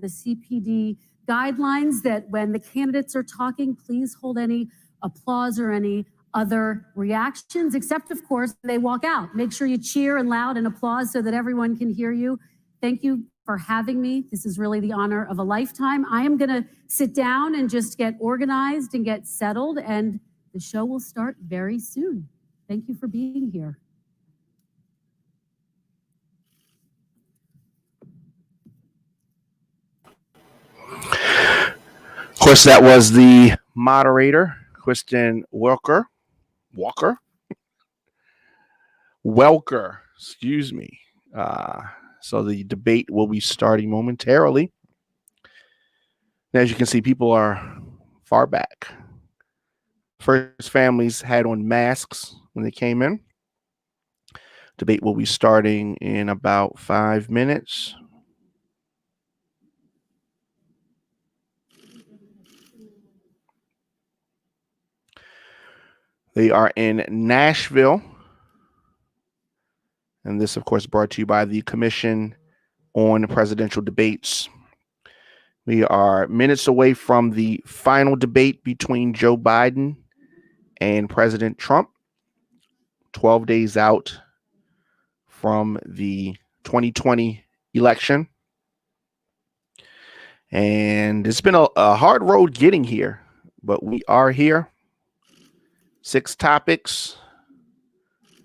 the CPD guidelines that when the candidates are talking, please hold any applause or any other reactions, except, of course, they walk out. Make sure you cheer and loud and applause so that everyone can hear you. Thank you for having me. This is really the honor of a lifetime. I am going to sit down and just get organized and get settled, and the show will start very soon. Thank you for being here. Of course, that was the moderator, Kristen Welker, excuse me. So the debate will be starting momentarily. And as you can see, people are far back. First families had on masks when they came in. Debate will be starting in about 5 minutes. They are in Nashville. And this, of course, brought to you by the Commission on Presidential Debates. We are minutes away from the final debate between Joe Biden and President Trump, 12 days out from the 2020 election. And it's been a hard road getting here, but we are here. 6 topics.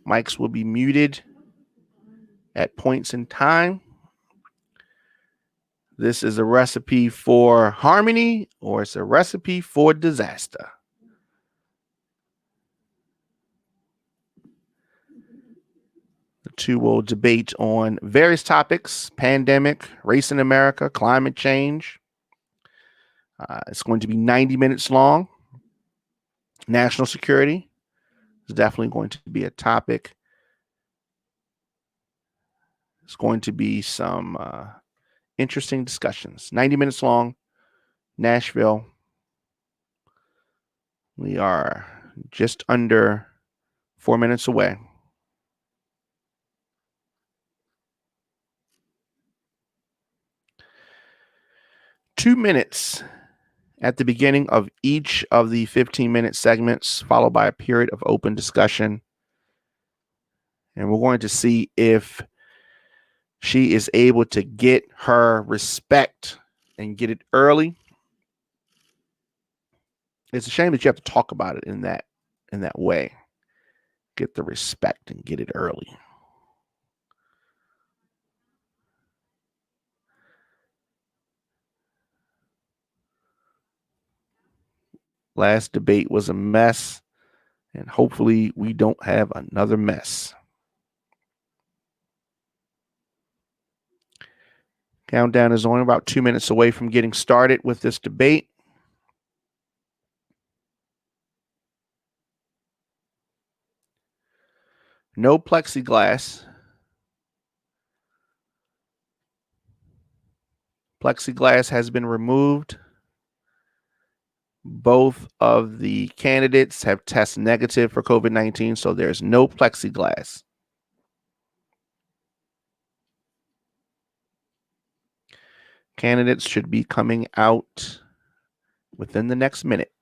Mics will be muted at points in time. This is a recipe for harmony, or it's a recipe for disaster. The two will debate on various topics: pandemic, race in America, climate change. It's going to be 90 minutes long. National security is definitely going to be a topic. It's going to be some interesting discussions. 90 minutes long. Nashville. We are just under 4 minutes away. Two minutes at the beginning of each of the 15-minute segments, followed by a period of open discussion. And we're going to see if she is able to get her respect and get it early. It's a shame that you have to talk about it in that way. Get the respect and get it early. Last debate was a mess, and hopefully we don't have another mess. Countdown is only about 2 minutes away from getting started with this debate. No plexiglass. Plexiglass has been removed. Both of the candidates have tested negative for COVID-19, so there's no plexiglass. Candidates should be coming out within the next minute.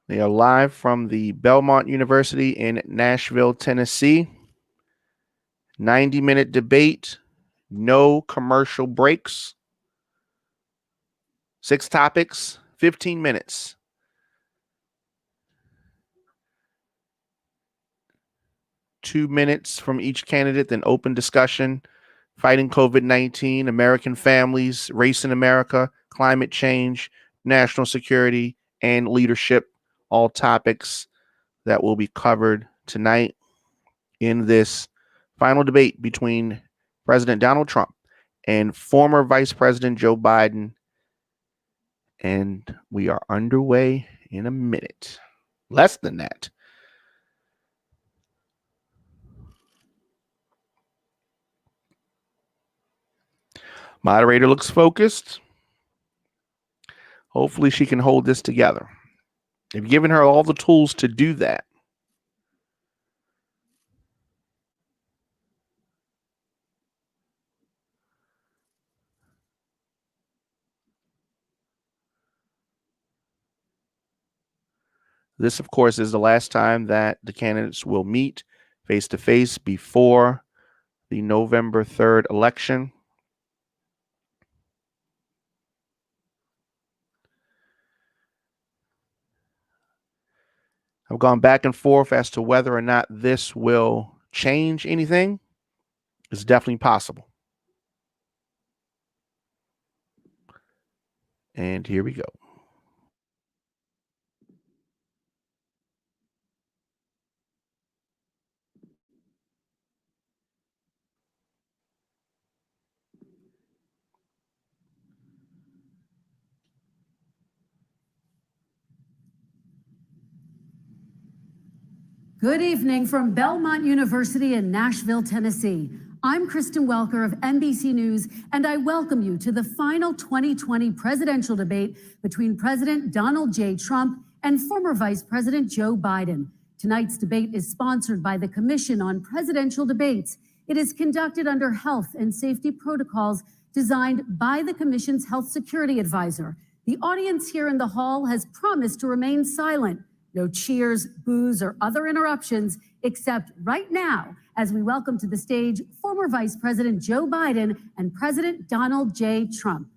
They are live from the Belmont University in Nashville, Tennessee. 90-minute debate, no commercial breaks. 6 topics, 15 minutes. Two minutes from each candidate, then open discussion. Fighting COVID-19, American families, race in America, climate change, national security, and leadership. All topics that will be covered tonight in this final debate between President Donald Trump and former Vice President Joe Biden. And we are underway in a minute. Less than that. Moderator looks focused. Hopefully she can hold this together. They've given her all the tools to do that. This, of course, is the last time that the candidates will meet face-to-face before the November 3rd election. I've gone back and forth as to whether or not this will change anything. It's definitely possible. And here we go. Good evening from Belmont University in Nashville, Tennessee. I'm Kristen Welker of NBC News, and I welcome you to the final 2020 presidential debate between President Donald J. Trump and former Vice President Joe Biden. Tonight's debate is sponsored by the Commission on Presidential Debates. It is conducted under health and safety protocols designed by the Commission's health security advisor. The audience here in the hall has promised to remain silent. No cheers, boos, or other interruptions, except right now, as we welcome to the stage former Vice President Joe Biden and President Donald J. Trump.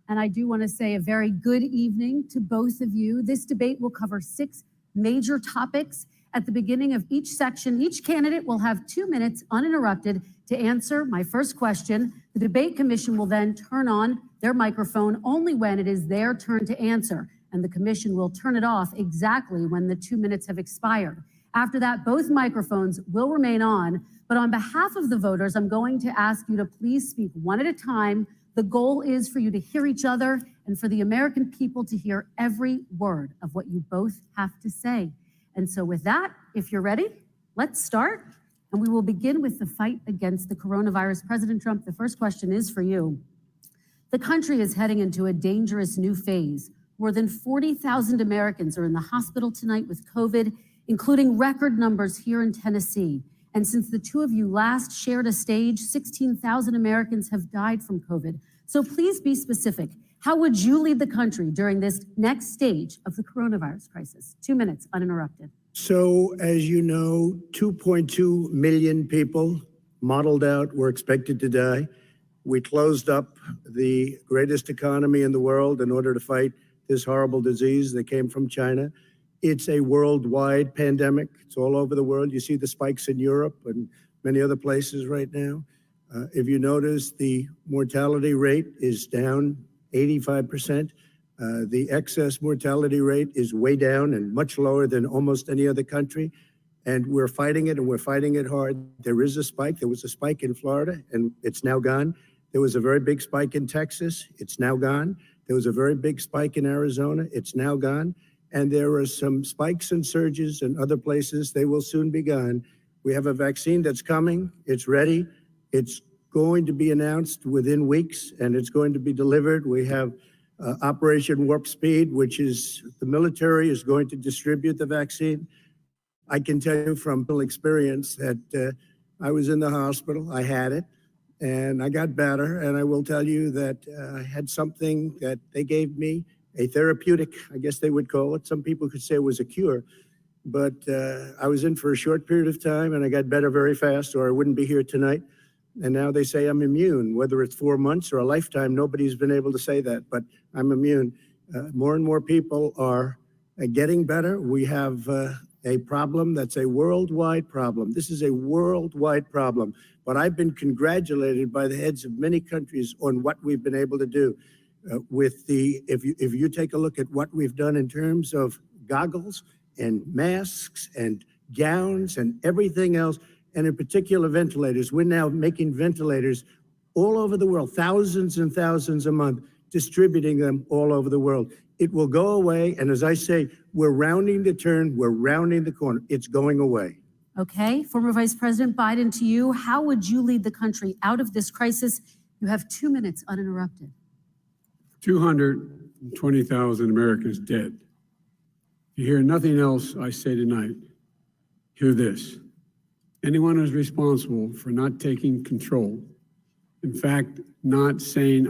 And I do want to say a very good evening to both of you. This debate will cover 6 major topics. At the beginning of each section, each candidate will have 2 minutes uninterrupted to answer my first question. The debate commission will then turn on their microphone only when it is their turn to answer, and the commission will turn it off exactly when the 2 minutes have expired. After that, both microphones will remain on, but on behalf of the voters, I'm going to ask you to please speak one at a time. The goal is for you to hear each other and for the American people to hear every word of what you both have to say. And so with that, if you're ready, let's start. And we will begin with the fight against the coronavirus. President Trump, the first question is for you. The country is heading into a dangerous new phase. More than 40,000 Americans are in the hospital tonight with COVID, including record numbers here in Tennessee. And since the two of you last shared a stage, 16,000 Americans have died from COVID. So please be specific. How would you lead the country during this next stage of the coronavirus crisis? 2 minutes, uninterrupted. So, as you know, 2.2 million people modeled out were expected to die. We closed up the greatest economy in the world in order to fight this horrible disease that came from China. It's a worldwide pandemic. It's all over the world. You see the spikes in Europe and many other places right now. If you notice, the mortality rate is down 85%. The excess mortality rate is way down and much lower than almost any other country. And we're fighting it, and we're fighting it hard. There is a spike. There was a spike in Florida, and it's now gone. There was a very big spike in Texas. It's now gone. There was a very big spike in Arizona. It's now gone. And there are some spikes and surges in other places. They will soon be gone. We have a vaccine that's coming. It's ready. It's going to be announced within weeks, and it's going to be delivered. We have Operation Warp Speed, which is the military is going to distribute the vaccine. I can tell you from experience that I was in the hospital. I had it, and I got better. And I will tell you that I had something that they gave me, a therapeutic, I guess they would call it. Some people could say it was a cure, but I was in for a short period of time and I got better very fast, or I wouldn't be here tonight. And now they say I'm immune, whether it's 4 months or a lifetime. Nobody's been able to say that, but I'm immune. More and more people are getting better. We have a problem that's a worldwide problem. This is a worldwide problem, but I've been congratulated by the heads of many countries on what we've been able to do. If you take a look at what we've done in terms of goggles and masks and gowns and everything else, and in particular ventilators. We're now making ventilators all over the world, thousands and thousands a month, distributing them all over the world. It will go away, and as I say, we're rounding the turn, we're rounding the corner. It's going away. Okay, former Vice President Biden, to you, how would you lead the country out of this crisis? You have 2 minutes uninterrupted. 220,000 Americans dead. If you hear nothing else I say tonight, hear this. Anyone who's responsible for not taking control, in fact, not saying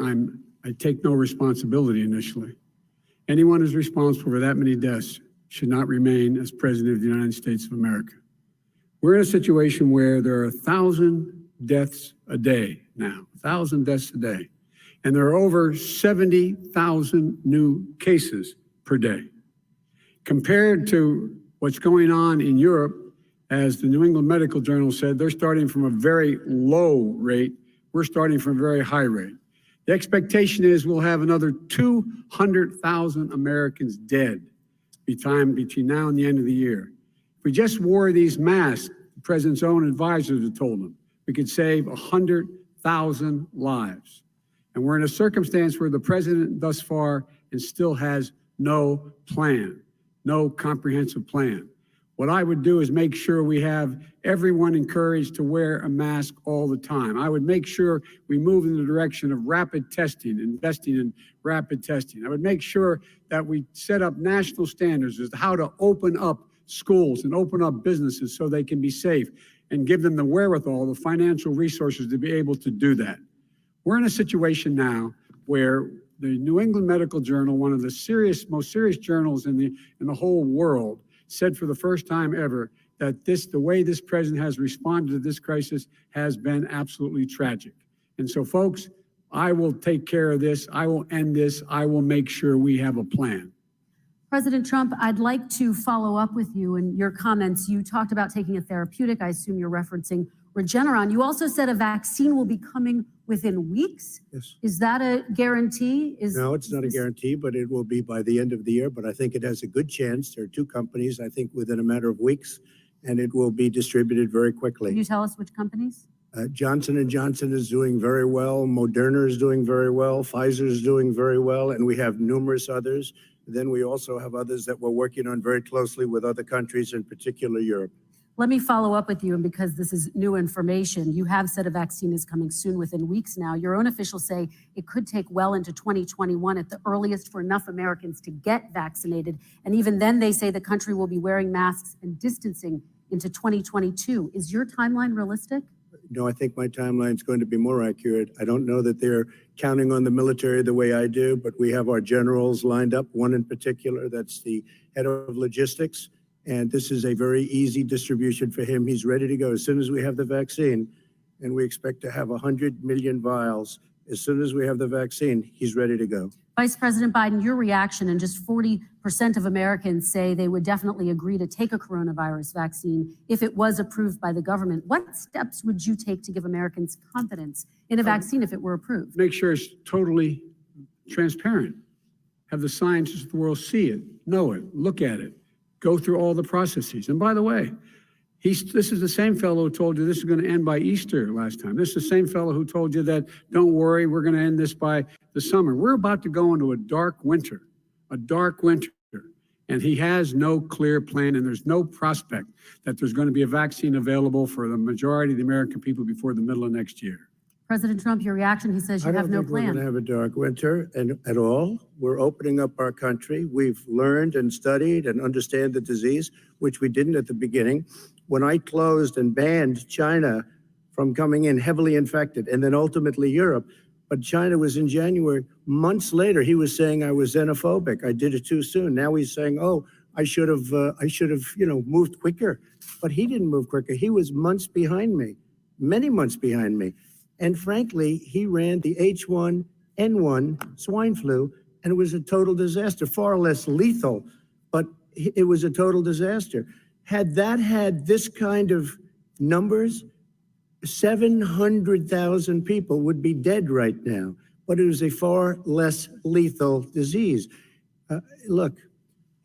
I take no responsibility initially, anyone who's responsible for that many deaths should not remain as President of the United States of America. We're in a situation where there are 1,000 deaths a day now, 1,000 deaths a day. And there are over 70,000 new cases per day. Compared to what's going on in Europe, as the New England Medical Journal said, they're starting from a very low rate. We're starting from a very high rate. The expectation is we'll have another 200,000 Americans dead between now and the end of the year. If we just wore these masks, the president's own advisors have told him, we could save 100,000 lives. And we're in a circumstance where the president thus far and still has no plan, no comprehensive plan. What I would do is make sure we have everyone encouraged to wear a mask all the time. I would make sure we move in the direction of rapid testing, investing in rapid testing. I would make sure that we set up national standards as to how to open up schools and open up businesses so they can be safe and give them the wherewithal, the financial resources to be able to do that. We're in a situation now where the New England Medical Journal, one of the most serious journals in the whole world, said for the first time ever that the way this president has responded to this crisis has been absolutely tragic. And so, folks, I will take care of this. I will end this. I will make sure we have a plan. President Trump, I'd like to follow up with you and your comments. You talked about taking a therapeutic. I assume you're referencing Regeneron. You also said a vaccine will be coming within weeks. Yes. Is that a guarantee? No, it's not a guarantee, but it will be by the end of the year. But I think it has a good chance. There are two companies, I think, within a matter of weeks, and it will be distributed very quickly. Can you tell us which companies? Johnson & Johnson is doing very well. Moderna is doing very well. Pfizer is doing very well. And we have numerous others. Then we also have others that we're working on very closely with other countries, in particular Europe. Let me follow up with you, and because this is new information, you have said a vaccine is coming soon, within weeks now. Your own officials say it could take well into 2021 at the earliest for enough Americans to get vaccinated. And even then, they say the country will be wearing masks and distancing into 2022. Is your timeline realistic? No, I think my timeline is going to be more accurate. I don't know that they're counting on the military the way I do, but we have our generals lined up, one in particular, that's the head of logistics. And this is a very easy distribution for him. He's ready to go as soon as we have the vaccine. And we expect to have 100 million vials. As soon as we have the vaccine, he's ready to go. Vice President Biden, your reaction, and just 40% of Americans say they would definitely agree to take a coronavirus vaccine if it was approved by the government. What steps would you take to give Americans confidence in a vaccine if it were approved? Make sure it's totally transparent. Have the scientists of the world see it, know it, look at it, go through all the processes. And by the way, this is the same fellow who told you this is going to end by Easter last time. This is the same fellow who told you that, don't worry, we're going to end this by the summer. We're about to go into a dark winter. And he has no clear plan, and there's no prospect that there's going to be a vaccine available for the majority of the American people before the middle of next year. President Trump, your reaction, he says you have no I don't think we're going to plan. have a dark winter at all. We're opening up our country. We've learned and studied and understand the disease, which we didn't at the beginning. When I closed and banned China from coming in heavily infected, and then ultimately Europe, but China was in January. Months later, he was saying I was xenophobic. I did it too soon. Now he's saying, oh, I should have, moved quicker. But he didn't move quicker. He was months behind me, many months behind me. And frankly, he ran the H1N1 swine flu, and it was a total disaster, far less lethal, but it was a total disaster. Had that had this kind of numbers, 700,000 people would be dead right now, but it was a far less lethal disease. Look,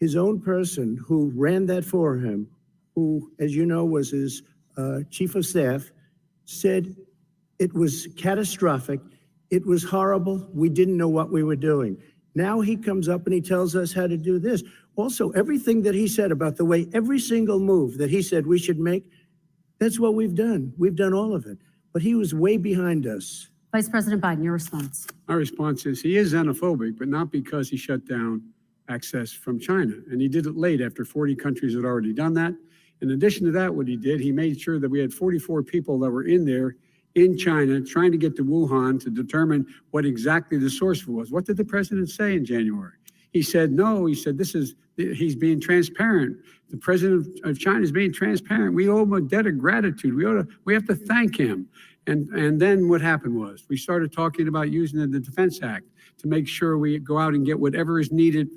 his own person who ran that for him who, as you know, was his chief of staff, said it was catastrophic. It was horrible. We didn't know what we were doing. Now he comes up and he tells us how to do this. Also, everything that he said about the way every single move that he said we should make, that's what we've done. We've done all of it. But he was way behind us. Vice President Biden, your response. My response is he is xenophobic, but not because he shut down access from China. And he did it late after 40 countries had already done that. In addition to that, what he did, he made sure that we had 44 people that were in there in China trying to get to Wuhan to determine what exactly the source was. What did the president say in January? He said, no, he said, he's being transparent. The president of China is being transparent. We owe him a debt of gratitude. We have to thank him. And then what happened was we started talking about using the Defense Act to make sure we go out and get whatever is needed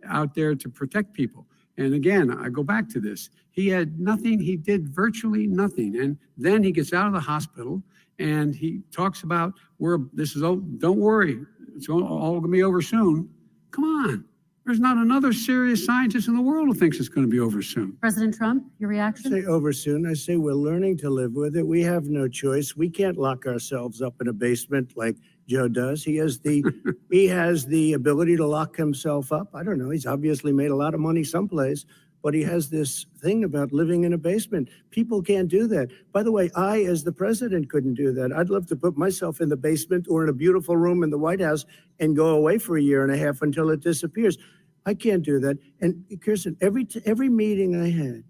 out there to protect people. And again, I go back to this. He had nothing. He did virtually nothing. And then he gets out of the hospital and he talks about don't worry, it's all going to be over soon. Come on. There's not another serious scientist in the world who thinks it's going to be over soon. President Trump, your reaction? I say over soon. I say we're learning to live with it. We have no choice. We can't lock ourselves up in a basement like Joe does. He has the ability to lock himself up. I don't know. He's obviously made a lot of money someplace, but he has this thing about living in a basement. People can't do that. By the way, I, as the president, couldn't do that. I'd love to put myself in the basement or in a beautiful room in the White House and go away for a year and a half until it disappears. I can't do that. And Kirsten, every meeting I had,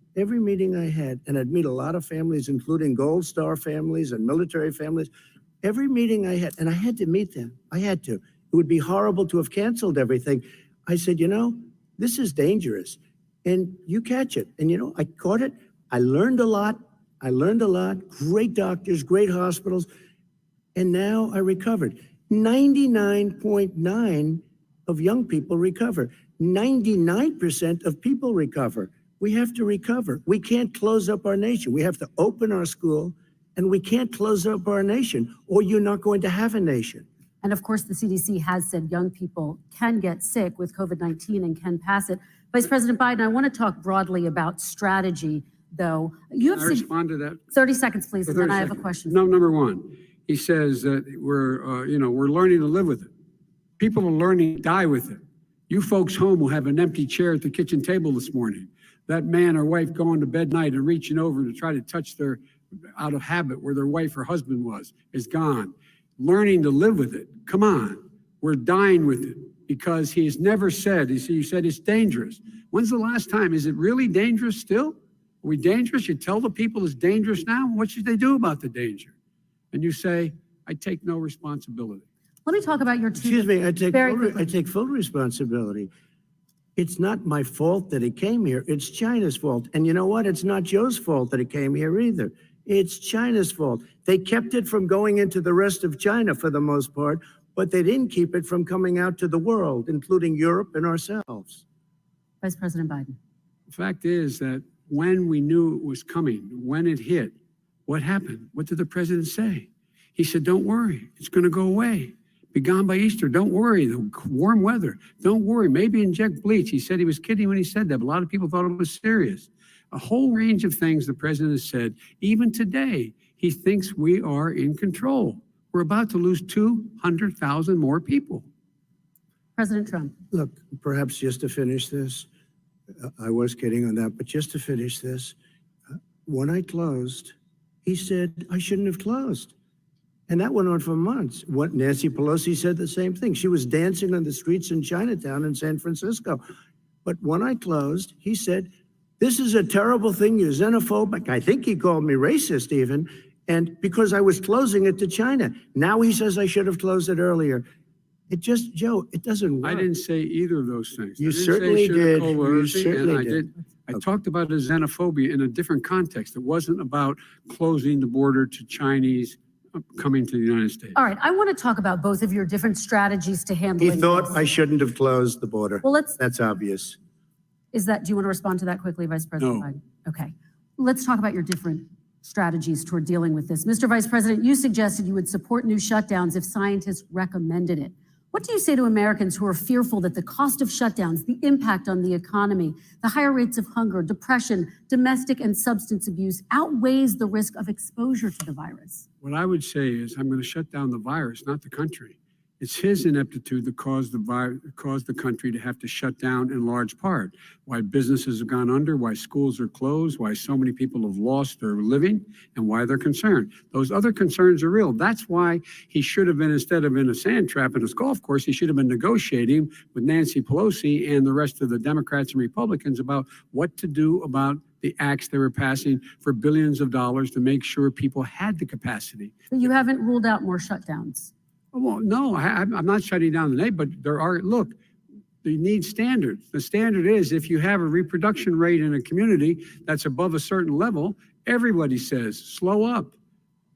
and I'd meet a lot of families, including Gold Star families and military families, every meeting I had, and I had to meet them. I had to. It would be horrible to have canceled everything. I said, this is dangerous. And you catch it. And I caught it. I learned a lot. Great doctors, great hospitals. And now I recovered. 99.9 of young people recover. 99% of people recover. We have to recover. We can't close up our nation. We have to open our school, and we can't close up our nation, or you're not going to have a nation. And of course, the CDC has said young people can get sick with COVID-19 and can pass it. Vice President Biden, I want to talk broadly about strategy, though. Can I respond to that? 30 seconds, please, and then I have a question. No, number one, he says that we're learning to live with it. People are learning to die with it. You folks home will have an empty chair at the kitchen table this morning. That man or wife going to bed night and reaching over to try to touch their, out of habit, where their wife or husband was, is gone. Learning to live with it. Come on. We're dying with it because he's never said, you said it's dangerous. When's the last time? Is it really dangerous still? Are we dangerous? You tell the people it's dangerous now. What should they do about the danger? And you say, I take no responsibility. Let me talk about your two. Excuse me, I take full responsibility. It's not my fault that it came here. It's China's fault. And you know what? It's not Joe's fault that it came here either. It's China's fault. They kept it from going into the rest of China for the most part, but they didn't keep it from coming out to the world, including Europe and ourselves. Vice President Biden. The fact is that when we knew it was coming, when it hit, what happened? What did the president say? He said, don't worry, it's going to go away. Be gone by Easter. Don't worry. The warm weather. Don't worry. Maybe inject bleach. He said he was kidding when he said that, but a lot of people thought it was serious. A whole range of things the president has said. Even today, he thinks we are in control. We're about to lose 200,000 more people. President Trump. Look, perhaps just to finish this, I was kidding on that, but just to finish this, when I closed, he said I shouldn't have closed. And that went on for months. Nancy Pelosi said the same thing. She was dancing on the streets in Chinatown in San Francisco. But when I closed, he said, this is a terrible thing. You're xenophobic. I think he called me racist even. And because I was closing it to China. Now he says I should have closed it earlier. Joe, it doesn't work. I didn't say either of those things. You certainly did. You I certainly did. I talked about a xenophobia in a different context. It wasn't about closing the border to Chinese coming to the United States. All right, I want to talk about both of your different strategies to handle He thought I shouldn't have closed the border. Well, that's obvious. Do you want to respond to that quickly, Vice President Biden? Okay, let's talk about your different strategies toward dealing with this. Mr. Vice President, you suggested you would support new shutdowns if scientists recommended it. What do you say to Americans who are fearful that the cost of shutdowns, the impact on the economy, the higher rates of hunger, depression, domestic and substance abuse outweighs the risk of exposure to the virus? What I would say is I'm going to shut down the virus, not the country. It's his ineptitude that caused the country to have to shut down in large part. Why businesses have gone under, why schools are closed, why so many people have lost their living, and why they're concerned. Those other concerns are real. That's why he should have been, instead of in a sand trap at his golf course, he should have been negotiating with Nancy Pelosi and the rest of the Democrats and Republicans about what to do about the acts they were passing for billions of dollars to make sure people had the capacity. But you haven't ruled out more shutdowns. Well, no, I'm not shutting down the name, but look, you need standards. The standard is if you have a reproduction rate in a community that's above a certain level, everybody says, slow up,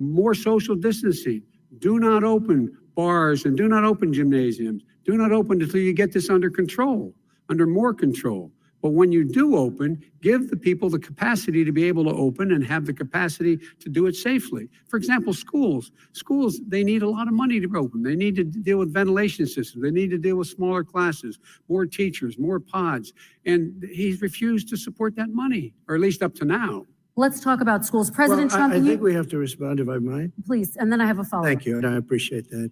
more social distancing, do not open bars and do not open gymnasiums, do not open until you get this under control, under more control. But when you do open, give the people the capacity to be able to open and have the capacity to do it safely. For example, schools, they need a lot of money to open. They need to deal with ventilation systems. They need to deal with smaller classes, more teachers, more pods. And he's refused to support that money, or at least up to now. Let's talk about schools. President Trump, I think we have to respond, if I might. Please, and then I have a follow-up. Thank you, and I appreciate that.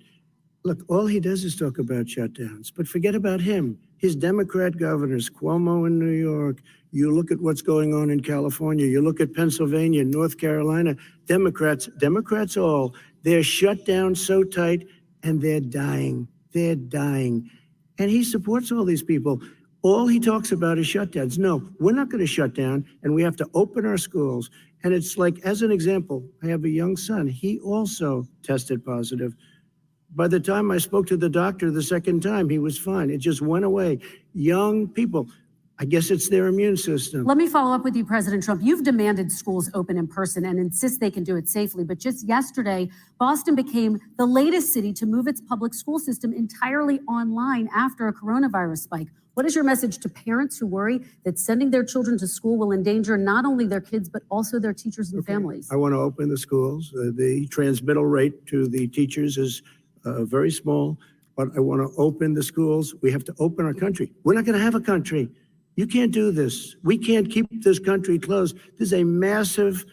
Look, all he does is talk about shutdowns, but forget about him. His Democrat governors, Cuomo in New York, you look at what's going on in California, you look at Pennsylvania, North Carolina, Democrats all, they're shut down so tight and they're dying. They're dying. And he supports all these people. All he talks about is shutdowns. No, we're not going to shut down, and we have to open our schools. And it's like, as an example, I have a young son. He also tested positive. By the time I spoke to the doctor the second time, he was fine. It just went away. Young people, I guess it's their immune system. Let me follow up with you, President Trump. You've demanded schools open in person and insist they can do it safely. But just yesterday, Boston became the latest city to move its public school system entirely online after a coronavirus spike. What is your message to parents who worry that sending their children to school will endanger not only their kids, but also their teachers and families? I want to open the schools. The transmittal rate to the teachers is very small, but I want to open the schools. We have to open our country. We're not going to have a country. You can't do this. We can't keep this country closed. This is a massive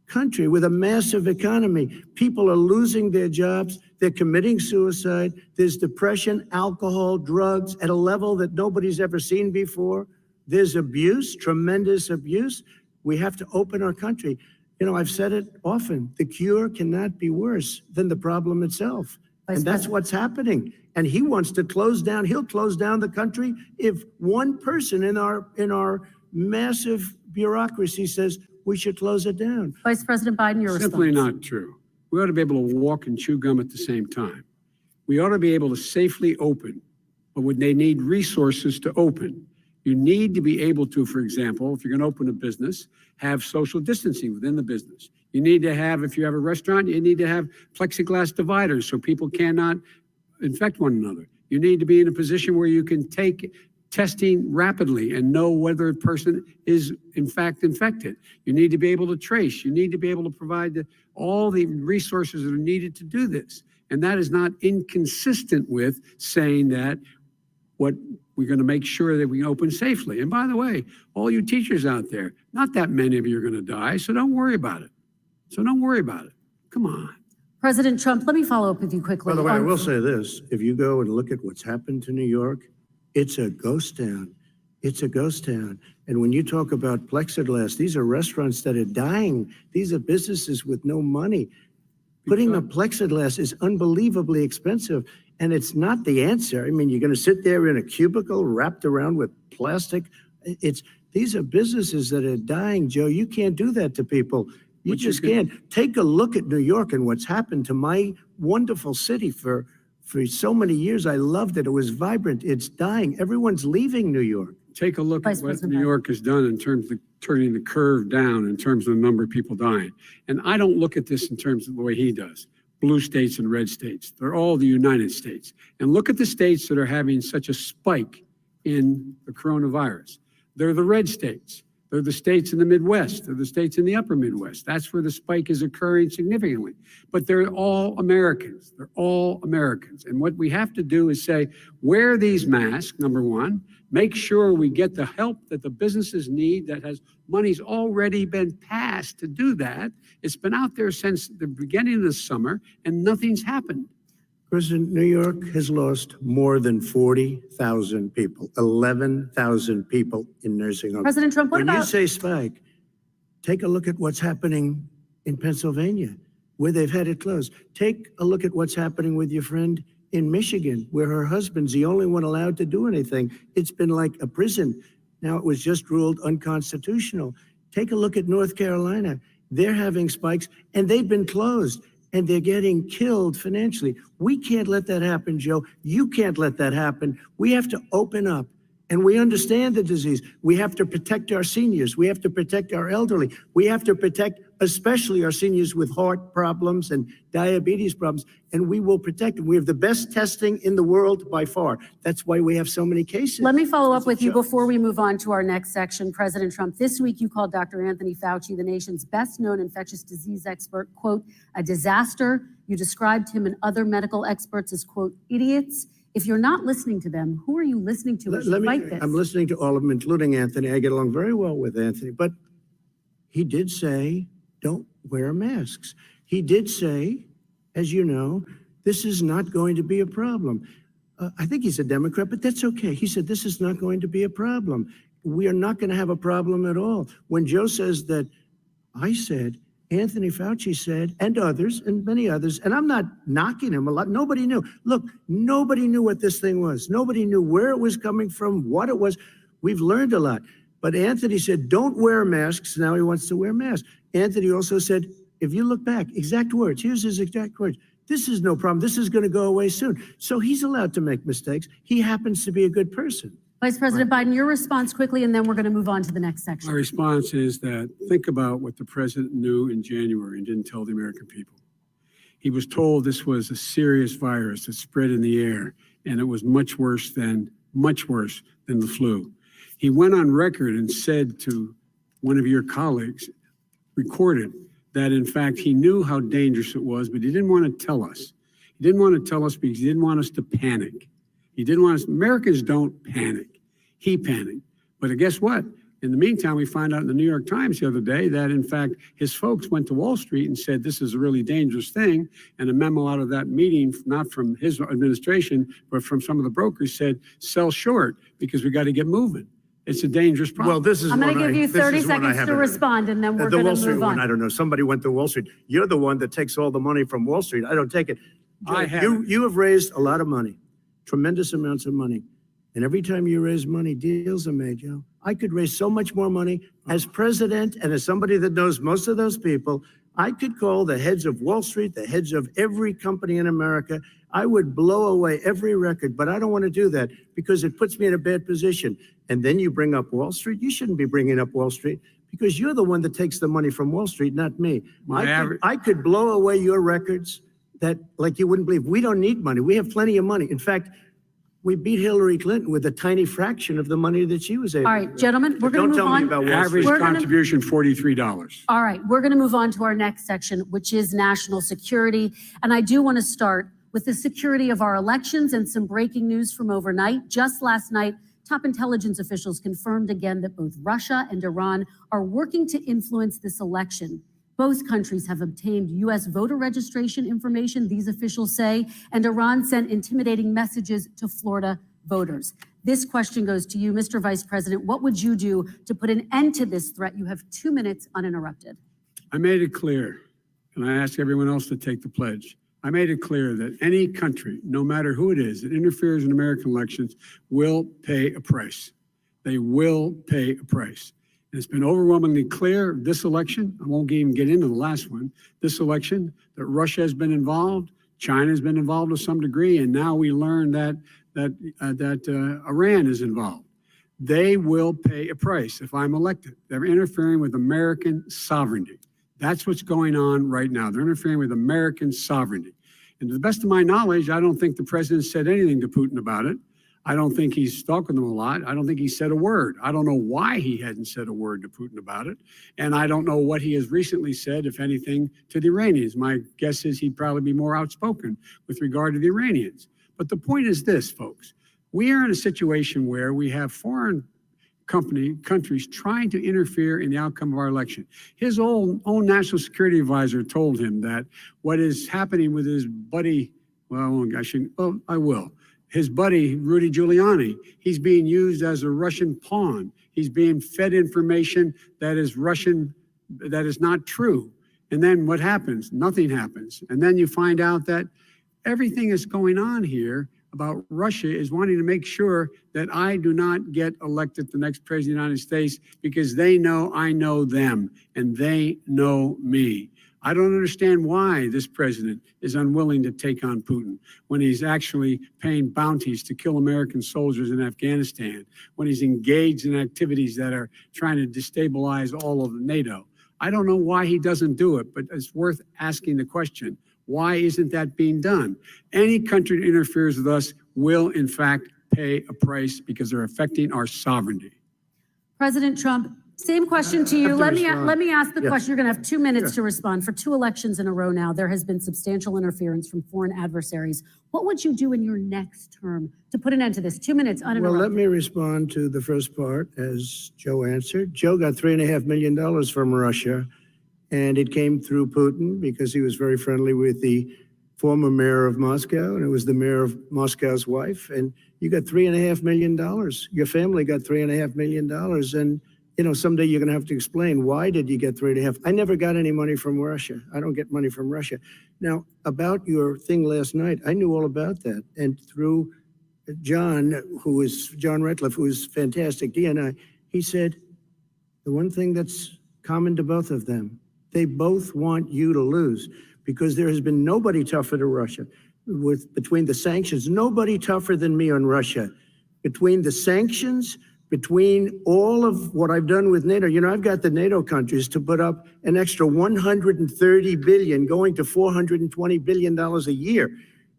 country with a massive economy. People are losing their jobs. They're committing suicide. There's depression, alcohol, drugs at a level that nobody's ever seen before. There's abuse, tremendous abuse. We have to open our country. You know, I've said it often, the cure cannot be worse than the problem itself. And that's what's happening. And he wants to close down. He'll close down the country if one person in our massive bureaucracy says we should close it down. Vice President Biden, your response. Simply not true. We ought to be able to walk and chew gum at the same time. We ought to be able to safely open, but would they need resources to open? You need to be able to, for example, if you're going to open a business, have social distancing within the business. You need to have, if you have a restaurant, you need to have plexiglass dividers so people cannot infect one another. You need to be in a position where you can take testing rapidly and know whether a person is in fact infected. You need to be able to trace. You need to be able to provide all the resources that are needed to do this. And that is not inconsistent with saying that what we're going to make sure that we can open safely. And by the way, all you teachers out there, not that many of you are going to die, so don't worry about it. So don't worry about it. Come on. President Trump, let me follow up with you quickly. By the way, I will say this. If you go and look at what's happened to New York, it's a ghost town. It's a ghost town. And when you talk about plexiglass, these are restaurants that are dying. These are businesses with no money. Putting up plexiglass is unbelievably expensive, and it's not the answer. I mean, you're going to sit there in a cubicle wrapped around with plastic. These are businesses that are dying, Joe. You can't do that to people. You just can't. Take a look at New York and what's happened to my wonderful city for so many years. I loved it. It was vibrant. It's dying. Everyone's leaving New York. Take a look at what New York has done in terms of turning the curve down in terms of the number of people dying. And I don't look at this in terms of the way he does. Blue states and red states. They're all the United States. And look at the states that are having such a spike in the coronavirus. They're the red states. They're the states in the Midwest. They're the states in the upper Midwest. That's where the spike is occurring significantly. But they're all Americans. They're all Americans. And what we have to do is say, wear these masks, number one. Make sure we get the help that the businesses need, that has money's already been passed to do that. It's been out there since the beginning of the summer, and nothing's happened. President, New York has lost more than 40,000 people, 11,000 people in nursing homes. President Trump, what when about... you say spike, take a look at what's happening in Pennsylvania, where they've had it closed. Take a look at what's happening with your friend in Michigan, where her husband's the only one allowed to do anything. It's been like a prison. Now it was just ruled unconstitutional. Take a look at North Carolina. They're having spikes, and they've been closed, and they're getting killed financially. We can't let that happen, Joe. You can't let that happen. We have to open up, and we understand the disease. We have to protect our seniors. We have to protect our elderly. We have to protect especially our seniors with heart problems and diabetes problems, and we will protect them. We have the best testing in the world by far. That's why we have so many cases. Let me follow up with you before we move on to our next section. President Trump, this week you called Dr. Anthony Fauci, the nation's best-known infectious disease expert, quote, a disaster. You described him and other medical experts as, quote, idiots. If you're not listening to them, who are you listening to as you fight this? I'm listening to all of them, including Anthony. I get along very well with Anthony, but he did say, don't wear masks. He did say, as you know, this is not going to be a problem. I think he's a Democrat, but that's okay. He said, this is not going to be a problem. We are not going to have a problem at all. When Joe says that, I said, Anthony Fauci said, and others, and many others, and I'm not knocking him a lot. Nobody knew. Look, nobody knew what this thing was. Nobody knew where it was coming from, what it was. We've learned a lot. But Anthony said, don't wear masks. Now he wants to wear masks. Anthony also said, if you look back, exact words, here's his exact words. This is no problem. This is going to go away soon. So he's allowed to make mistakes. He happens to be a good person. Vice President Biden, your response quickly, and then we're going to move on to the next section. My response is that think about what the president knew in January and didn't tell the American people. He was told this was a serious virus that spread in the air, and it was much worse than the flu. He went on record and said to one of your colleagues, recorded, that in fact he knew how dangerous it was, but he didn't want to tell us. He didn't want to tell us because he didn't want us to panic. He didn't want us, Americans don't panic. He panicked. But guess what? In the meantime, we found out in the New York Times the other day that in fact his folks went to Wall Street and said this is a really dangerous thing. And a memo out of that meeting, not from his administration, but from some of the brokers said, sell short because we got to get moving. It's a dangerous problem. Well, this is I'm going to give you 30 this is one I seconds to haven't- respond, and then we're The going Wall to Street move one, I on. don't know. Somebody went to Wall Street. You're the one that takes all the money from Wall Street. I don't take it. I haven't. You have raised a lot of money, tremendous amounts of money. And every time you raise money, deals are made, Joe. I could raise so much more money as president and as somebody that knows most of those people. I could call the heads of Wall Street, the heads of every company in America. I would blow away every record, but I don't want to do that because it puts me in a bad position. And then you bring up Wall Street. You shouldn't be bringing up Wall Street because you're the one that takes the money from Wall Street, not me. I could blow away your records that like you wouldn't believe. We don't need money. We have plenty of money. In fact, we beat Hillary Clinton with a tiny fraction of the money that she was able to. All right, gentlemen, we're going to move on. Don't tell me about Wall Average Street. contribution, $43. All right, we're going to move on to our next section, which is national security. And I do want to start with the security of our elections and some breaking news from overnight. Just last night, top intelligence officials confirmed again that both Russia and Iran are working to influence this election. Both countries have obtained U.S. voter registration information, these officials say, and Iran sent intimidating messages to Florida voters. This question goes to you, Mr. Vice President. What would you do to put an end to this threat? You have 2 minutes uninterrupted. I made it clear, and I ask everyone else to take the pledge. I made it clear that any country, no matter who it is, that interferes in American elections will pay a price. They will pay a price. And it's been overwhelmingly clear this election, I won't even get into the last one, this election, that Russia has been involved, China has been involved to some degree, and now we learn that Iran is involved. They will pay a price if I'm elected. They're interfering with American sovereignty. That's what's going on right now. They're interfering with American sovereignty. And to the best of my knowledge, I don't think the president said anything to Putin about it. I don't think he's stalking them a lot. I don't think he said a word. I don't know why he hadn't said a word to Putin about it. And I don't know what he has recently said, if anything, to the Iranians. My guess is he'd probably be more outspoken with regard to the Iranians. But the point is this, folks. We are in a situation where we have foreign countries trying to interfere in the outcome of our election. His own national security advisor told him that what is happening with his buddy, I will. His buddy, Rudy Giuliani, he's being used as a Russian pawn. He's being fed information that is Russian, that is not true. And then what happens? Nothing happens. And then you find out that everything that's going on here about Russia is wanting to make sure that I do not get elected the next president of the United States because they know I know them and they know me. I don't understand why this president is unwilling to take on Putin when he's actually paying bounties to kill American soldiers in Afghanistan, when he's engaged in activities that are trying to destabilize all of NATO. I don't know why he doesn't do it, but it's worth asking the question. Why isn't that being done? Any country that interferes with us will, in fact, pay a price because they're affecting our sovereignty. President Trump, same question to you. Let me ask the question. You're going to have 2 minutes to respond. For 2 elections in a row now, there has been substantial interference from foreign adversaries. What would you do in your next term to put an end to this? 2 minutes uninterrupted. Well, let me respond to the first part as Joe answered. Joe got $3.5 million from Russia, and it came through Putin because he was very friendly with the former mayor of Moscow, and it was the mayor of Moscow's wife. And you got $3.5 million. Your family got $3.5 million. And you know, someday you're going to have to explain, why did you get 3.5? I never got any money from Russia. I don't get money from Russia. Now, about your thing last night, I knew all about that. And through John Ratcliffe, who is fantastic, DNI, he said, the one thing that's common to both of them, they both want you to lose because there has been nobody tougher to Russia. Between the sanctions, nobody tougher than me on Russia. Between the sanctions, between all of what I've done with NATO, you know, I've got the NATO countries to put up an extra $130 billion, going to $420 billion a year.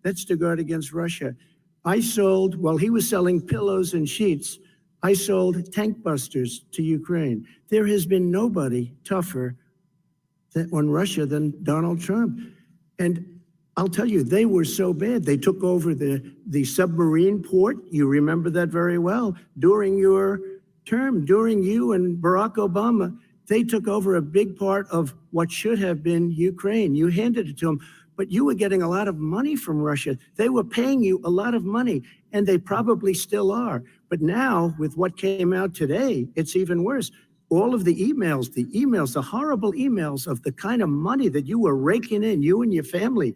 That's to guard against Russia. I sold, while he was selling pillows and sheets, I sold tank busters to Ukraine. There has been nobody tougher on Russia than Donald Trump. And I'll tell you, they were so bad. They took over the submarine port. You remember that very well. During your term, during you and Barack Obama, they took over a big part of what should have been Ukraine. You handed it to them, but you were getting a lot of money from Russia. They were paying you a lot of money, and they probably still are. But now, with what came out today, it's even worse. All of the emails, the horrible emails of the kind of money that you were raking in, you and your family.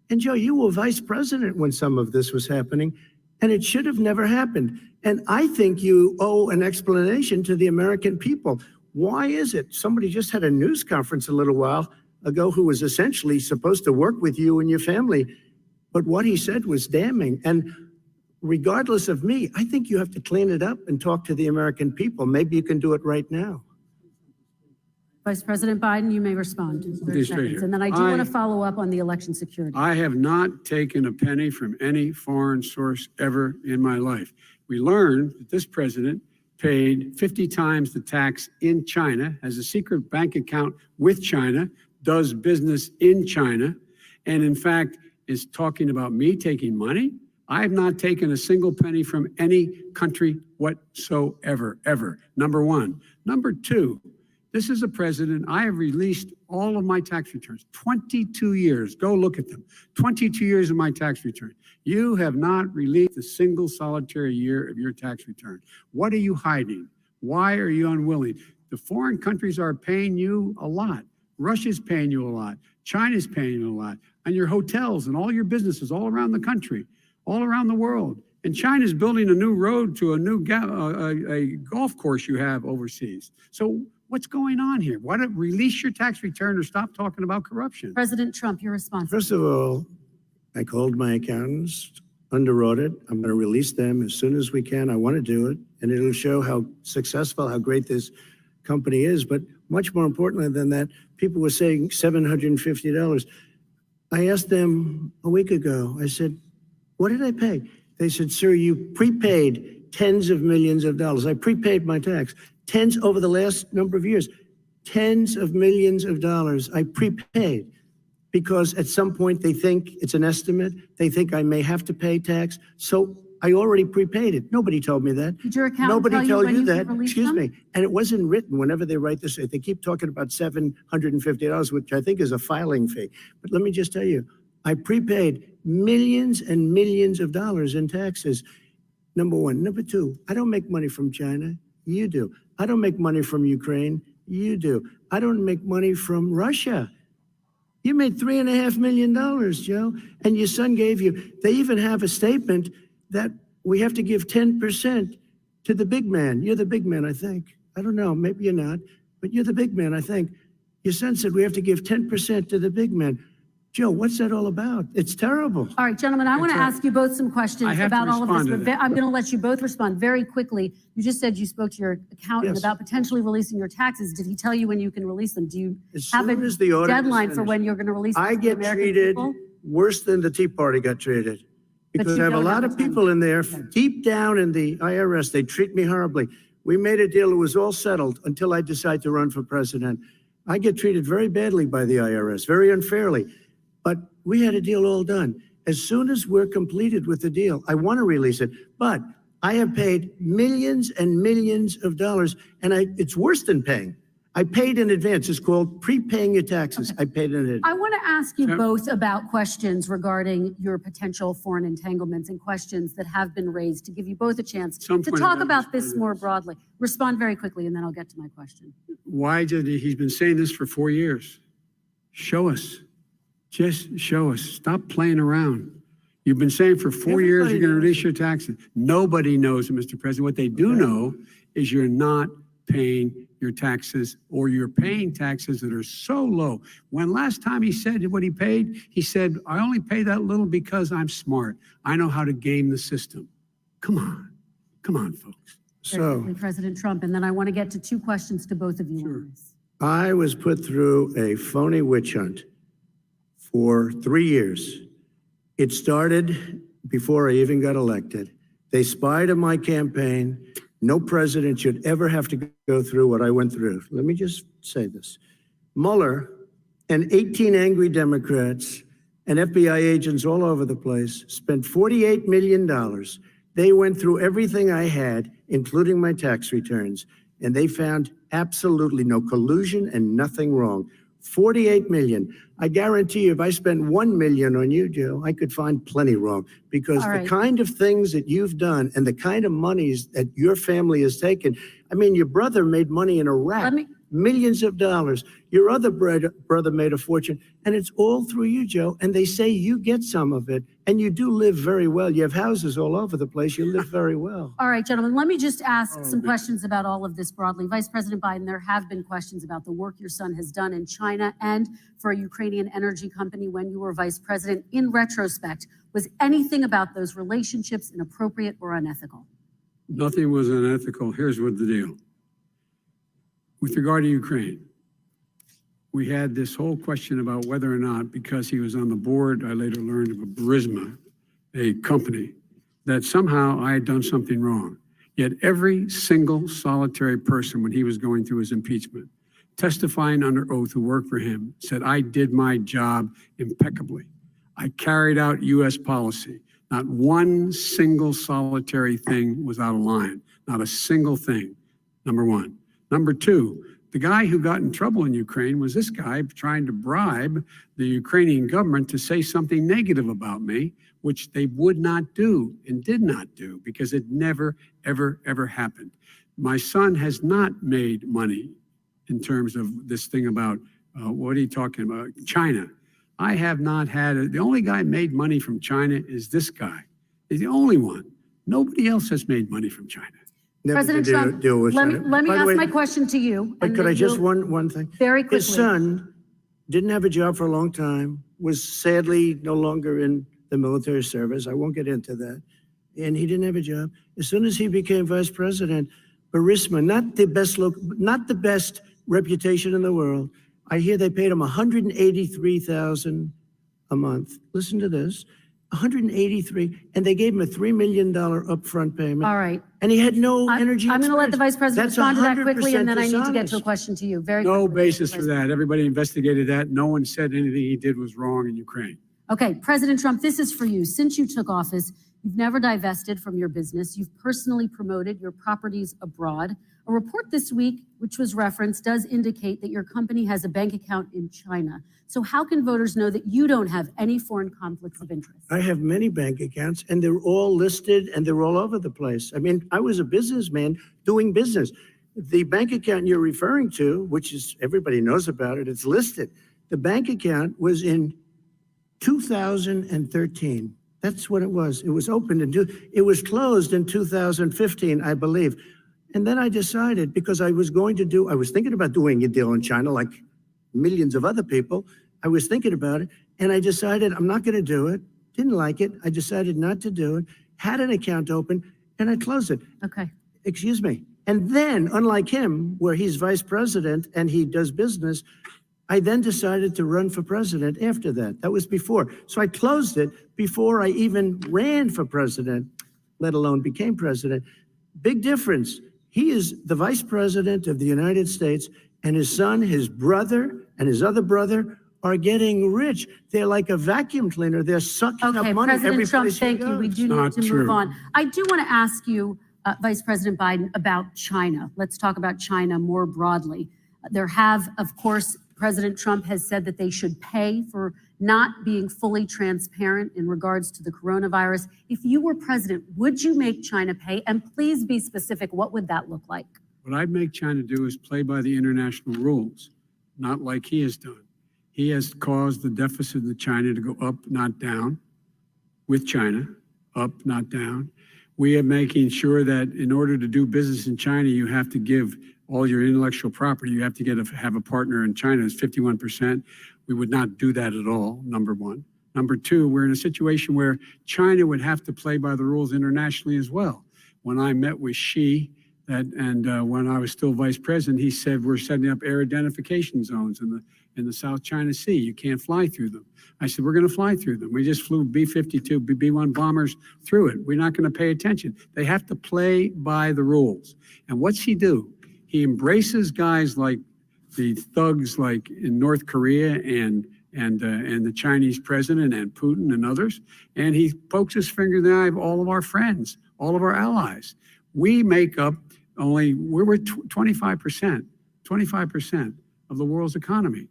And Joe, you were vice president when some of this was happening, and it should have never happened. And I think you owe an explanation to the American people. Why is it? Somebody just had a news conference a little while ago who was essentially supposed to work with you and your family, but what he said was damning. And regardless of me, I think you have to clean it up and talk to the American people. Maybe you can do it right now. Vice President Biden, you may respond. 30 seconds. And then I do want to follow up on the election security. I have not taken a penny from any foreign source ever in my life. We learned that this president paid 50 times the tax in China, has a secret bank account with China, does business in China, and in fact is talking about me taking money. I have not taken a single penny from any country whatsoever, ever. Number one. Number two, this is a president, I have released all of my tax returns, 22 years. Go look at them. 22 years of my tax return. You have not released a single solitary year of your tax return. What are you hiding? Why are you unwilling? The foreign countries are paying you a lot. Russia's paying you a lot. China's paying you a lot. And your hotels and all your businesses all around the country, all around the world. And China's building a new road to a new a golf course you have overseas. So what's going on here? Why don't release your tax return or stop talking about corruption? President Trump, your response. First of all, I called my accountants under audit. I'm going to release them as soon as we can. I want to do it, and it'll show how successful, how great this company is. But much more importantly than that, people were saying $750. I asked them a week ago, I said, what did I pay? They said, sir, you prepaid tens of millions of dollars. I prepaid my tax. Tens over the last number of years. Tens of millions of dollars I prepaid because at some point they think it's an estimate. They think I may have to pay tax. So I already prepaid it. Nobody told me that. Did your accountant Nobody tell told when you could that. release Excuse them? me. And it wasn't written whenever they write this. They keep talking about $750, which I think is a filing fee. But let me just tell you, I prepaid millions and millions of dollars in taxes. Number one. Number two, I don't make money from China. You do. I don't make money from Ukraine. You do. I don't make money from Russia. You made $3.5 million, Joe, and your son gave you. They even have a statement that we have to give 10% to the big man. You're the big man, I think. I don't know. Maybe you're not, but you're the big man, I think. Your son said we have to give 10% to the big man. Joe, what's that all about? It's terrible. All right, gentlemen, I want to ask you both some questions I have to about all of this, respond but to that. I'm going to let you both respond very quickly. You just said you spoke to your accountant Yes. about potentially releasing your taxes. Did he tell you when you can release them? Do you As have soon a as the audit is deadline for finished. when you're going to release them I to the get American treated people? worse than the Tea Party got treated. Because you I have a don't lot have of a time. people in there, deep down in the IRS, they treat me horribly. We made a deal, it was all settled until I decide to run for president. I get treated very badly by the IRS, very unfairly. But we had a deal all done. As soon as we're completed with the deal, I want to release it. But I have paid millions and millions of dollars, and it's worse than paying. I paid in advance. It's called prepaying your taxes. I paid in advance. I want to ask you Yep. both about questions regarding your potential foreign entanglements and questions that have been raised to give you both a chance Some to point talk of about this respond to more this. broadly. Respond very quickly, and then I'll get to my question. Why did he's been saying this for 4 years? Show us. Just show us. Stop playing around. You've been saying for 4 years Everybody you're going to knows release your taxes. Nobody knows it, Mr. President. What they do know is you're not paying your taxes, or you're paying taxes that are so low. When last time he said what he paid, he said, I only pay that little because I'm smart. I know how to game the system. Come on. Come on, folks. Very So quickly, President Trump, and then I want to get to two questions to both of you on this. I was put through a phony witch hunt for 3 years. It started before I even got elected. They spied on my campaign. No president should ever have to go through what I went through. Let me just say this. Mueller and 18 angry Democrats and FBI agents all over the place spent $48 million. They went through everything I had, including my tax returns, and they found absolutely no collusion and nothing wrong. 48 million. I guarantee you, if I spent 1 million on you, Joe, I could find plenty wrong, because All right. the kind of things that you've done and the kind of monies that your family has taken. I mean, your brother made money in Iraq, Let me- millions of dollars. Your other brother made a fortune, and it's all through you, Joe. And they say you get some of it, and you do live very well. You have houses all over the place. You live very well. All right, gentlemen, let me just ask some questions about all of this broadly. Vice President Biden, there have been questions about the work your son has done in China and for a Ukrainian energy company when you were vice president. In retrospect, was anything about those relationships inappropriate or unethical? Nothing was unethical. Here's what the deal. With regard to Ukraine, we had this whole question about whether or not, because he was on the board, I later learned of a Burisma, a company, that somehow I had done something wrong. Yet every single solitary person, when he was going through his impeachment, testifying under oath who worked for him, said, I did my job impeccably. I carried out U.S. policy. Not one single solitary thing was out of line. Not a single thing, number one. Number two, the guy who got in trouble in Ukraine was this guy trying to bribe the Ukrainian government to say something negative about me, which they would not do and did not do, because it never, ever, ever happened. My son has not made money in terms of this thing about, what are you talking about? China. I have not had, the only guy made money from China is this guy. He's the only one. Nobody else has made money from China. Never President to Trump, deal with let me China. By the ask way, my question to you. But and could then I just you'll- one thing? Very quickly. His son didn't have a job for a long time, was sadly no longer in the military service. I won't get into that. And he didn't have a job. As soon as he became vice president, Burisma, not the best reputation in the world. I hear they paid him $183,000 a month. Listen to this. 183, and they gave him a $3 million upfront payment. All right. And he had no energy. I'm going to let the experience. Vice President That's respond to that quickly, 100% and then I need to get to a dishonest. question to you. Very No quickly. basis for that. Everybody investigated that. No one said anything he did was wrong in Ukraine. Okay, President Trump, this is for you. Since you took office, you've never divested from your business. You've personally promoted your properties abroad. A report this week, which was referenced, does indicate that your company has a bank account in China. So how can voters know that you don't have any foreign conflicts of interest? I have many bank accounts, and they're all listed, and they're all over the place. I mean, I was a businessman doing business. The bank account you're referring to, which is everybody knows about it, it's listed. The bank account was in 2013. That's what it was. It was opened it was closed in 2015, I believe. And then I decided, because I was thinking about doing a deal in China like millions of other people. I was thinking about it, and I decided I'm not going to do it. Didn't like it. I decided not to do it. Had an account open, and I closed it. Okay. Excuse me. And then, unlike him, where he's vice president and he does business, I then decided to run for president after that. That was before. So I closed it before I even ran for president, let alone became president. Big difference. He is the vice president of the United States, and his son, his brother, and his other brother are getting rich. They're like a vacuum cleaner. They're sucking up Okay, money every President Trump, place he thank you. We goes. do need Not to move true. on. I do want to ask you, Vice President Biden, about China. Let's talk about China more broadly. There have, of course, President Trump has said that they should pay for not being fully transparent in regards to the coronavirus. If you were president, would you make China pay? And please be specific. What would that look like? What I'd make China do is play by the international rules, not like he has done. He has caused the deficit of China to go up, not down, with China, up, not down. We are making sure that in order to do business in China, you have to give all your intellectual property. You have to have a partner in China. It's 51%. We would not do that at all, number one. Number two, we're in a situation where China would have to play by the rules internationally as well. When I met with Xi, when I was still vice president, he said we're setting up air identification zones in the South China Sea. You can't fly through them. I said, we're going to fly through them. We just flew B-52, B-1 bombers through it. We're not going to pay attention. They have to play by the rules. And what's he do? He embraces guys like the thugs like in North Korea and the Chinese president and Putin and others. And he pokes his finger in the eye of all of our friends, all of our allies. We make up we're 25% of the world's economy.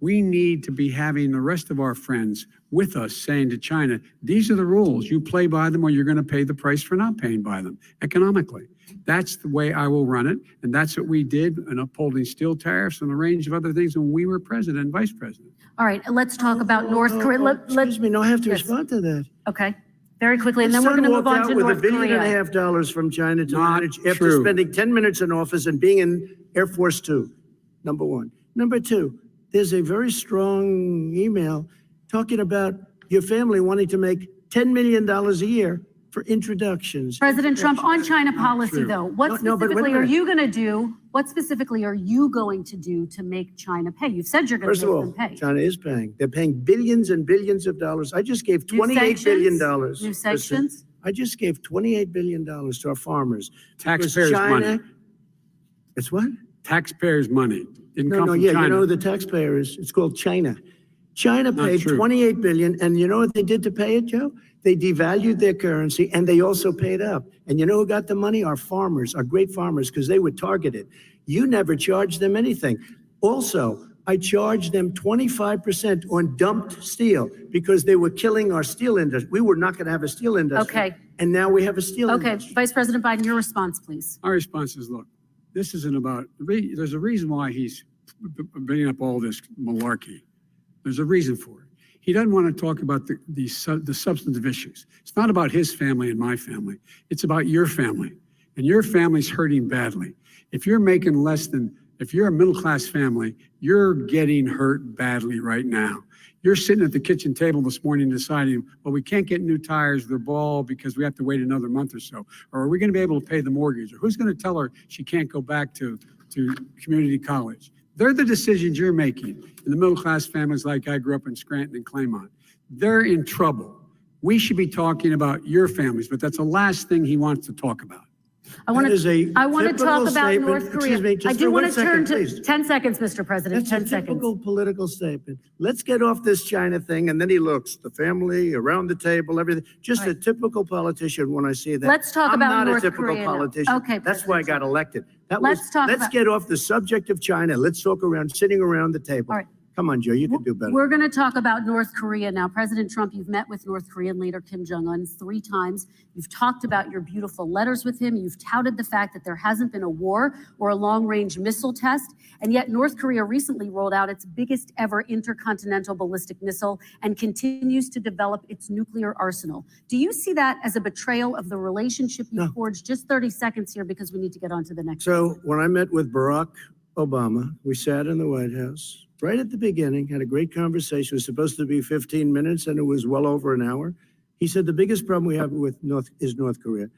We need to be having the rest of our friends with us saying to China, these are the rules. You play by them or you're going to pay the price for not paying by them economically. That's the way I will run it. And that's what we did in upholding steel tariffs and a range of other things when we were president and vice president. All right, let's talk about North Korea. Excuse me, no, I have to Yes. respond to that. Okay, very quickly, and then we're going to move on to with North $1.5 Korea. billion from China to Not manage after true. spending 10 minutes in office and being in Air Force Two, number one. Number two, there's a very strong email talking about your family wanting to make $10 million a year for introductions. President Trump, on China policy, true. though, what No, but wait a specifically are minute. you going to do? What specifically are you going to do to make China pay? You've said you're going First to of make all, them pay. China is paying. They're paying billions and billions of dollars. I just gave New $28 billion. sanctions? New sanctions? I just gave $28 billion to our farmers. because Taxpayers' China- money. It's what? Taxpayers' money didn't come from Yeah, China. you know who the taxpayer is. It's called China. China Not paid true. $28 billion, and you know what they did to pay it, Joe? They devalued their currency, and they also paid up. And you know who got the money? Our farmers, our great farmers, because they were targeted. You never charged them anything. Also, I charged them 25% on dumped steel because they were killing our steel industry. We were not going to have a steel industry. Okay. And now we have a steel Okay, industry. Vice President Biden, your response, please. Our response is, look, this isn't about, there's a reason why he's bringing up all this malarkey. There's a reason for it. He doesn't want to talk about the substantive issues. It's not about his family and my family. It's about your family. And your family's hurting badly. If you're making if you're a middle-class family, you're getting hurt badly right now. You're sitting at the kitchen table this morning deciding, well, we can't get new tires, they're bald because we have to wait another month or so. Or are we going to be able to pay the mortgage? Or who's going to tell her she can't go back to community college? They're the decisions you're making in the middle-class families like I grew up in Scranton and Claymont. They're in trouble. We should be talking about your families, but that's the last thing he wants to talk about. I want That is a to talk typical about statement. North Korea. Excuse me, just I do for want 1 to turn second, to please. 10 seconds, Mr. President. That's 10 a seconds. typical political statement. Let's get off this China thing, and then he looks, the family, around the table, everything. Just All a right. typical politician when I see that. Let's talk I'm about not North a typical Korea now. politician. Okay, That's why I President got elected. Let's Get off the subject of China. Let's talk sitting around the table. All right. Come on, Joe, you can do better. We're going to talk about North Korea now. President Trump, you've met with North Korean leader Kim Jong-un 3 times. You've talked about your beautiful letters with him. You've touted the fact that there hasn't been a war or a long-range missile test. And yet North Korea recently rolled out its biggest ever intercontinental ballistic missile and continues to develop its nuclear arsenal. Do you see that as a betrayal of the relationship you forged? Just 30 seconds here because we need to get on to the next. So when I met with Barack Obama, we sat in the White House right at the beginning, had a great conversation. It was supposed to be 15 minutes and it was well over an hour. He said the biggest problem we have with North Korea.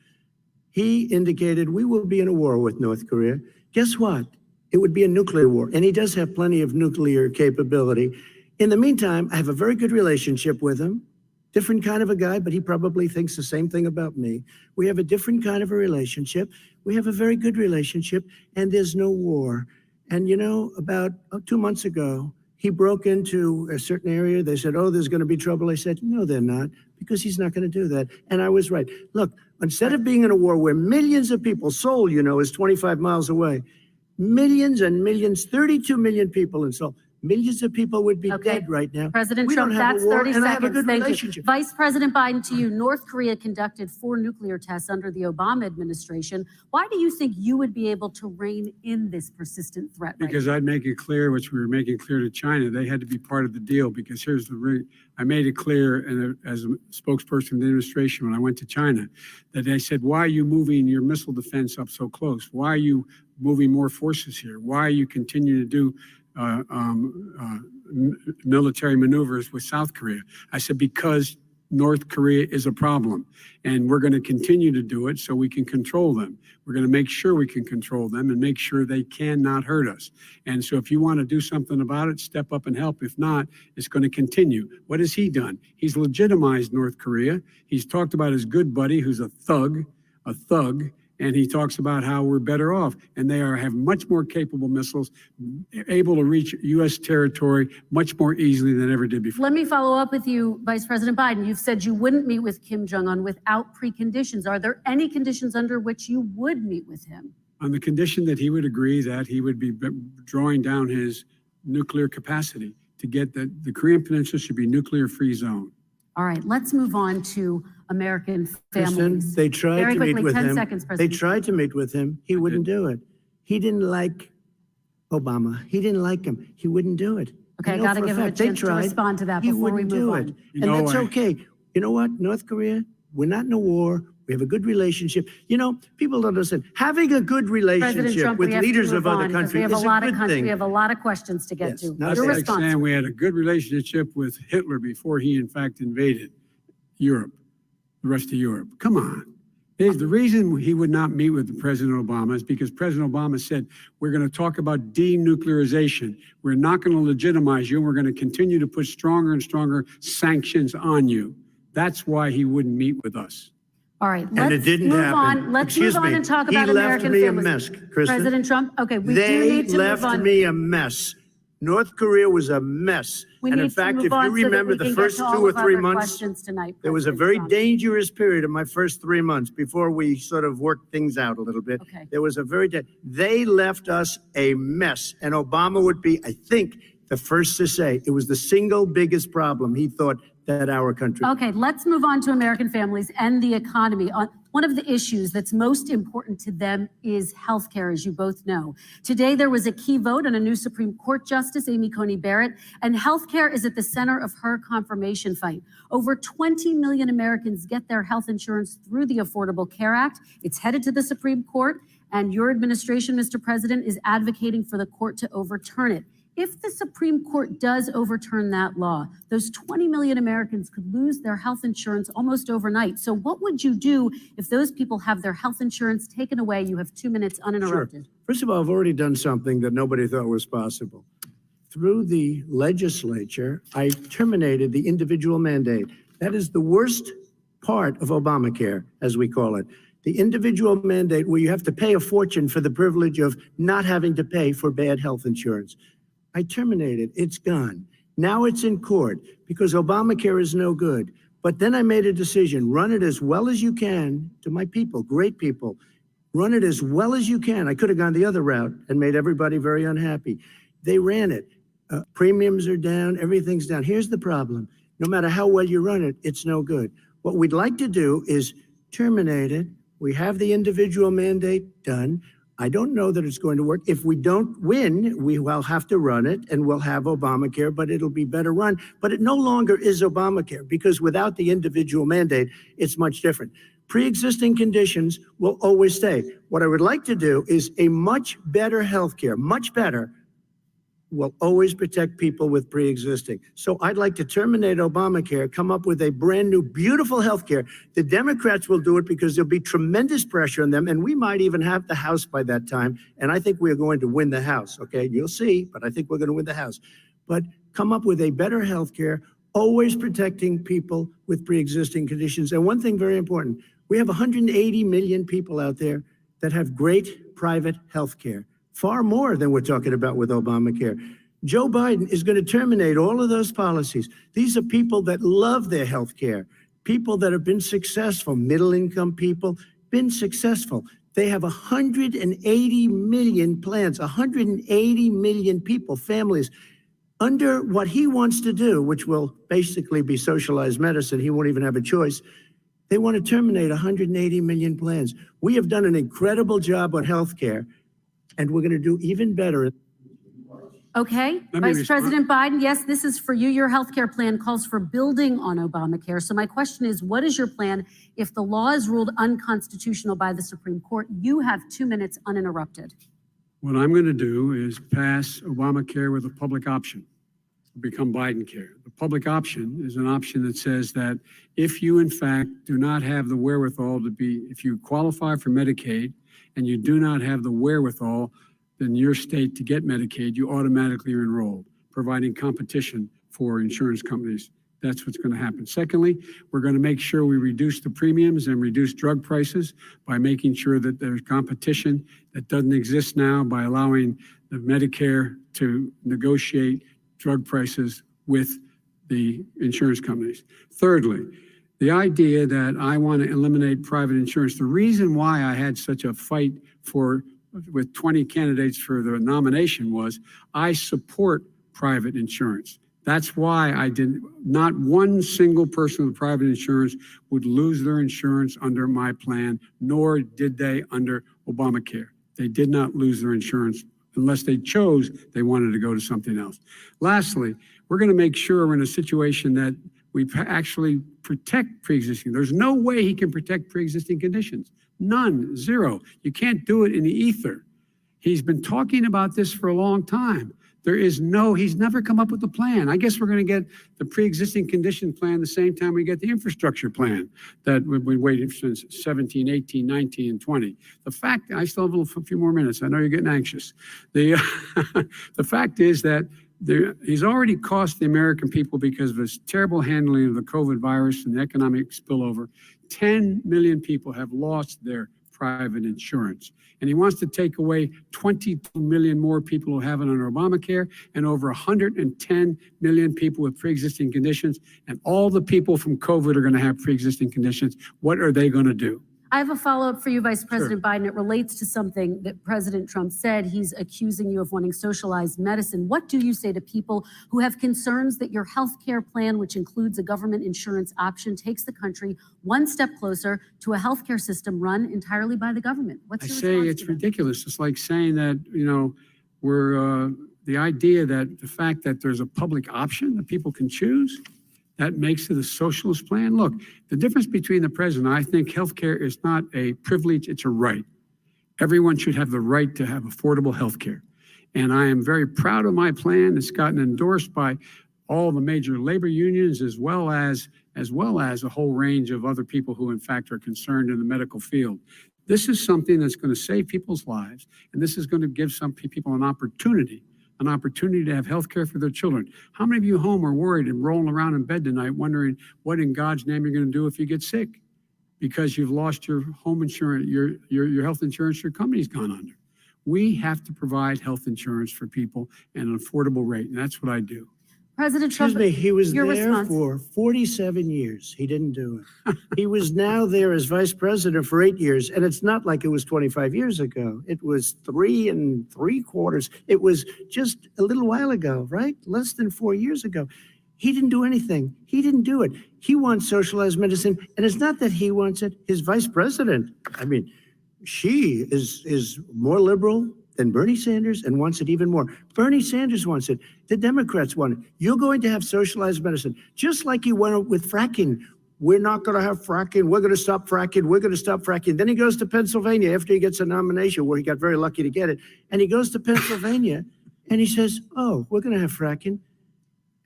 He indicated we will be in a war with North Korea. Guess what? It would be a nuclear war. And he does have plenty of nuclear capability. In the meantime, I have a very good relationship with him. Different kind of a guy, but he probably thinks the same thing about me. We have a different kind of a relationship. We have a very good relationship, and there's no war. And you know, about 2 months ago, he broke into a certain area. They said, oh, there's going to be trouble. I said, no, they're not, because he's not going to do that. And I was right. Look, instead of being in a war where millions of people, Seoul, you know, is 25 miles away, millions and millions, 32 million people in Seoul, millions of people would be dead right now. President We Trump, don't have that's a war, 30 and I have a seconds. good Thank you. relationship. Vice President Biden, to you, North Korea conducted 4 nuclear tests under the Obama administration. Why do you think you would be able to rein in this persistent threat? Because I'd make it clear, which we were making clear to China, they had to be part of the deal. Because here's the ring. I made it clear, and as a spokesperson of the administration, when I went to China, that they said, why are you moving your missile defense up so close? Why are you moving more forces here? Why are you continuing to do military maneuvers with South Korea? I said, because North Korea is a problem, and we're going to continue to do it so we can control them. We're going to make sure we can control them and make sure they cannot hurt us. And so if you want to do something about it, step up and help. If not, it's going to continue. What has he done? He's legitimized North Korea. He's talked about his good buddy, who's a thug, and he talks about how we're better off. And they have much more capable missiles, able to reach U.S. territory much more easily than ever did before. Let me follow up with you, Vice President Biden. You've said you wouldn't meet with Kim Jong-un without preconditions. Are there any conditions under which you would meet with him? On the condition that he would agree that he would be drawing down his nuclear capacity to get the Korean Peninsula should be nuclear-free zone. All right, let's move on to American families. Kristen, they tried Very to quickly, meet with 10 him. seconds, They President. tried to meet with him. He wouldn't do it. He didn't like Obama. He didn't like him. He wouldn't do it. Okay, I know got to for give him a fact they chance to tried. respond to that He before we wouldn't move do on. it. You And know, that's okay. You know what? North Korea, we're not in a war. We have a good relationship. You know, people don't understand. Having a good President relationship Trump, with we have to leaders move of other on, 'cause countries we have is a lot a of good thing. We have a lot of questions to get Yes. to. Now, That's Your like response. saying we had a good relationship with Hitler before he, in fact, invaded Europe, the rest of Europe. Come on. The reason he would not meet with President Obama is because President Obama said, we're going to talk about denuclearization. We're not going to legitimize you. And we're going to continue to put stronger and stronger sanctions on you. That's why he wouldn't meet with us. All right, And it didn't move happen. on. Let's Excuse move on me. and talk He about left American me a families. mess, Kristen. President Trump, okay, we do They need to move left on. me a mess. North Korea was a mess. We And need in to fact, move if on you so that remember we the can get first to 2 all or of 3 our months, questions tonight, there was a President very Trump. dangerous period in my first 3 months before we sort of worked things out a little bit. Okay. There was a they left us a mess. And Obama would be, I think, the first to say it was the single biggest problem he thought that our country. Okay, let's move on to American families and the economy. One of the issues that's most important to them is healthcare, as you both know. Today, there was a key vote on a new Supreme Court Justice, Amy Coney Barrett, and healthcare is at the center of her confirmation fight. Over 20 million Americans get their health insurance through the Affordable Care Act. It's headed to the Supreme Court, and your administration, Mr. President, is advocating for the court to overturn it. If the Supreme Court does overturn that law, those 20 million Americans could lose their health insurance almost overnight. So what would you do if those people have their health insurance taken away? You have 2 minutes uninterrupted. Sure. First of all, I've already done something that nobody thought was possible. Through the legislature, I terminated the individual mandate. That is the worst part of Obamacare, as we call it. The individual mandate where you have to pay a fortune for the privilege of not having to pay for bad health insurance. I terminated. It's gone. Now it's in court because Obamacare is no good. But then I made a decision, run it as well as you can to my people, great people. Run it as well as you can. I could have gone the other route and made everybody very unhappy. They ran it. Premiums are down, everything's down. Here's the problem. No matter how well you run it, it's no good. What we'd like to do is terminate it. We have the individual mandate done. I don't know that it's going to work. If we don't win, we will have to run it and we'll have Obamacare, but it'll be better run. But it no longer is Obamacare because without the individual mandate, it's much different. Pre-existing conditions will always stay. What I would like to do is a much better healthcare, much better, will always protect people with pre-existing. So I'd like to terminate Obamacare, come up with a brand new, beautiful healthcare. The Democrats will do it because there'll be tremendous pressure on them, and we might even have the House by that time. And I think we're going to win the House, okay? You'll see, but I think we're going to win the House. But come up with a better healthcare, always protecting people with pre-existing conditions. And one thing very important, we have 180 million people out there that have great private healthcare. Far more than we're talking about with Obamacare. Joe Biden is going to terminate all of those policies. These are people that love their health care, people that have been successful, middle-income people, been successful. They have 180 million plans, 180 million people, families, under what he wants to do, which will basically be socialized medicine. He won't even have a choice. They want to terminate 180 million plans. We have done an incredible job on health care. And we're going to do even better. Okay, Vice President Biden, yes, this is for you. Your healthcare plan calls for building on Obamacare. So my question is, what is your plan if the law is ruled unconstitutional by the Supreme Court? You have 2 minutes uninterrupted. What I'm going to do is pass Obamacare with a public option, become Biden care. The public option is an option that says that if you, in fact, do not have the wherewithal to be, if you qualify for Medicaid, and you do not have the wherewithal in your state to get Medicaid, you automatically are enrolled, providing competition for insurance companies. That's what's going to happen. Secondly, we're going to make sure we reduce the premiums and reduce drug prices by making sure that there's competition that doesn't exist now by allowing the Medicare to negotiate drug prices with the insurance companies. Thirdly, the idea that I want to eliminate private insurance, the reason why I had such a fight with 20 candidates for the nomination was I support private insurance. That's why I didn't, not one single person with private insurance would lose their insurance under my plan, nor did they under Obamacare. They did not lose their insurance unless they chose they wanted to go to something else. Lastly, we're going to make sure we're in a situation that we actually protect pre-existing. There's no way he can protect pre-existing conditions. None, zero. You can't do it in the ether. He's been talking about this for a long time. He's never come up with a plan. I guess we're going to get the pre-existing condition plan the same time we get the infrastructure plan that we've been waiting since 17, 18, 19, and 20. The fact, I still have a few more minutes. I know you're getting anxious. The fact is that he's already cost the American people because of his terrible handling of the COVID virus and the economic spillover. 10 million people have lost their private insurance. And he wants to take away 22 million more people who have it under Obamacare and over 110 million people with pre-existing conditions. And all the people from COVID are going to have pre-existing conditions. What are they going to do? I have a follow-up for you, Vice President Biden. It relates to something that President Trump said. He's accusing you of wanting socialized medicine. What do you say to people who have concerns that your health care plan, which includes a government insurance option, takes the country one step closer to a health care system run entirely by the government? What's your response to that? I say it's ridiculous. It's like saying that, the idea that the fact that there's a public option that people can choose, that makes it a socialist plan. Look, the difference between the president, I think healthcare is not a privilege, it's a right. Everyone should have the right to have affordable healthcare. And I am very proud of my plan. It's gotten endorsed by all the major labor unions as well as a whole range of other people who in fact are concerned in the medical field. This is something that's going to save people's lives, and this is going to give some people an opportunity an opportunity to have health care for their children. How many of you home are worried and rolling around in bed tonight wondering what in God's name you're going to do if you get sick because you've lost your home insurance, your health insurance, your company's gone under? We have to provide health insurance for people at an affordable rate, and that's what I do. President Trump, Excuse me, he was your there response. for 47 years. He didn't do it. He was now there as vice president for 8 years. And it's not like it was 25 years ago. It was 3 3/4. It was just a little while ago, right? Less than 4 years ago. He didn't do anything. He didn't do it. He wants socialized medicine. And it's not that he wants it. His vice president, I mean, she is more liberal than Bernie Sanders and wants it even more. Bernie Sanders wants it. The Democrats want it. You're going to have socialized medicine, just like you went with fracking. We're not going to have fracking. We're going to stop fracking. We're going to stop fracking. Then he goes to Pennsylvania after he gets a nomination where he got very lucky to get it. And he goes to Pennsylvania and he says, oh, we're going to have fracking.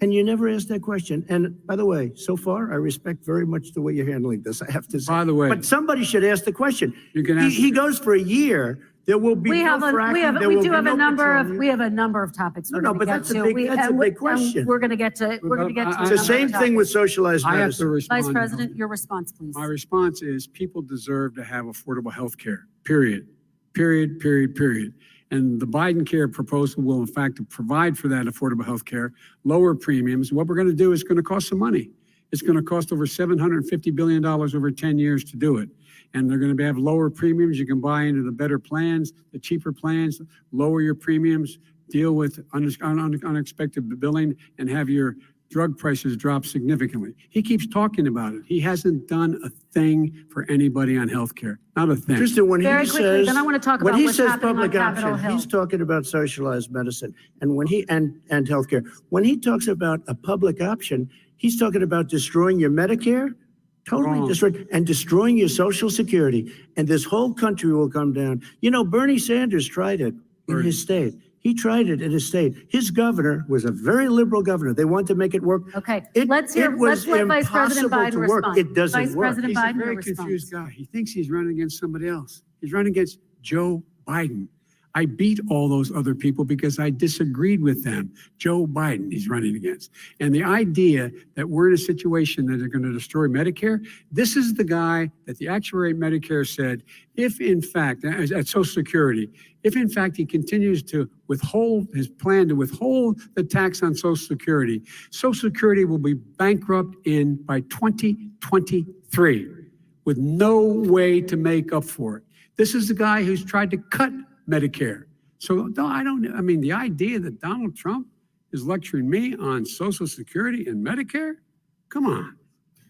And you never asked that question. And by the way, so far, I respect very much the way you're handling this, I have to say. By the way, but somebody should ask the question. You can ask. He goes for a year. There will be no fracking. There We will do be have no a number of, petroleum. we have a number of topics we're No, going to but get that's a to. big- that's a big question. We're going to get to, we're going to get to. It's It's a the number same of thing with topics. socialized I have to medicine. respond. Vice President, your response, please. My response is people deserve to have affordable health care, period. Period, period, period. And the Biden care proposal will in fact provide for that affordable health care, lower premiums. What we're going to do is going to cost some money. It's going to cost over $750 billion over 10 years to do it. And they're going to have lower premiums. You can buy into the better plans, the cheaper plans, lower your premiums, deal with unexpected billing, and have your drug prices drop significantly. He keeps talking about it. He hasn't done a thing for anybody on health care. Not a thing. Tristan, when Very he quickly, says, then I want to talk when about he what's says happening on public Capitol option, Hill. he's talking about socialized medicine. And when he, and healthcare, when he talks about a public option, he's talking about destroying your Medicare, totally Wrong. destroyed, and destroying your Social Security. And this whole country will come down. You know, Bernie Sanders tried it in his state. He tried it in his state. His governor was a very liberal governor. They wanted to make it work. Okay, It let's was let Vice President impossible Biden to work. respond. It doesn't Vice work. President He's a Biden, your very response. confused guy. He thinks he's running against somebody else. He's running against Joe Biden. I beat all those other people because I disagreed with them. Joe Biden he's running against. And the idea that we're in a situation that they're going to destroy Medicare, this is the guy that the actuary at Medicare said, if in fact, at Social Security, if in fact he continues to withhold his plan to withhold the tax on Social Security will be bankrupt by 2023 with no way to make up for it. This is the guy who's tried to cut Medicare. So no, I mean, the idea that Donald Trump is lecturing me on Social Security and Medicare, come on.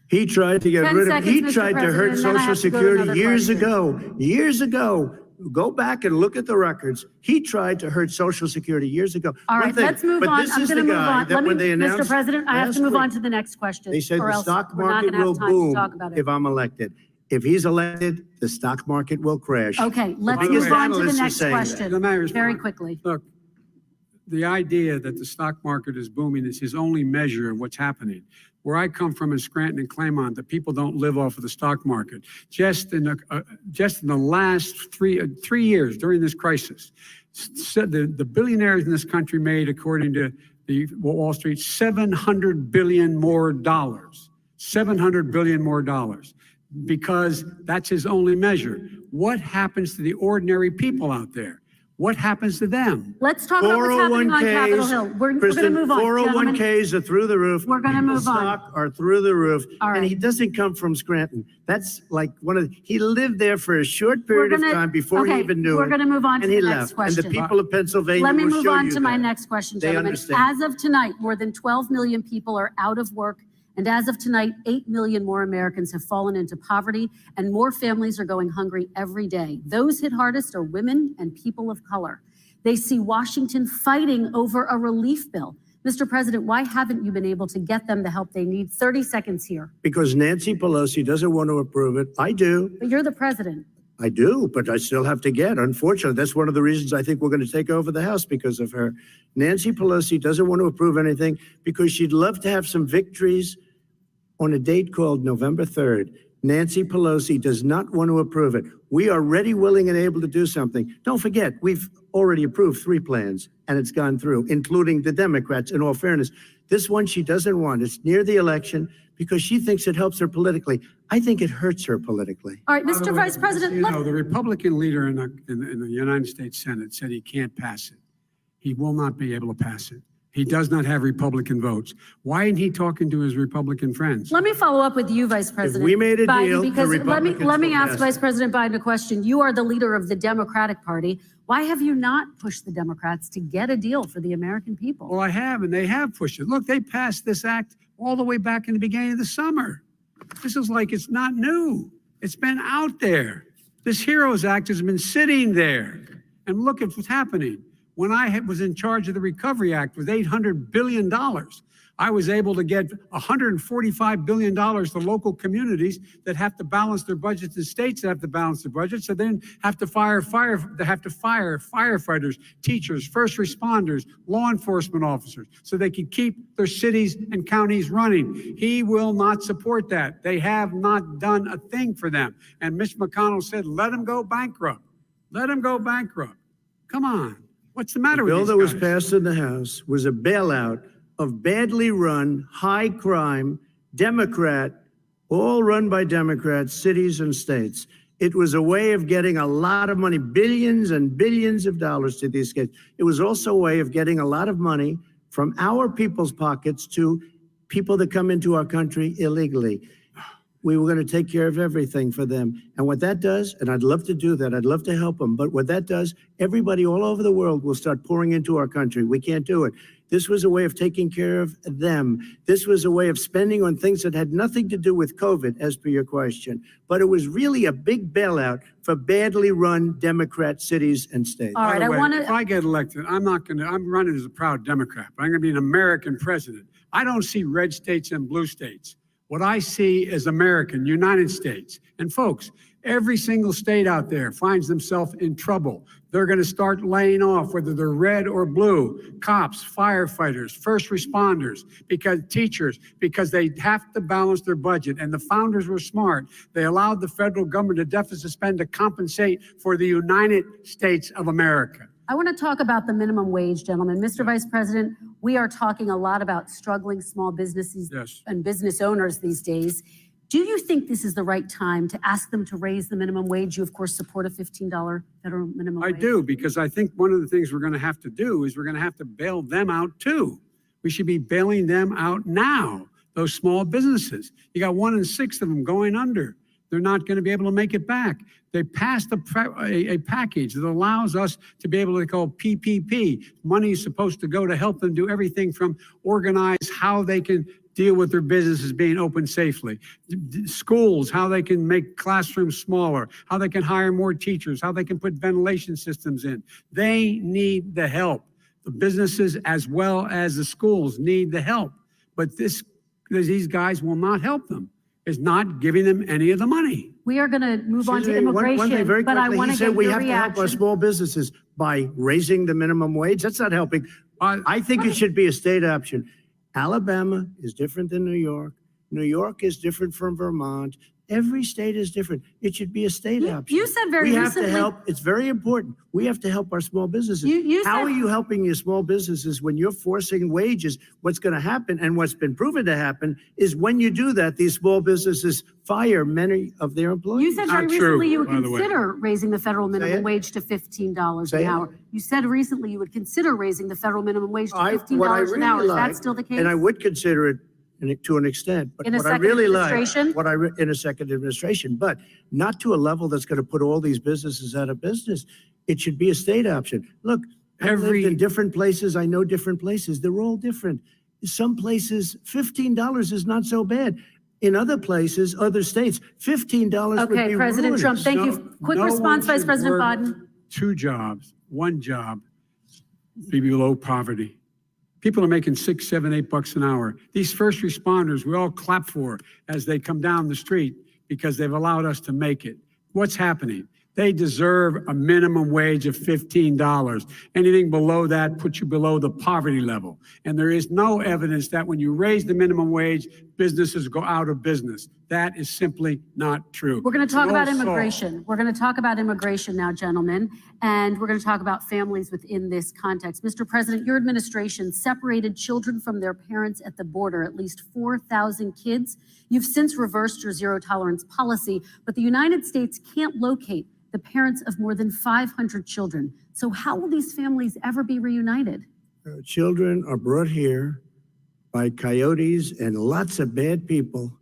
He tried to get 10 rid of, he seconds, Mr. tried to hurt President, and then I Social have to go to Security another years question. ago. Years ago. Go back and look at the records. He tried to hurt Social Security years ago. All One right, thing, let's move but on. this I'm is going to the move guy on. that Let me, when they Mr. announced President, I have last to move on week, to the next question. They said or the else stock we're not market gonna will have time to talk boom about it. if I'm elected. If he's elected, the stock market will crash. Okay, let's biggest move on to the analysts are next saying that. question Let me respond. very quickly. Look, the idea that the stock market is booming is his only measure of what's happening. Where I come from in Scranton and Claymont, the people don't live off of the stock market. Just in the last three years during this crisis, the billionaires in this country made, according to the Wall Street, $700 billion more dollars. $700 billion more dollars. Because that's his only measure. What happens to the ordinary people out there? What happens to them? Let's talk about what's happening on Capitol 401ks, Hill. We're going to Kristen, move on. Gentlemen. 401ks are through the roof. We're gonna People's move on. stock are through the roof. All right. And he doesn't come from Scranton. That's like he lived there for a short We're period of gonna- time before okay, he even knew it. we're going to move on to And he the next left. question. And the people of Pennsylvania Let me will move show on you to my that. next question, They gentlemen. understand. As of tonight, more than 12 million people are out of work. And as of tonight, 8 million more Americans have fallen into poverty, and more families are going hungry every day. Those hit hardest are women and people of color. They see Washington fighting over a relief bill. Mr. President, why haven't you been able to get them the help they need? 30 seconds here. Because Nancy Pelosi doesn't want to approve it. I do. But you're the president. I do, but I still have to get. Unfortunately, that's one of the reasons I think we're going to take over the House because of her. Nancy Pelosi doesn't want to approve anything because she'd love to have some victories on a date called November 3rd. Nancy Pelosi does not want to approve it. We are ready, willing, and able to do something. Don't forget, we've already approved 3 plans, and it's gone through, including the Democrats, in all fairness. This one she doesn't want. It's near the election because she thinks it helps her politically. I think it hurts her politically. All right, By the Mr. way, Vice President, you know, the Republican leader in the United States Senate said he can't pass it. He will not be able to pass it. He does not have Republican votes. Why isn't he talking to his Republican friends? let me follow up with you, Vice President we made a Biden, deal, the because Republicans let me will ask pass Vice it. President Biden a question. You are the leader of the Democratic Party. Why have you not pushed the Democrats to get a deal for the American people? Well, I have, and they have pushed it. Look, they passed this act all the way back in the beginning of the summer. This is like it's not new. It's been out there. This HEROES Act has been sitting there. And look at what's happening. When I was in charge of the Recovery Act with $800 billion, I was able to get $145 billion to local communities that have to balance their budgets and states that have to balance their budgets. So then have to fire firefighters, teachers, first responders, law enforcement officers, so they can keep their cities and counties running. He will not support that. They have not done a thing for them. And Mitch McConnell said, let them go bankrupt. Let them go bankrupt. Come on. What's the matter with The these bill that was guys? passed in the House was a bailout of badly run, high crime, Democrat, all run by Democrats, cities and states. It was a way of getting a lot of money, billions and billions of dollars to these states. It was also a way of getting a lot of money from our people's pockets to people that come into our country illegally. We were going to take care of everything for them. And what that does, and I'd love to do that, I'd love to help them, but what that does, everybody all over the world will start pouring into our country. We can't do it. This was a way of taking care of them. This was a way of spending on things that had nothing to do with COVID, as per your question. But it was really a big bailout for badly run Democrat cities and states. All right, By the I way, want if to. I get elected, I'm running as a proud Democrat, but I'm going to be an American president. I don't see red states and blue states. What I see is American, United States. And folks, every single state out there finds themselves in trouble. They're going to start laying off, whether they're red or blue, cops, firefighters, first responders, because teachers, because they have to balance their budget. And the founders were smart. They allowed the federal government to deficit spend to compensate for the United States of America. I want to talk about the minimum wage, gentlemen. Mr. Vice President, we are talking a lot about struggling small businesses Yes. and business owners these days. Do you think this is the right time to ask them to raise the minimum wage? You, of course, support a $15 federal minimum I wage. do, because I think one of the things we're going to have to do is we're going to have to bail them out too. We should be bailing them out now, those small businesses. You got 1 in 6 of them going under. They're not going to be able to make it back. They passed a package that allows us to be able to call PPP. Money is supposed to go to help them do everything from organize how they can deal with their businesses being open safely. Schools, how they can make classrooms smaller, how they can hire more teachers, how they can put ventilation systems in. They need the help. The businesses as well as the schools need the help. But these guys will not help them. Is not giving them any of the money. We are going to move on to Excuse me, immigration, one thing very but I quickly. want He to said get we your have to help our reaction. small businesses by raising the minimum wage. That's not helping. I think it should be a state option. Alabama is different than New York. New York is different from Vermont. Every state is different. It should be a state option. You said very we have recently. to help. It's very important. We have to help our small businesses. You How said- are you helping your small businesses when you're forcing wages? What's going to happen, and what's been proven to happen, is when you do that, these small businesses fire many of their employees. You said very Not true, recently you would by the way. consider raising the federal minimum it. wage to $15 Say an it. hour. You said recently you would consider raising the federal minimum wage to What I $15 an hour. really Is that like, still the case? and I would consider it to an extent, but In a what I second really administration? like, in a second administration, but not to a level that's going to put all these businesses out of business. It should be a state option. Look, I've lived in different places. I know different places. They're all different. Some places, $15 is not so bad. In other places, other states, $15 would Okay, be President ruinous. Trump, thank you. Quick No response, one Vice should President work Biden. 2 jobs, 1 job, be below poverty. People are making $6, $7, $8 an hour. These first responders, we all clap for as they come down the street because they've allowed us to make it. What's happening? They deserve a minimum wage of $15. Anything below that puts you below the poverty level. And there is no evidence that when you raise the minimum wage, businesses go out of business. That is simply not true. We're going to talk And about also- immigration. We're going to talk about immigration now, gentlemen, and we're going to talk about families within this context. Mr. President, your administration separated children from their parents at the border, at least 4,000 kids. You've since reversed your zero tolerance policy, but the United States can't locate the parents of more than 500 children. So how will these families ever be reunited? Children are brought here by coyotes and lots of bad people,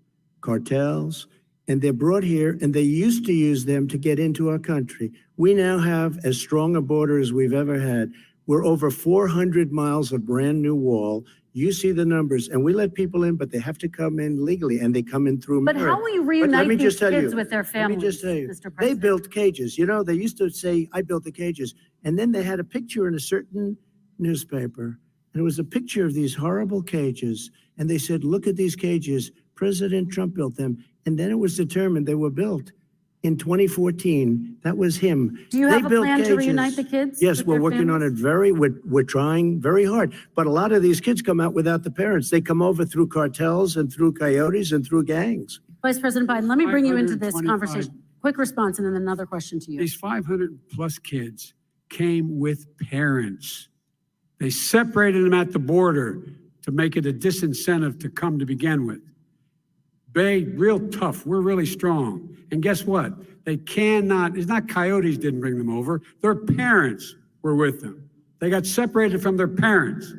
cartels, and they're brought here, and they used to use them to get into our country. We now have as strong a border as we've ever had. We're over 400 miles of brand new wall. You see the numbers, and we let people in, but they have to come in legally, and they come in through But merit. how will you But reunite let me these just tell kids you, with their let families, me just tell you, Mr. they President? built cages. You know, they used to say, I built the cages. And then they had a picture in a certain newspaper, and it was a picture of these horrible cages. And they said, look at these cages. President Trump built them. And then it was determined they were built in 2014. That was him. Do you They have a built plan to cages. reunite the kids? Yes, with we're their working on families? it we're trying very hard. But a lot of these kids come out without the parents. They come over through cartels and through coyotes and through gangs. Vice President Biden, let me bring you into this 525. conversation. Quick response and then another question to you. These 500 plus kids came with parents. They separated them at the border to make it a disincentive to come to begin with. Real tough. We're really strong. And guess what? They cannot, it's not coyotes didn't bring them over. Their parents were with them. They got separated from their parents.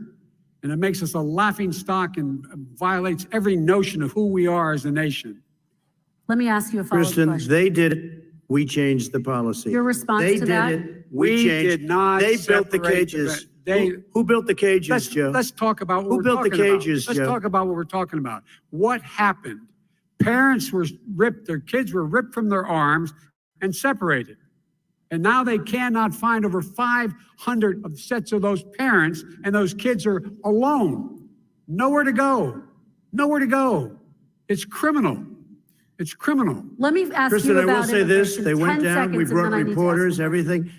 And it makes us a laughing stock and violates every notion of who we are as a nation. Let me ask you a follow-up Kristen, question. they did it. We changed the policy. Your response they to did that? it. We changed. did not They built the separate cages. they- Who built the cages, Joe? Let's talk about what Who we're built the talking about. cages, Let's Joe? talk about what we're talking about. What happened? Parents were ripped, their kids were ripped from their arms and separated. And now they cannot find over 500 of sets of those parents, and those kids are alone. Nowhere to go. Nowhere to go. It's criminal. It's criminal. Let me ask Kristen, you I will about say this. immigration. They went 10 down. We seconds, and brought then I need to ask reporters, you. everything.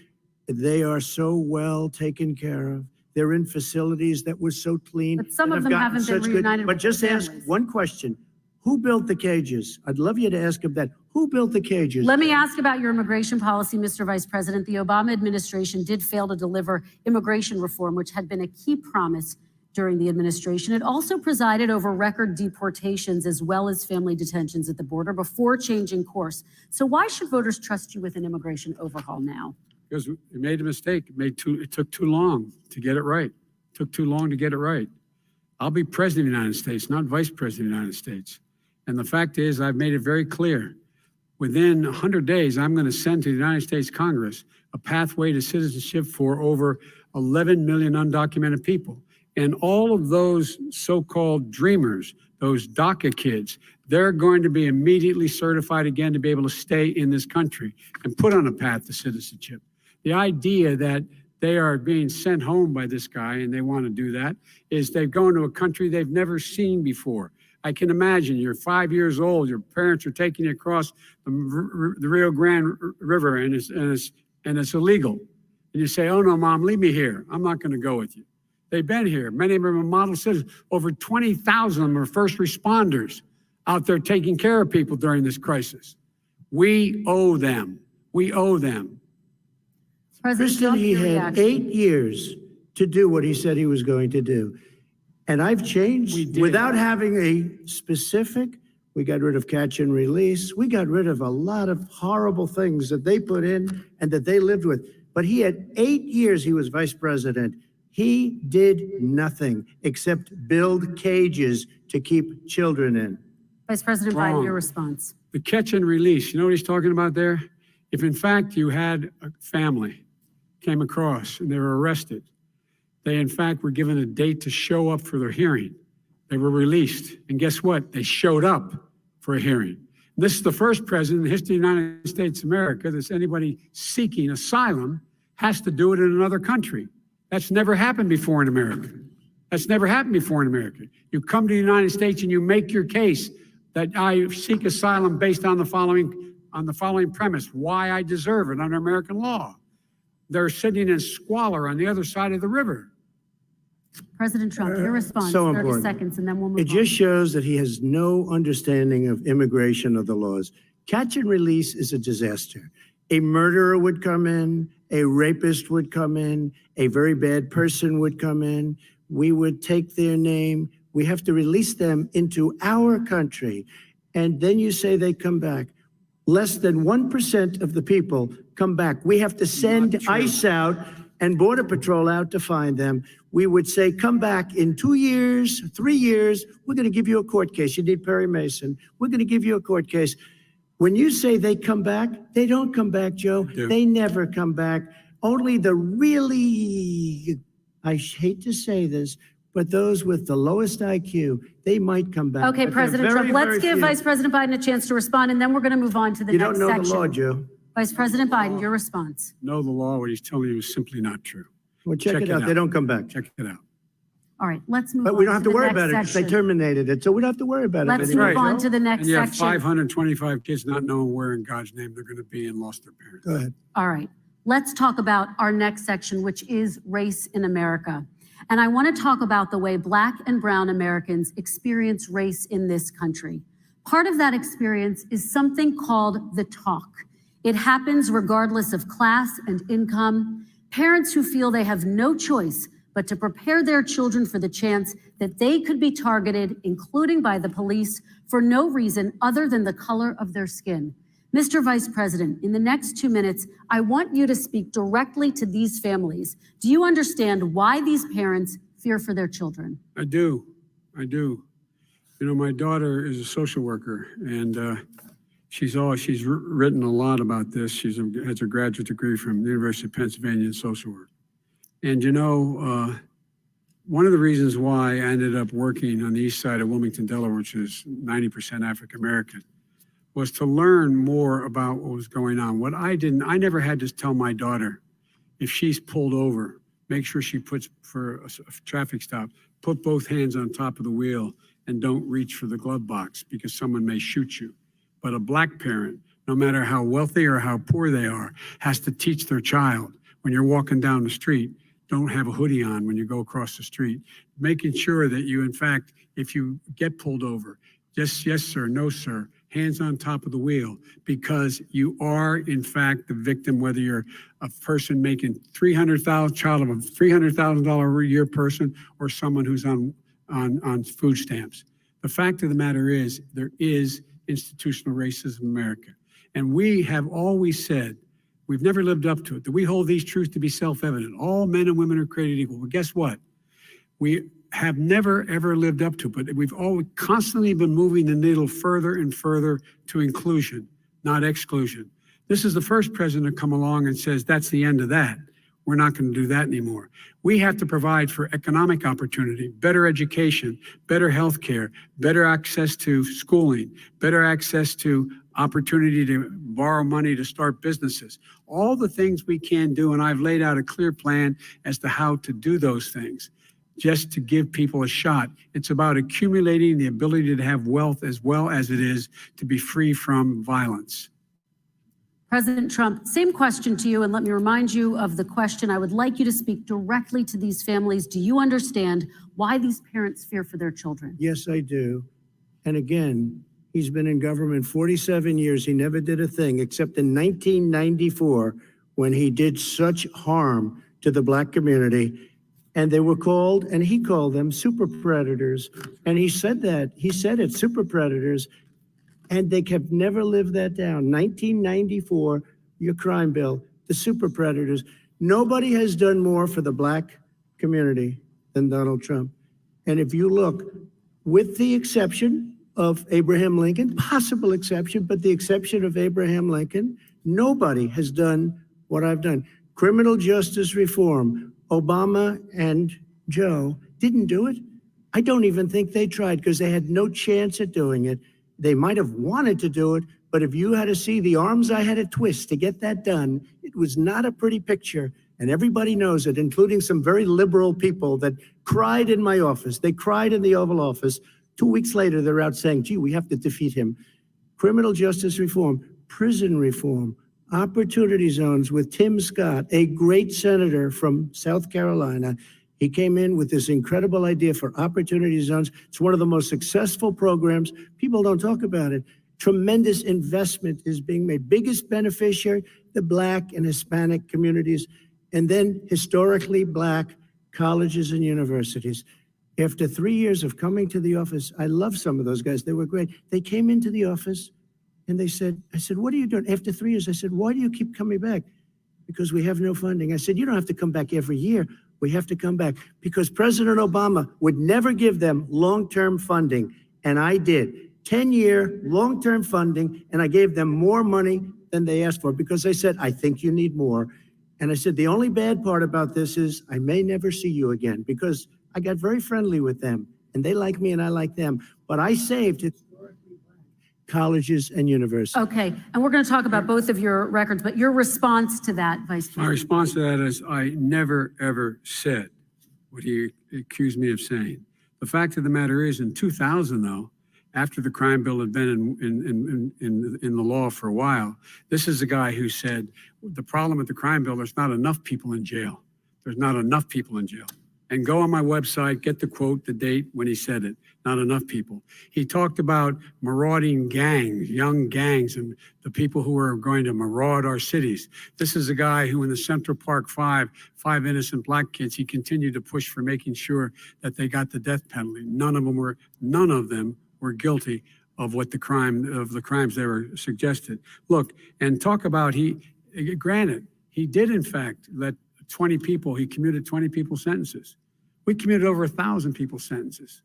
They are so well taken care of. They're in facilities that were so clean. But some that of have them gotten haven't been such good- reunited But with just their ask families. one question. Who built the cages? I'd love you to ask him that. Who built the cages? Let me ask about your immigration policy, Mr. Vice President. The Obama administration did fail to deliver immigration reform, which had been a key promise during the administration. It also presided over record deportations as well as family detentions at the border before changing course. So why should voters trust you with an immigration overhaul now? Because we made a mistake. It took too long to get it right. It took too long to get it right. I'll be president of the United States, not vice president of the United States. And the fact is, I've made it very clear. Within 100 days, I'm going to send to the United States Congress a pathway to citizenship for over 11 million undocumented people. And all of those so-called dreamers, those DACA kids, they're going to be immediately certified again to be able to stay in this country and put on a path to citizenship. The idea that they are being sent home by this guy and they want to do that is they've gone to a country they've never seen before. I can imagine you're 5 years old, your parents are taking you across the Rio Grande River and it's illegal. And you say, oh no, Mom, leave me here. I'm not going to go with you. They've been here. Many of them are model citizens. Over 20,000 of them are first responders out there taking care of people during this crisis. We owe them. We owe them. President Kristen, Trump, he your had reaction. 8 years to do what he said he was going to do. And I've changed We did. without having a specific, we got rid of catch and release. We got rid of a lot of horrible things that they put in and that they lived with. But he had 8 years he was vice president. He did nothing except build cages to keep children in. Vice President Biden, Wrong. your response. The catch and release, you know what he's talking about there? If in fact you had a family came across and they were arrested, they in fact were given a date to show up for their hearing. They were released. And guess what? They showed up for a hearing. This is the first president in the history of the United States of America that's anybody seeking asylum has to do it in another country. That's never happened before in America. That's never happened before in America. You come to the United States and you make your case that I seek asylum based on the following premise, why I deserve it under American law. They're sitting in squalor on the other side of the river. President Trump, your response, so 30 important. seconds, and then we'll move It on. just shows that he has no understanding of immigration or the laws. Catch and release is a disaster. A murderer would come in, a rapist would come in, a very bad person would come in. We would take their name. We have to release them into our country. And then you say they come back. Less than 1% of the people come back. We have to send ICE out and Border Patrol out to find them. We would say, come back in 2 years, 3 years. We're going to give you a court case. You need Perry Mason. We're going to give you a court case. When you say they come back, they don't come back, Joe. They never come back. Only the really, I hate to say this, but those with the lowest IQ, they might come back. Okay, But they're President very, Trump, let's very give few. Vice President Biden a chance to respond, and then we're going to move on to the You next don't know section. the law, Joe. Vice President Biden, your response. Know the law, what he's telling you is simply not true. Well, check it out. They don't come back. Check it out. All right, let's move on. But we don't have to the worry next about it because they section. terminated it. So we don't have to worry about it. Let's anymore, move on Joe. to the next And you have section. 525 kids not knowing where in God's name they're going to be and lost their parents. Go ahead. All right, let's talk about our next section, which is race in America. And I want to talk about the way Black and Brown Americans experience race in this country. Part of that experience is something called the talk. It happens regardless of class and income. Parents who feel they have no choice but to prepare their children for the chance that they could be targeted, including by the police, for no reason other than the color of their skin. Mr. Vice President, in the next 2 minutes, I want you to speak directly to these families. Do you understand why these parents fear for their children? I do. You know, my daughter is a social worker, and she's written a lot about this. She has a graduate degree from the University of Pennsylvania in social work. And you know, one of the reasons why I ended up working on the east side of Wilmington, Delaware, which is 90% African American, was to learn more about what was going on. What I never had to tell my daughter, if she's pulled over, make sure she puts for a traffic stop, put both hands on top of the wheel and don't reach for the glove box because someone may shoot you. But a Black parent, no matter how wealthy or how poor they are, has to teach their child when you're walking down the street, don't have a hoodie on when you go across the street, making sure that you, in fact, if you get pulled over, just yes, sir, no, sir, hands on top of the wheel, because you are, in fact, the victim, whether you're a person making child of a $300,000 a year person or someone who's on food stamps. The fact of the matter is there is institutional racism in America. And we have always said, we've never lived up to it, that we hold these truths to be self-evident. All men and women are created equal. Well, guess what? We have never, ever lived up to it, but we've always constantly been moving the needle further and further to inclusion, not exclusion. This is the first president to come along and says, that's the end of that. We're not going to do that anymore. We have to provide for economic opportunity, better education, better health care, better access to schooling, better access to opportunity to borrow money to start businesses. All the things we can do, and I've laid out a clear plan as to how to do those things, just to give people a shot. It's about accumulating the ability to have wealth as well as it is to be free from violence. President Trump, same question to you, and let me remind you of the question. I would like you to speak directly to these families. Do you understand why these parents fear for their children? Yes, I do. And again, he's been in government 47 years. He never did a thing except in 1994 when he did such harm to the Black community. And they were called, and he called them super predators. And he said that. He said it, super predators. And they have never lived that down. 1994, your crime bill, the super predators. Nobody has done more for the Black community than Donald Trump. And if you look, with the exception of Abraham Lincoln, possible exception, but the exception of Abraham Lincoln, nobody has done what I've done. Criminal justice reform, Obama and Joe didn't do it. I don't even think they tried because they had no chance at doing it. They might have wanted to do it, but if you had to see the arms I had to twist to get that done, it was not a pretty picture. And everybody knows it, including some very liberal people that cried in my office. They cried in the Oval Office. 2 weeks later, they're out saying, gee, we have to defeat him. Criminal justice reform, prison reform, opportunity zones with Tim Scott, a great senator from South Carolina. He came in with this incredible idea for opportunity zones. It's one of the most successful programs. People don't talk about it. Tremendous investment is being made. Biggest beneficiary, the Black and Hispanic communities, and then historically Black colleges and universities. After 3 years of coming to the office, I love some of those guys. They were great. They came into the office and I said, what are you doing? After 3 years, I said, why do you keep coming back? Because we have no funding. I said, you don't have to come back every year. We have to come back because President Obama would never give them long-term funding. And I did. 10-year long-term funding. And I gave them more money than they asked for because they said, I think you need more. And I said, the only bad part about this is I may never see you again because I got very friendly with them and they like me and I like them. But I saved historically Black colleges and universities. Okay, and we're going to talk about both of your records, but your response to that, Vice President? My response to that is I never, ever said what he accused me of saying. The fact of the matter is in 2000, though, after the crime bill had been in the law for a while, this is a guy who said, the problem with the crime bill, there's not enough people in jail. There's not enough people in jail. And go on my website, get the quote, the date when he said it, not enough people. He talked about marauding gangs, young gangs, and the people who are going to maraud our cities. This is a guy who in the Central Park five innocent Black kids, he continued to push for making sure that they got the death penalty. None of them were guilty of the crimes they were suggested. Look, and talk about granted, he did in fact let 20 people, he commuted 20 people's sentences. We commuted over 1,000 people's sentences,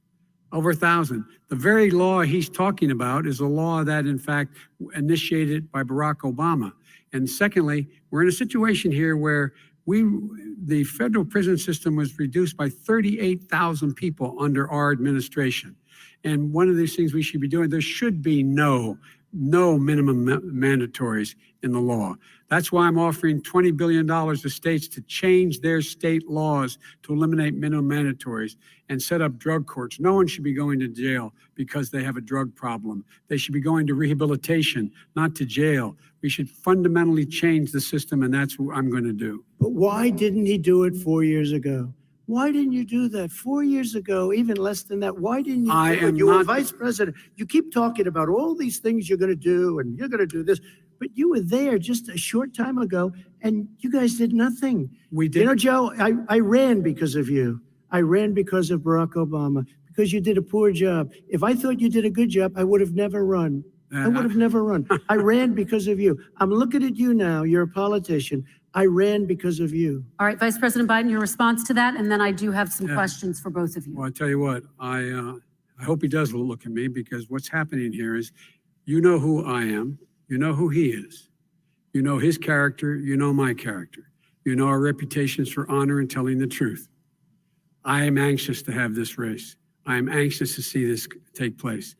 over 1,000. The very law he's talking about is a law that in fact initiated by Barack Obama. And secondly, we're in a situation here where the federal prison system was reduced by 38,000 people under our administration. And one of these things we should be doing, there should be no minimum mandatories in the law. That's why I'm offering $20 billion to states to change their state laws to eliminate minimum mandatories and set up drug courts. No one should be going to jail because they have a drug problem. They should be going to rehabilitation, not to jail. We should fundamentally change the system, and that's what I'm going to do. But why didn't he do it 4 years ago? Why didn't you do that 4 years ago, even less than that? Why didn't you do it? You were vice president. You keep talking about all these things you're going to do and you're going to do this, but you were there just a short time ago and you guys did nothing. We did. You know, Joe, I ran because of you. I ran because of Barack Obama, because you did a poor job. If I thought you did a good job, I would have never run. I would have never run. I ran because of you. I'm looking at you now. You're a politician. I ran because of you. All right, Vice President Biden, your response to that, and then I do have some questions for both of you. Well, I tell you what, I hope he does look at me because what's happening here is, you know who I am, you know who he is, you know his character, you know my character, you know our reputations for honor and telling the truth. I am anxious to have this race. I am anxious to see this take place.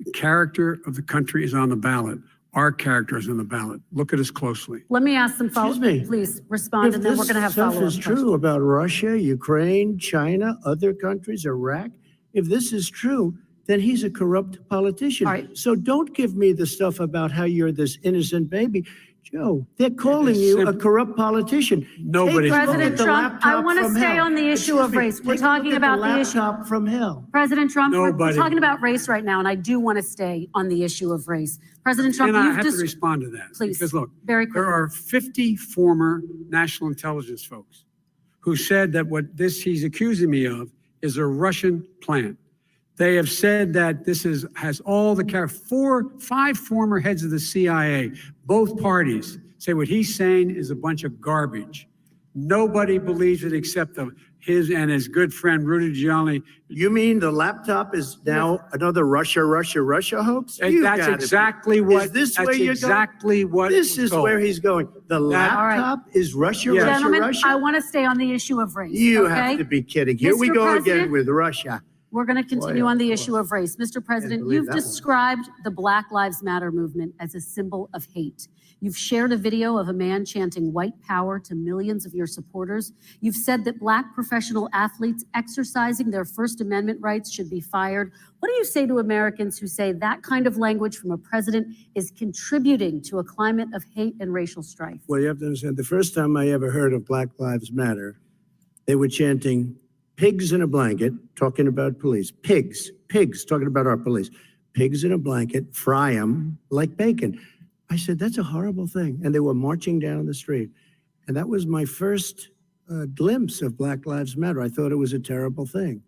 The character of the country is on the ballot. Our character is on the ballot. Look at us closely. Let me ask some follow-up. Please respond, and then we're going to have follow-up. If this stuff is true about Russia, Ukraine, China, other countries, Iraq, if this is true, then he's a corrupt politician. All right. So don't give me the stuff about how you're this innocent baby. Joe, they're calling you a corrupt politician. Nobody's President Trump, I want to stay on the issue of race. We're talking about the issue. Laptop from hell. President Trump, we're talking about race right now, and I do want to stay on the issue of race. President Trump, and I have to respond to that. Please, because look, very quickly. There are 50 former national intelligence folks who said that what he's accusing me of is a Russian plant. They have said that this has all the 5 former heads of the CIA, both parties, say what he's saying is a bunch of garbage. Nobody believes it except his and his good friend Rudy Giuliani. You mean the laptop is now another Russia hoax? That's exactly what. Is this where you're exactly going? what? This is where he's going. The laptop is Russia, Gentlemen, Russia. I want to stay on the issue of race. You have to be kidding. Here we go again with Russia. We're going to continue on the issue of race. Mr. President, you've described the Black Lives Matter movement as a symbol of hate. You've shared a video of a man chanting white power to millions of your supporters. You've said that Black professional athletes exercising their First Amendment rights should be fired. What do you say to Americans who say that kind of language from a president is contributing to a climate of hate and racial strife? Well, you have to understand, the first time I ever heard of Black Lives Matter, They were chanting pigs in a blanket, talking about police. Pigs, talking about our police. Pigs in a blanket, fry them like bacon. I said, that's a horrible thing. And they were marching down the street. And that was my first glimpse of Black Lives Matter. I thought it was a terrible thing.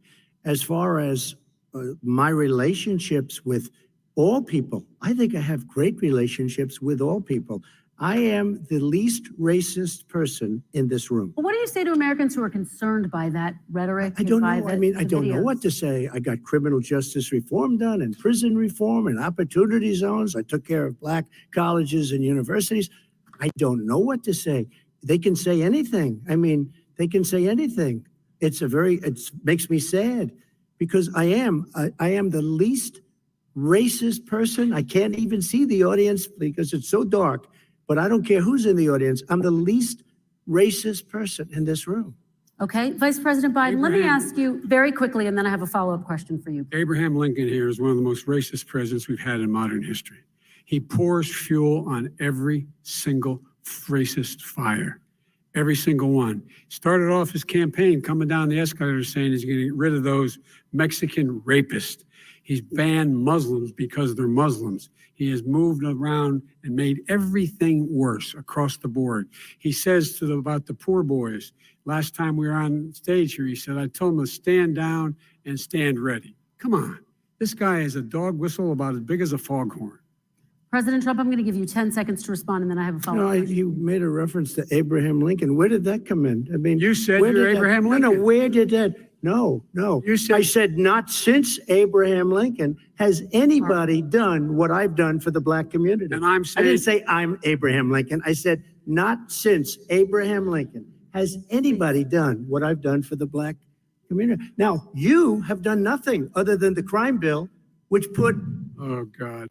As far as my relationships with all people, I think I have great relationships with all people. I am the least racist person in this room. Well, what do you say to Americans who are concerned by that rhetoric? I don't by know. I mean, I don't know videos? what to say. I got criminal justice reform done and prison reform and opportunity zones. I took care of Black colleges and universities. I don't know what to say. They can say anything. I mean, they can say anything. It makes me sad because I am the least racist person. I can't even see the audience because it's so dark, but I don't care who's in the audience. I'm the least racist person in this room. Okay, Vice President Biden, let me ask you very quickly, and then I have a follow-up question for you. Abraham Lincoln here is one of the most racist presidents we've had in modern history. He pours fuel on every single racist fire. Every single one. Started off his campaign coming down the escalator saying he's going to get rid of those Mexican rapists. He's banned Muslims because they're Muslims. He has moved around and made everything worse across the board. He says about the poor boys, last time we were on stage here, he said, I told them to stand down and stand ready. Come on. This guy is a dog whistle about as big as a foghorn. President Trump, I'm going to give you 10 seconds to respond, and then I have a follow-up. No, you made a reference to Abraham Lincoln. Where did that come in? I mean, You said you're Abraham Lincoln. No, where did that? No. You said, I said not since Abraham Lincoln has anybody done what I've done for the Black community. and I'm I saying, didn't say I'm Abraham Lincoln. I said not since Abraham Lincoln has anybody done what I've done for the Black community. Now, you have done nothing other than the crime bill, which put oh God.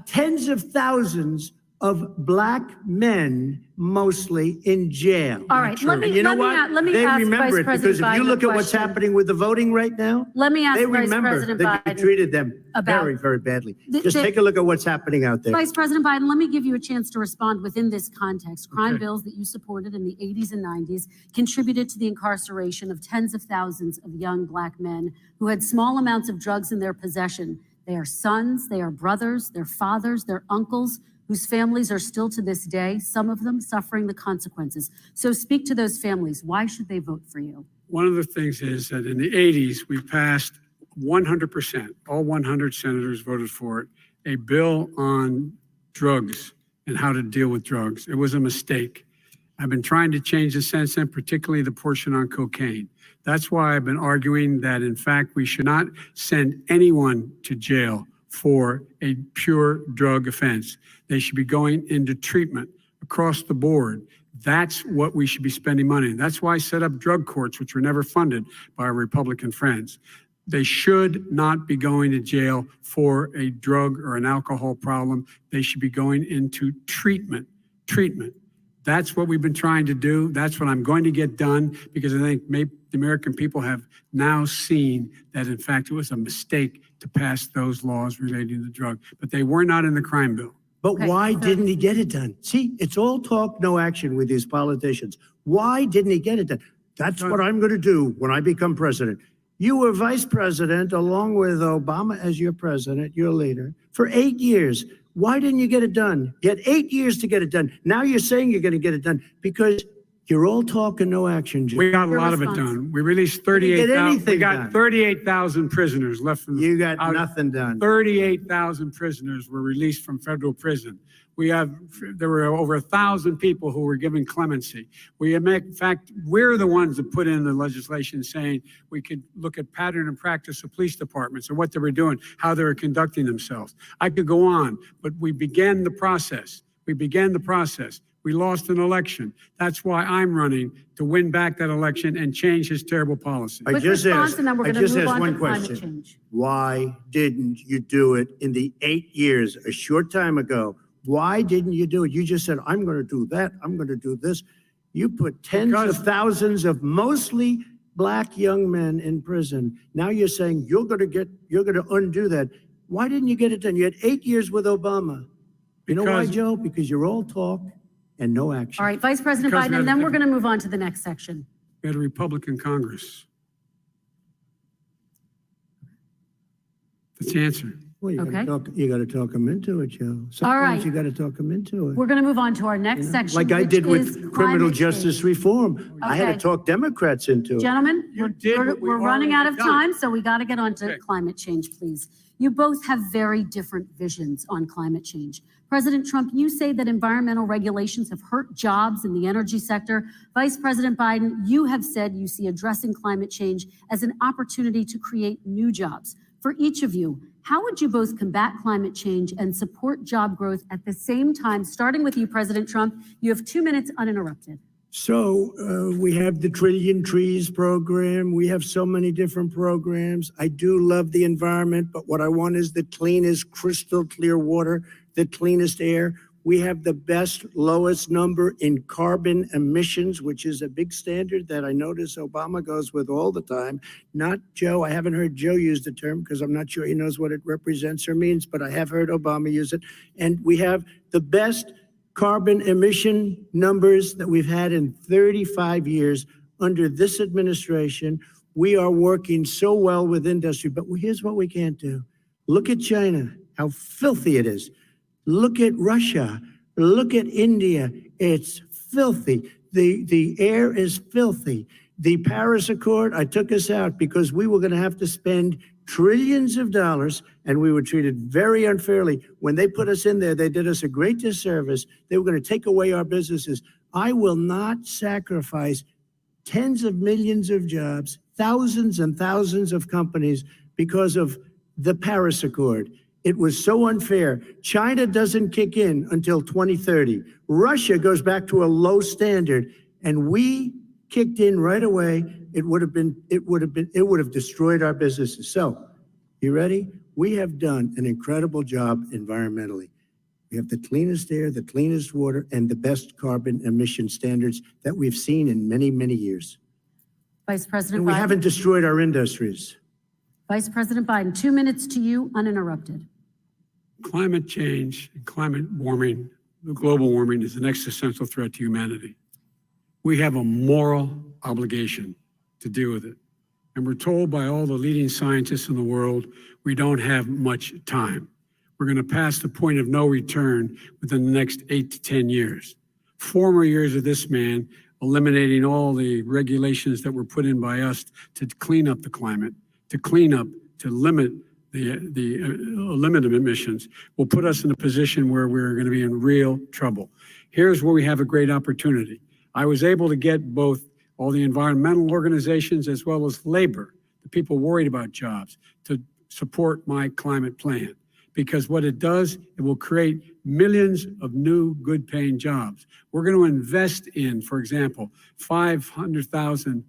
tens of thousands of Black men, mostly in jail. All right, let me, And you know let me, what? let me They ask remember Vice it President because if Biden you look a at what's question. happening with the voting right now, Let me ask they Vice remember President that you Biden treated them about- very, very badly. The- Just the- take a look at what's happening out there. Vice President Biden, let me give you a chance to respond within this context. Crime Okay. bills that you supported in the 80s and 90s contributed to the incarceration of tens of thousands of young Black men who had small amounts of drugs in their possession. They are sons, they are brothers, they're fathers, they're uncles, whose families are still to this day, some of them suffering the consequences. So speak to those families. Why should they vote for you? One of the things is that in the 80s, we passed 100%, all 100 senators voted for it, a bill on drugs and how to deal with drugs. It was a mistake. I've been trying to change the since then, particularly the portion on cocaine. That's why I've been arguing that, in fact, we should not send anyone to jail for a pure drug offense. They should be going into treatment across the board. That's what we should be spending money on. That's why I set up drug courts, which were never funded by our Republican friends. They should not be going to jail for a drug or an alcohol problem. They should be going into treatment. That's what we've been trying to do. That's what I'm going to get done because I think maybe the American people have now seen that, in fact, it was a mistake to pass those laws relating to drug, but they were not in the crime bill. But Okay, why so- didn't he get it done? See, it's all talk, no action with these politicians. Why didn't he get it done? That's what I'm going to do when I become president. You were vice president along with Obama as your president, your leader, for 8 years. Why didn't you get it done? You had 8 years to get it done. Now you're saying you're going to get it done because you're all talk and no action, Jim. We got a Your lot of it response. done. We released didn't get 38,000. We anything got done. 38,000 prisoners left from the You got out- nothing done. 38,000 prisoners were released from federal prison. There were over 1,000 people who were given clemency. In fact, we're the ones that put in the legislation saying we could look at pattern and practice of police departments and what they were doing, how they were conducting themselves. I could go on, but we began the process. We lost an election. That's why I'm running to win back that election and change his terrible policy. I Quick just response, asked, and then we're I going to just move asked on one to climate question. change. Why didn't you do it in the 8 years, a short time ago? Why didn't you do it? You just said, I'm going to do that. I'm going to do this. You put tens Because- of thousands of mostly Black young men in prison. Now you're saying you're going to undo that. Why didn't you get it done? You had 8 years with Obama. You know why, Because- Joe? Because you're all talk and no action. All right, Vice President Because Biden, there's and then a- we're going to move on to the next section. We had a Republican Congress. That's the answer. Well, Okay. you gotta talk them into it, Joe. All right. Sometimes you gotta talk them into it. We're going to move on to our next section. Like I which did is with criminal climate justice change. reform. I had Okay. to talk Democrats into it. Gentlemen, You did what we we're running out of already done. time, so we got to get on to Okay. climate change, please. You both have very different visions on climate change. President Trump, you say that environmental regulations have hurt jobs in the energy sector. Vice President Biden, you have said you see addressing climate change as an opportunity to create new jobs. For each of you, how would you both combat climate change and support job growth at the same time? Starting with you, President Trump, you have 2 minutes uninterrupted. So we have the Trillion Trees program. We have so many different programs. I do love the environment, but what I want is the cleanest, crystal clear water, the cleanest air. We have the best, lowest number in carbon emissions, which is a big standard that I notice Obama goes with all the time. Not Joe. I haven't heard Joe use the term because I'm not sure he knows what it represents or means, but I have heard Obama use it. And we have the best carbon emission numbers that we've had in 35 years under this administration. We are working so well with industry, but here's what we can't do. Look at China, how filthy it is. Look at Russia. Look at India. It's filthy. The air is filthy. The Paris Accord, I took us out because we were going to have to spend trillions of dollars, and we were treated very unfairly. When they put us in there, they did us a great disservice. They were going to take away our businesses. I will not sacrifice tens of millions of jobs, thousands and thousands of companies because of the Paris Accord. It was so unfair. China doesn't kick in until 2030. Russia goes back to a low standard, and we kicked in right away. It would have destroyed our businesses. So, you ready? We have done an incredible job environmentally. We have the cleanest air, the cleanest water, and the best carbon emission standards that we've seen in many, many years. Vice President And we Biden. haven't destroyed our industries. Vice President Biden, 2 minutes to you, uninterrupted. Climate change, climate warming, global warming is an existential threat to humanity. We have a moral obligation to deal with it. And we're told by all the leading scientists in the world, we don't have much time. We're going to pass the point of no return within the next 8 to 10 years. 4 more years of this man eliminating all the regulations that were put in by us to clean up the climate, to limit limit emissions will put us in a position where we're going to be in real trouble. Here's where we have a great opportunity. I was able to get both all the environmental organizations as well as labor, the people worried about jobs, to support my climate plan. Because what it does, it will create millions of new good paying jobs. We're going to invest in, for example, 50,000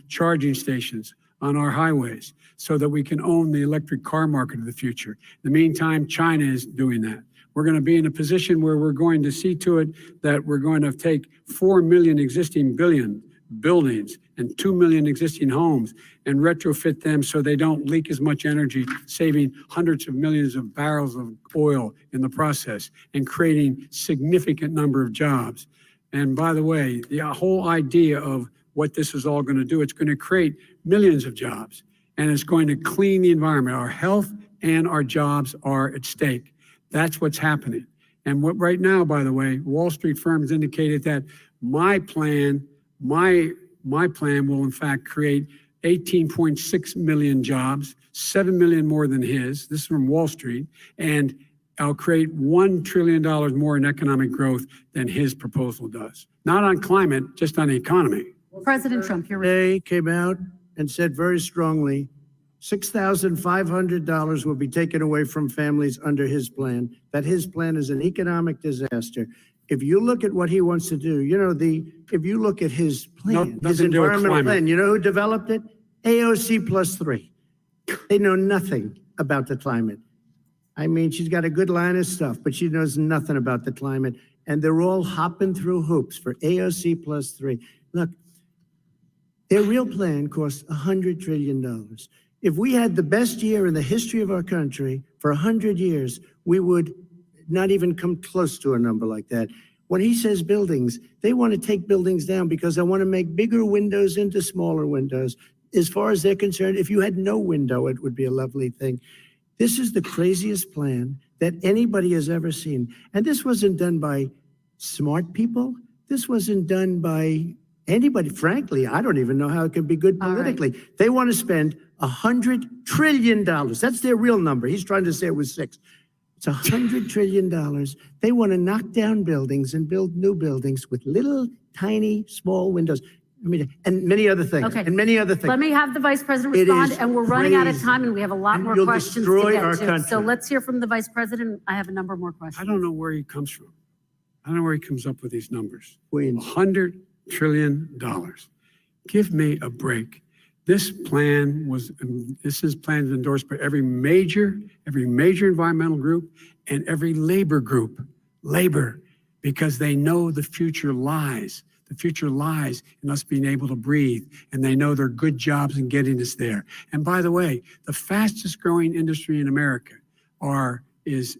charging stations on our highways so that we can own the electric car market of the future. In the meantime, China is doing that. We're going to be in a position where we're going to see to it that we're going to take 4 million existing buildings and 2 million existing homes and retrofit them so they don't leak as much energy, saving hundreds of millions of barrels of oil in the process and creating significant number of jobs. And by the way, the whole idea of what this is all going to do, it's going to create millions of jobs, and it's going to clean the environment. Our health and our jobs are at stake. That's what's happening. And what right now, by the way, Wall Street firms indicated that my plan will in fact create 18.6 million jobs, 7 million more than his. This is from Wall Street. And I'll create $1 trillion more in economic growth than his proposal does. Not on climate, just on the economy. President Trump, you're They came out and said very strongly, $6,500 will be taken away from families under his plan, that his plan is an economic disaster. If you look at what he wants to do, if you look at his plan, his environmental plan, you know who developed it? AOC +3. They know nothing about the climate. I mean, she's got a good line of stuff, but she knows nothing about the climate. And they're all hopping through hoops for AOC +3. Look, their real plan costs $100 trillion. If we had the best year in the history of our country for 100 years, we would not even come close to a number like that. When he says buildings, they want to take buildings down because they want to make bigger windows into smaller windows. As far as they're concerned, if you had no window, it would be a lovely thing. This is the craziest plan that anybody has ever seen. And this wasn't done by smart people. This wasn't done by anybody. Frankly, I don't even know how it can be good politically. Right. They want to spend $100 trillion. That's their real number. He's trying to say it was 6. It's $100 trillion. They want to knock down buildings and build new buildings with little, tiny, small windows. I mean, and many other things. Okay. And many other things. Let me have the Vice President respond, and we're running out of time, and we have a lot more questions to get to. So let's hear from the Vice President. I have a number more questions. I don't know where he comes from. I don't know where he comes up with these numbers. Queens. $100 trillion. Give me a break. This plan endorsed by every major environmental group and every labor group, because they know the future lies. The future lies in us being able to breathe, and they know there are good jobs in getting us there. And by the way, the fastest growing industry in America is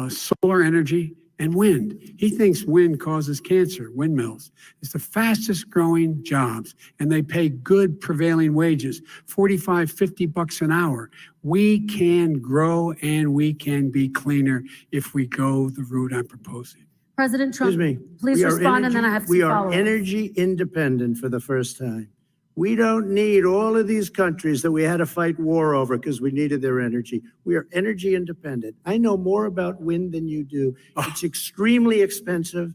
solar energy and wind. He thinks wind causes cancer, windmills. It's the fastest growing jobs, and they pay good prevailing wages, $45, $50 an hour. We can grow and we can be cleaner if we go the route I'm proposing. President Trump, please respond, and then I have some follow-up. We are energy independent for the first time. We don't need all of these countries that we had to fight war over because we needed their energy. We are energy independent. I know more about wind than you do. It's extremely expensive,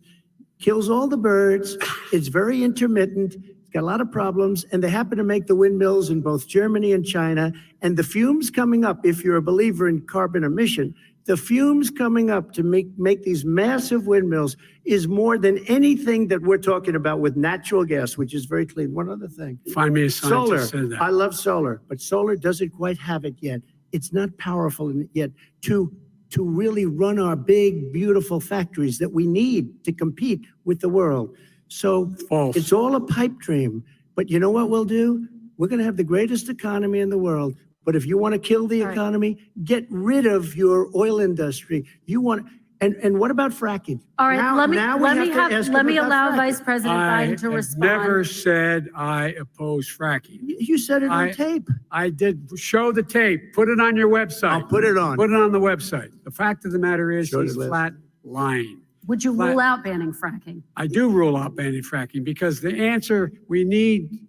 kills all the birds. It's very intermittent. It's got a lot of problems. And they happen to make the windmills in both Germany and China. And the fumes coming up, if you're a believer in carbon emission, the fumes coming up to make these massive windmills is more than anything that we're talking about with natural gas, which is very clean. One other thing. Find me a scientist solar. said that. I love solar, but solar doesn't quite have it yet. It's not powerful yet to really run our big, beautiful factories that we need to compete with the world. So False. It's all a pipe dream. But you know what we'll do? We're going to have the greatest economy in the world. But if you want to kill the economy, get rid of your oil industry. You want, and what about fracking? All right, let me allow fracking. Vice President Biden to respond. I never said I oppose fracking. You said it on tape. I did. Show the tape. Put it on your website. I'll put it on. Put it on the website. The fact of the matter is he's flat lying. Would you rule out banning fracking? I do rule out banning fracking because the answer, we need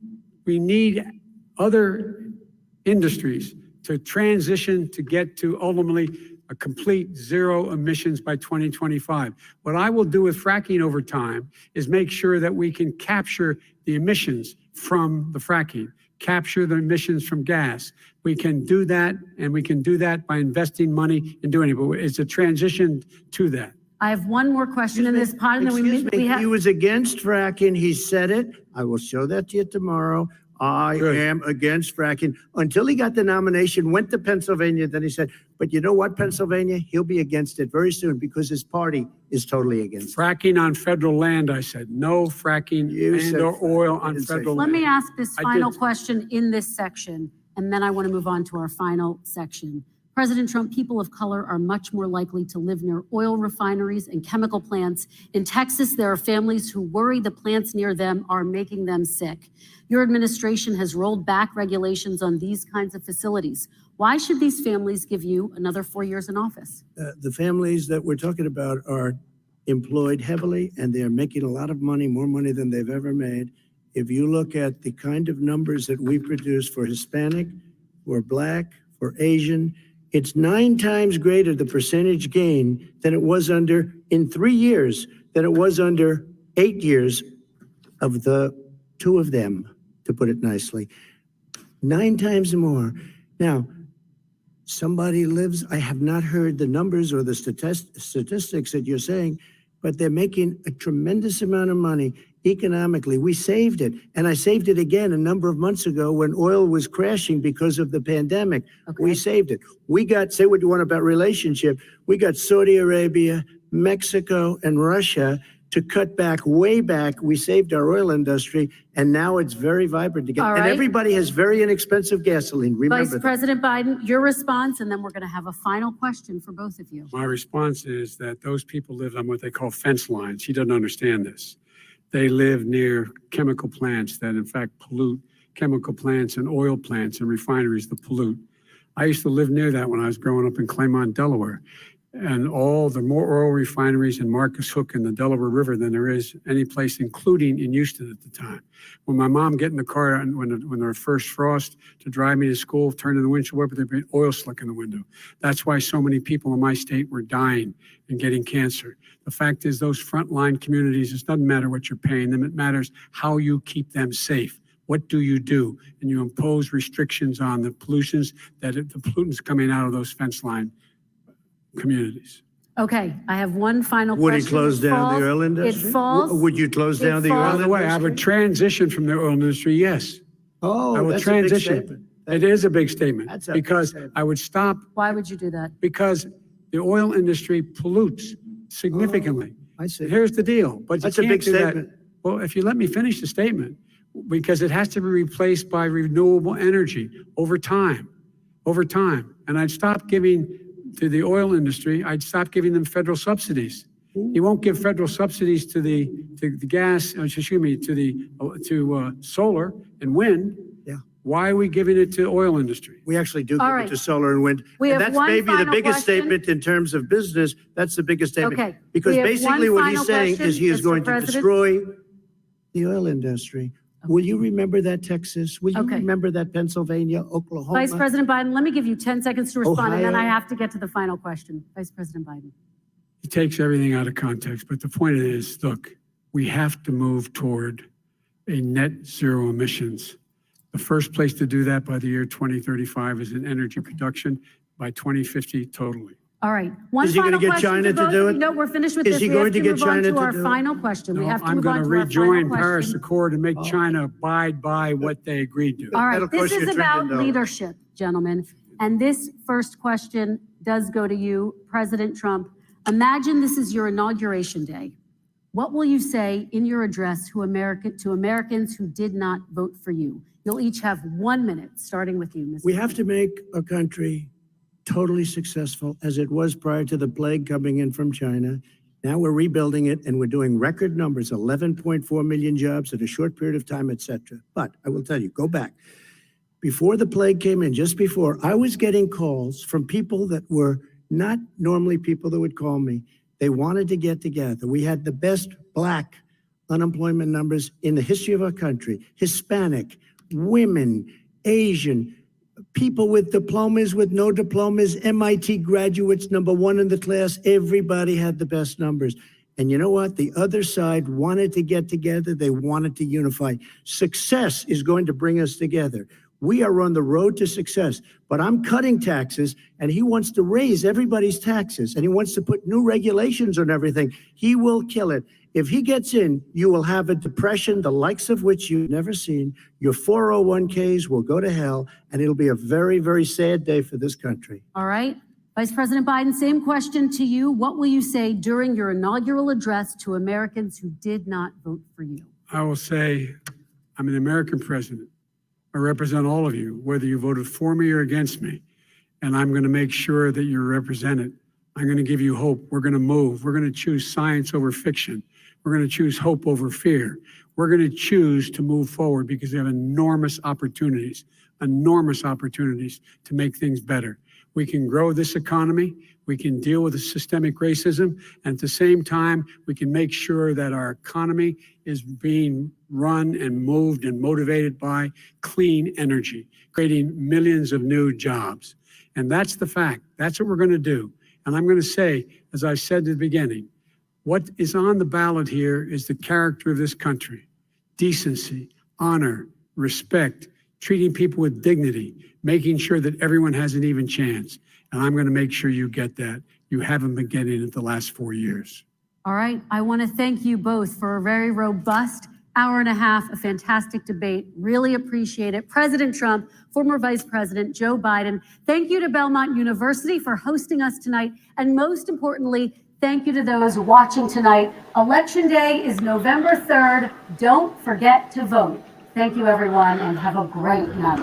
other industries to transition to get to ultimately a complete zero emissions by 2025. What I will do with fracking over time is make sure that we can capture the emissions from the fracking, capture the emissions from gas. We can do that, and we can do that by investing money and doing it, but it's a transition to that. I have one more question in this pod, and then we have. He was against fracking. He said it. I will show that to you tomorrow. I am against fracking. Until he got the nomination, went to Pennsylvania, then he said, but you know what, Pennsylvania? He'll be against it very soon because his party is totally against it. Fracking on federal land, I said. No fracking or oil on federal land. Let me ask this final question in this section, and then I want to move on to our final section. President Trump, people of color are much more likely to live near oil refineries and chemical plants. In Texas, there are families who worry the plants near them are making them sick. Your administration has rolled back regulations on these kinds of facilities. Why should these families give you another 4 years in office? The families that we're talking about are employed heavily, and they're making a lot of money, more money than they've ever made. If you look at the kind of numbers that we produce for Hispanic, for Black, for Asian, it's 9 times greater, the percentage gain, than it was in 3 years, than it was under 8 years of the 2 of them, to put it nicely. 9 times more. Now, somebody lives, I have not heard the numbers or the statistics that you're saying, but they're making a tremendous amount of money economically. We saved it. And I saved it again a number of months ago when oil was crashing because of the pandemic. Okay. We saved it. We got, say what you want about relationship, we got Saudi Arabia, Mexico, and Russia to cut back, way back. We saved our oil industry, and now it's very vibrant again. All And right. everybody has very inexpensive gasoline. Remember Vice that. President Biden, your response, and then we're going to have a final question for both of you. My response is that those people live on what they call fence lines. He doesn't understand this. They live near chemical plants that in fact pollute, chemical plants and oil plants and refineries that pollute. I used to live near that when I was growing up in Claymont, Delaware. And all the more oil refineries in Marcus Hook and the Delaware River than there is any place, including in Houston at the time. When my mom get in the car and when there was first frost to drive me to school, turn in the windshield wiper, there'd be oil slick in the window. That's why so many people in my state were dying and getting cancer. The fact is those frontline communities, it doesn't matter what you're paying them, it matters how you keep them safe. What do? And you impose restrictions on the pollutions the pollutants coming out of those fence line communities. Okay, I have one final Would question. he close down the oil industry? It falls. Would you close down the falls- oil By industry? the way, I would transition from the oil industry, yes. Oh, I will that's a big transition. statement. It is a big statement That's a big because statement. I would stop Why would you do that? because the oil industry pollutes significantly. I see. Here's the deal, but you That's a can't big do that. statement. Well, if you let me finish the statement, because it has to be replaced by renewable energy over time. And I'd stop giving to the oil industry, I'd stop giving them federal subsidies. You won't give federal subsidies to the gas, to solar and wind. Yeah. Why are we giving it to oil industry? We actually do All give right. it to solar and wind. We And have that's one maybe the final biggest question. statement in terms of business. That's the biggest statement. Okay. Because We have basically one what he's final saying question. is he is Mr. going to President. destroy the oil industry. Will you remember that, Texas? Will you Okay. remember that, Pennsylvania, Oklahoma? Vice President Biden, let me give you 10 seconds to respond, and then I Ohio. have to get to the final question. Vice President Biden. He takes everything out of context, but the point is, look, we have to move toward a net zero emissions. The first place to do that by the year 2035 is in energy production, by 2050 totally. All right. One Is he gonna final get question China to both do of you. it? No, we're finished with Is this. he We have going to to get move on China to to our do it? final question. We No, have to I'm move going on to to our final rejoin Paris question. Accord and make China abide by what they agreed to. All That'll right, this cost you is $1 about trillion. leadership, gentlemen. And this first question does go to you, President Trump. Imagine this is your inauguration day. What will you say in your address to Americans who did not vote for you? You'll each have 1 minute, starting with you, Mr. We have to make our country totally successful as it was prior to the plague coming in from China. Now we're rebuilding it and we're doing record numbers, 11.4 million jobs in a short period of time, et cetera. But I will tell you, go back. Before the plague came in, just before, I was getting calls from people that were not normally people that would call me. They wanted to get together. We had the best Black unemployment numbers in the history of our country. Hispanic, women, Asian, people with diplomas, with no diplomas, MIT graduates, #1 in the class. Everybody had the best numbers. And you know what? The other side wanted to get together. They wanted to unify. Success is going to bring us together. We are on the road to success, but I'm cutting taxes and he wants to raise everybody's taxes and he wants to put new regulations on everything. He will kill it. If he gets in, you will have a depression, the likes of which you've never seen. Your 401ks will go to hell and it'll be a very, very sad day for this country. All right. Vice President Biden, same question to you. What will you say during your inaugural address to Americans who did not vote for you? I will say, I'm an American president. I represent all of you, whether you voted for me or against me. And I'm going to make sure that you're represented. I'm going to give you hope. We're going to move. We're going to choose science over fiction. We're going to choose hope over fear. We're going to choose to move forward because we have enormous opportunities to make things better. We can grow this economy. We can deal with the systemic racism. And at the same time, we can make sure that our economy is being run and moved and motivated by clean energy, creating millions of new jobs. And that's the fact. That's what we're going to do. And I'm going to say, as I said at the beginning, what is on the ballot here is the character of this country: decency, honor, respect, treating people with dignity, making sure that everyone has an even chance. And I'm going to make sure you get that. You haven't been getting it the last 4 years. All right. I want to thank you both for a very robust hour and a half, a fantastic debate. Really appreciate it. President Trump, former Vice President Joe Biden, thank you to Belmont University for hosting us tonight. And most importantly, Thank you to those watching tonight. Election Day is November 3rd. Don't forget to vote. Thank you, everyone, and have a great night.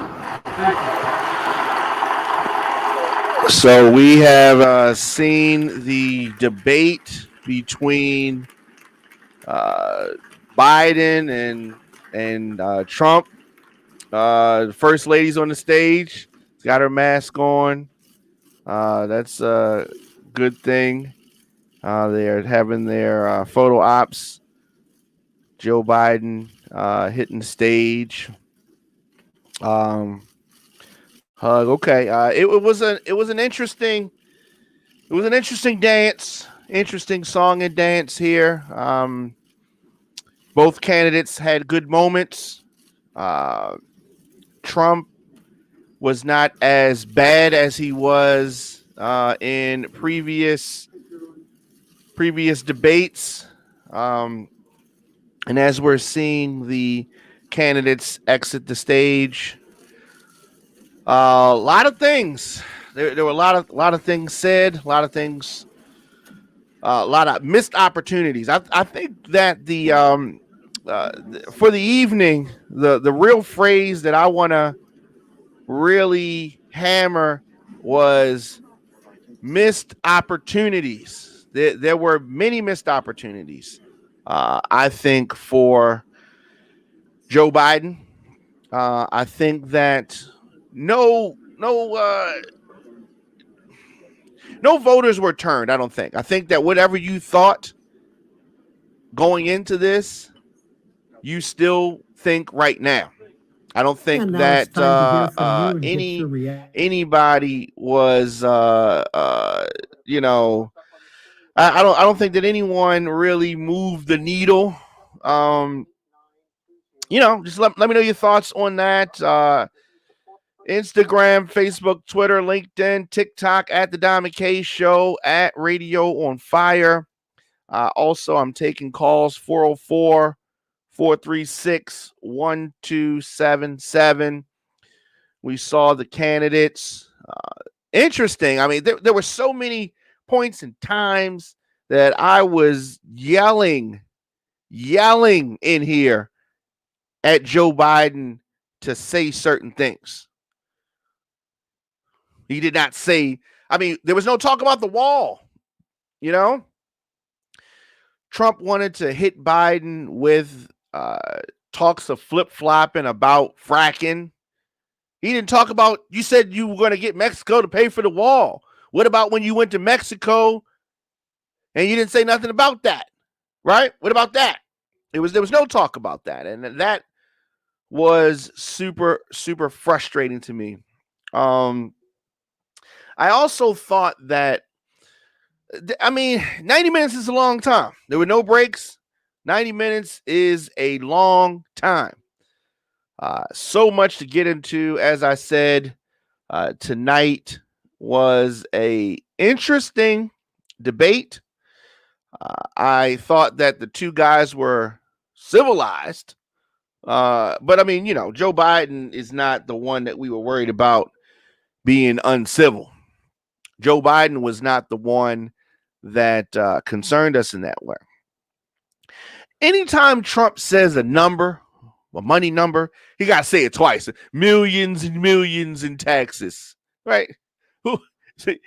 So we have seen the debate between Biden and Trump. The first lady's on the stage. She's got her mask on. That's a good thing. They're having their photo ops. Joe Biden hitting the stage. Hug. Okay. It was an interesting dance, interesting song and dance here. Both candidates had good moments. Trump was not as bad as he was in previous debates. And as we're seeing the candidates exit the stage, a lot of things. There were a lot of things said, a lot of things, a lot of missed opportunities. I think that for the evening, the real phrase that I want to really hammer was missed opportunities. There were many missed opportunities. I think for Joe Biden, I think that no voters were turned. I don't think. I think that whatever you thought going into this, you still think right now. I don't think that anybody was I don't think that anyone really moved the needle. Just let me know your thoughts on that. Instagram, Facebook, Twitter, LinkedIn, TikTok at The Diamond K Show, at Radio on Fire. Also, I'm taking calls 404-436-1277. We saw the candidates. Interesting. I mean, there were so many points and times that I was yelling in here at Joe Biden to say certain things. He did not say, I mean, there was no talk about the wall, Trump wanted to hit Biden with talks of flip-flopping about fracking. He didn't talk about, you said you were going to get Mexico to pay for the wall. What about when you went to Mexico and you didn't say nothing about that, right? What about that? There was no talk about that. And that was super, super frustrating to me. I also thought that, 90 minutes is a long time. There were no breaks. 90 minutes is a long time. So much to get into. As I said, tonight was a interesting debate. I thought that the two guys were civilized. But Joe Biden is not the one that we were worried about being uncivil. Joe Biden was not the one that concerned us in that way. Anytime Trump says a number, a money number, he got to say it twice. Millions and millions in taxes, right?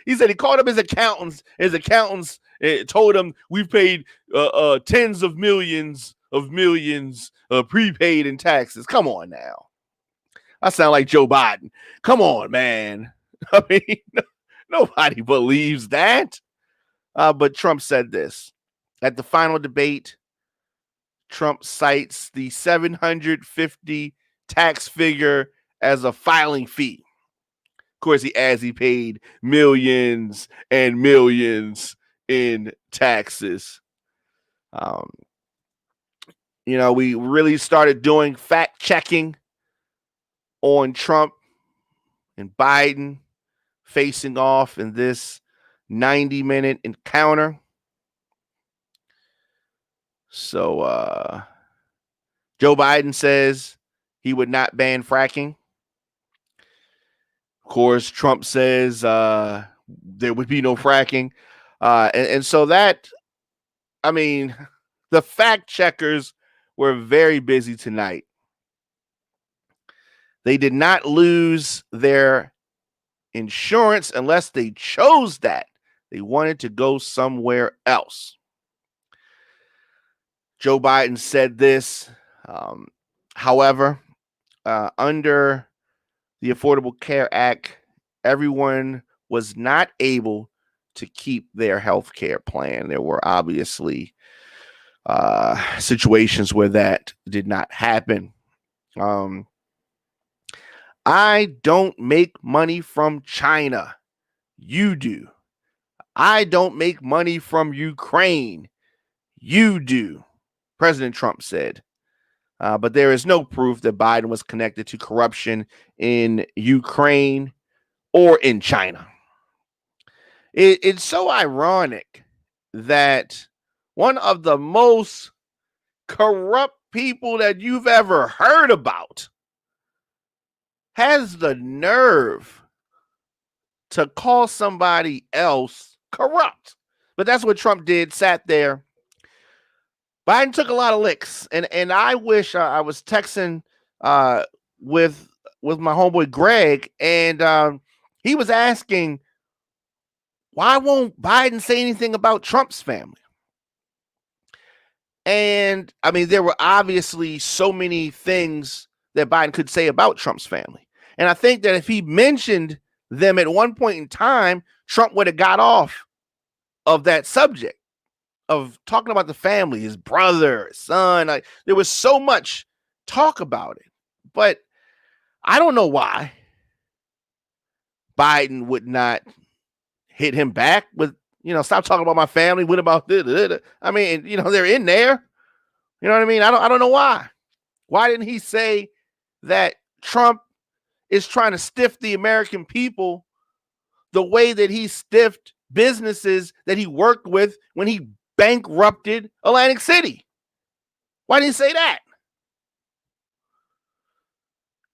He said he called up his accountants. His accountants told him we've paid tens of millions prepaid in taxes. Come on now. I sound like Joe Biden. Come on, man. I mean, nobody believes that. But Trump said this. At the final debate, Trump cites the $750 tax figure as a filing fee. Of course, he adds he paid millions and millions in taxes. We really started doing fact checking on Trump and Biden facing off in this 90-minute encounter. So Joe Biden says he would not ban fracking. Of course, Trump says there would be no fracking. And so that, I mean, the fact checkers were very busy tonight. They did not lose their insurance unless they chose that. They wanted to go somewhere else. Joe Biden said this. However, under the Affordable Care Act, everyone was not able to keep their health care plan. There were obviously situations where that did not happen. I don't make money from China. You do. I don't make money from Ukraine. You do, President Trump said. But there is no proof that Biden was connected to corruption in Ukraine or in China. It's so ironic that one of the most corrupt people that you've ever heard about has the nerve to call somebody else corrupt. But that's what Trump did, sat there. Biden took a lot of licks, and I wish I was texting with my homeboy Greg, and he was asking, why won't Biden say anything about Trump's family? And I mean, there were obviously so many things that Biden could say about Trump's family. And I think that if he mentioned them at one point in time, Trump would have got off of that subject of talking about the family, his brother, his son. There was so much talk about it. But I don't know why Biden would not hit him back with, stop talking about my family. What about this? I mean, they're in there. You know what I mean? I don't know why. Why didn't he say that Trump is trying to stiff the American people the way that he stiffed businesses that he worked with when he bankrupted Atlantic City? Why didn't he say that?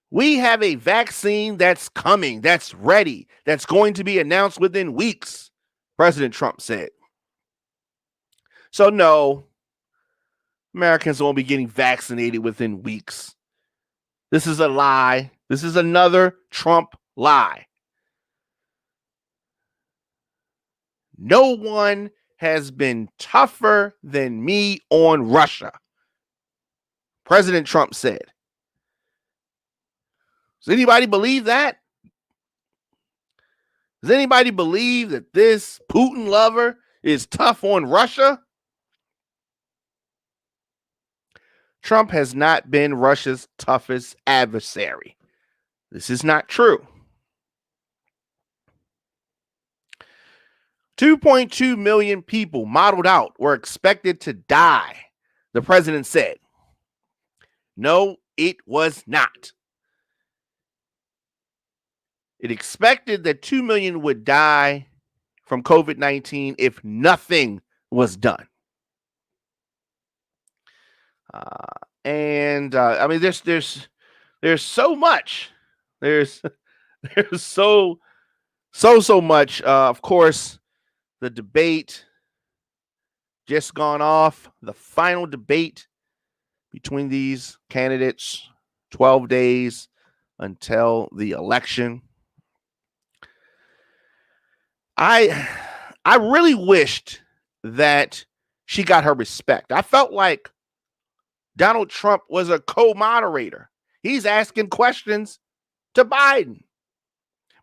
We have a vaccine that's coming, that's ready, that's going to be announced within weeks, President Trump said. So no, Americans won't be getting vaccinated within weeks. This is a lie. This is another Trump lie. No one has been tougher than me on Russia, President Trump said. Does anybody believe that? Does anybody believe that this Putin lover is tough on Russia? Trump has not been Russia's toughest adversary. This is not true. 2.2 million people modeled out were expected to die, the president said. No, it was not. It expected that 2 million would die from COVID-19 if nothing was done. I mean, there's so much. There's so much. Of course, the debate just gone off. The final debate between these candidates, 12 days until the election. I really wished that she got her respect. I felt like Donald Trump was a co-moderator. He's asking questions to Biden.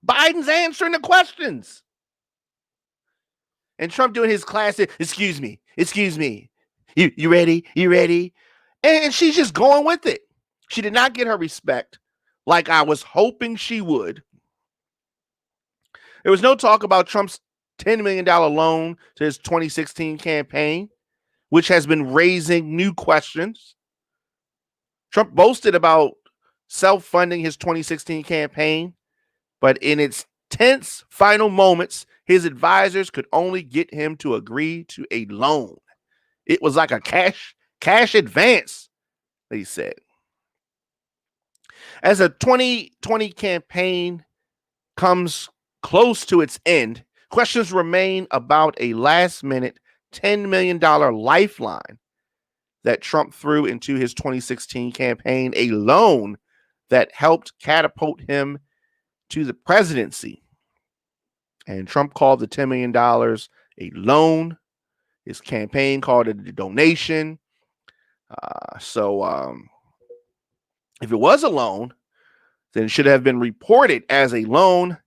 Biden's answering the questions. And Trump doing his classic, excuse me. You ready? You ready? And she's just going with it. She did not get her respect like I was hoping she would. There was no talk about Trump's $10 million loan to his 2016 campaign, which has been raising new questions. Trump boasted about self-funding his 2016 campaign, but in its tense final moments, his advisors could only get him to agree to a loan. It was like a cash advance, they said. As a 2020 campaign comes close to its end, Questions remain about a last-minute $10 million lifeline that Trump threw into his 2016 campaign, a loan that helped catapult him to the presidency. And Trump called the $10 million a loan. His campaign called it a donation. So if it was a loan, then it should have been reported as a loan.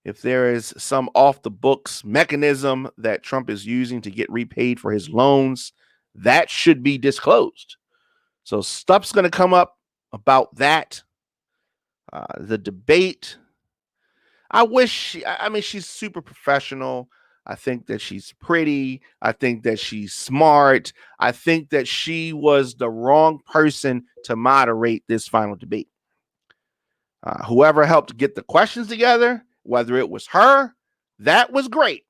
If there is some off-the-books mechanism that Trump is using to get repaid for his loans, that should be disclosed. So stuff's going to come up about that. The debate, I mean, she's super professional. I think that she's pretty. I think that she's smart. I think that she was the wrong person to moderate this final debate. Whoever helped get the questions together, whether it was her, that was great.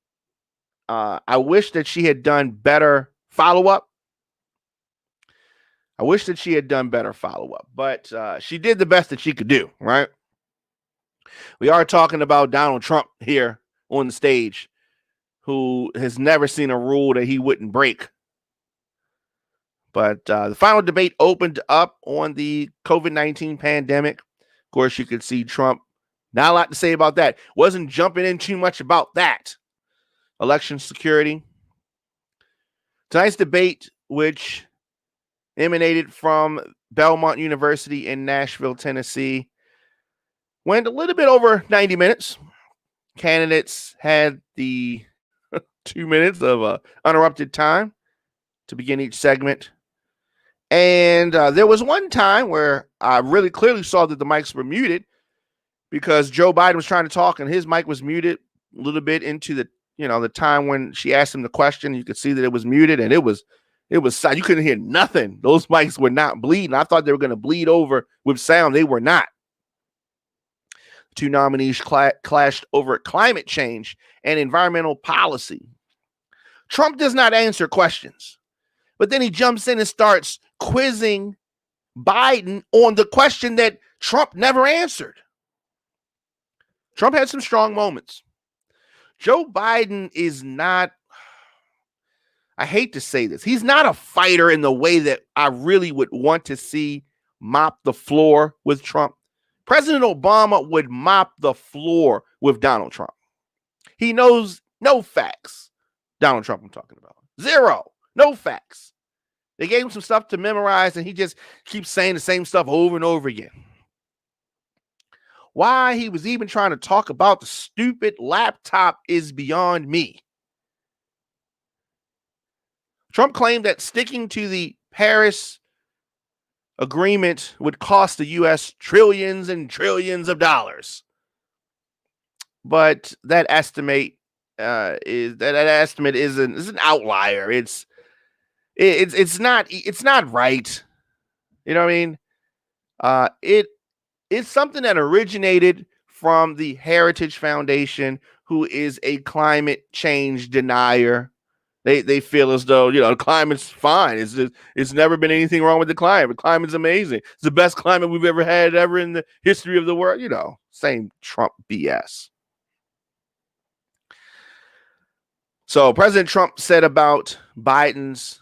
I wish that she had done better follow-up. But she did the best that she could do, right? We are talking about Donald Trump here on the stage, who has never seen a rule that he wouldn't break. But the final debate opened up on the COVID-19 pandemic. Of course, you could see Trump, not a lot to say about that. Wasn't jumping in too much about that. Election security. Tonight's debate, which emanated from Belmont University in Nashville, Tennessee, went a little bit over 90 minutes. Candidates had the 2 minutes of uninterrupted time to begin each segment. And there was one time where I really clearly saw that the mics were muted because Joe Biden was trying to talk and his mic was muted a little bit into the time when she asked him the question. You could see that it was muted, and it was you couldn't hear nothing. Those mics were not bleeding. I thought they were going to bleed over with sound. They were not. Two nominees clashed over climate change and environmental policy. Trump does not answer questions, but then he jumps in and starts quizzing Biden on the question that Trump never answered. Trump had some strong moments. Joe Biden is not, I hate to say this, he's not a fighter in the way that I really would want to see mop the floor with Trump. President Obama would mop the floor with Donald Trump. He knows no facts. Donald Trump I'm talking about. Zero. No facts. They gave him some stuff to memorize, and he just keeps saying the same stuff over and over again. Why he was even trying to talk about the stupid laptop is beyond me. Trump claimed that sticking to the Paris agreement would cost the U.S. trillions and trillions of dollars. But that estimate is an outlier. It's not right. You know what I mean? It's something that originated from the Heritage Foundation, who is a climate change denier. They feel as though, the climate's fine. It's never been anything wrong with the climate. The climate's amazing. It's the best climate we've ever had in the history of the world. Same Trump BS. So President Trump said about Biden's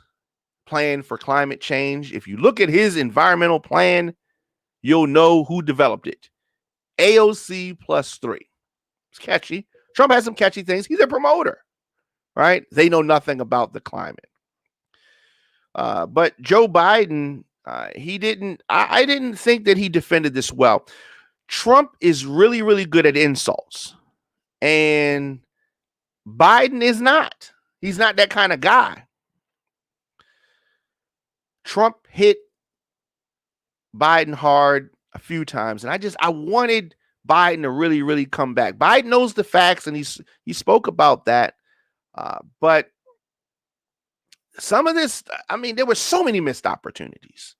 plan for climate change, if you look at his environmental plan, you'll know who developed it. AOC +3. It's catchy. Trump has some catchy things. He's a promoter, right? They know nothing about the climate. But Joe Biden, I didn't think that he defended this well. Trump is really, really good at insults. And Biden is not. He's not that kind of guy. Trump hit Biden hard a few times, and I wanted Biden to really, really come back. Biden knows the facts, and he spoke about that. But some of this, there were so many missed opportunities.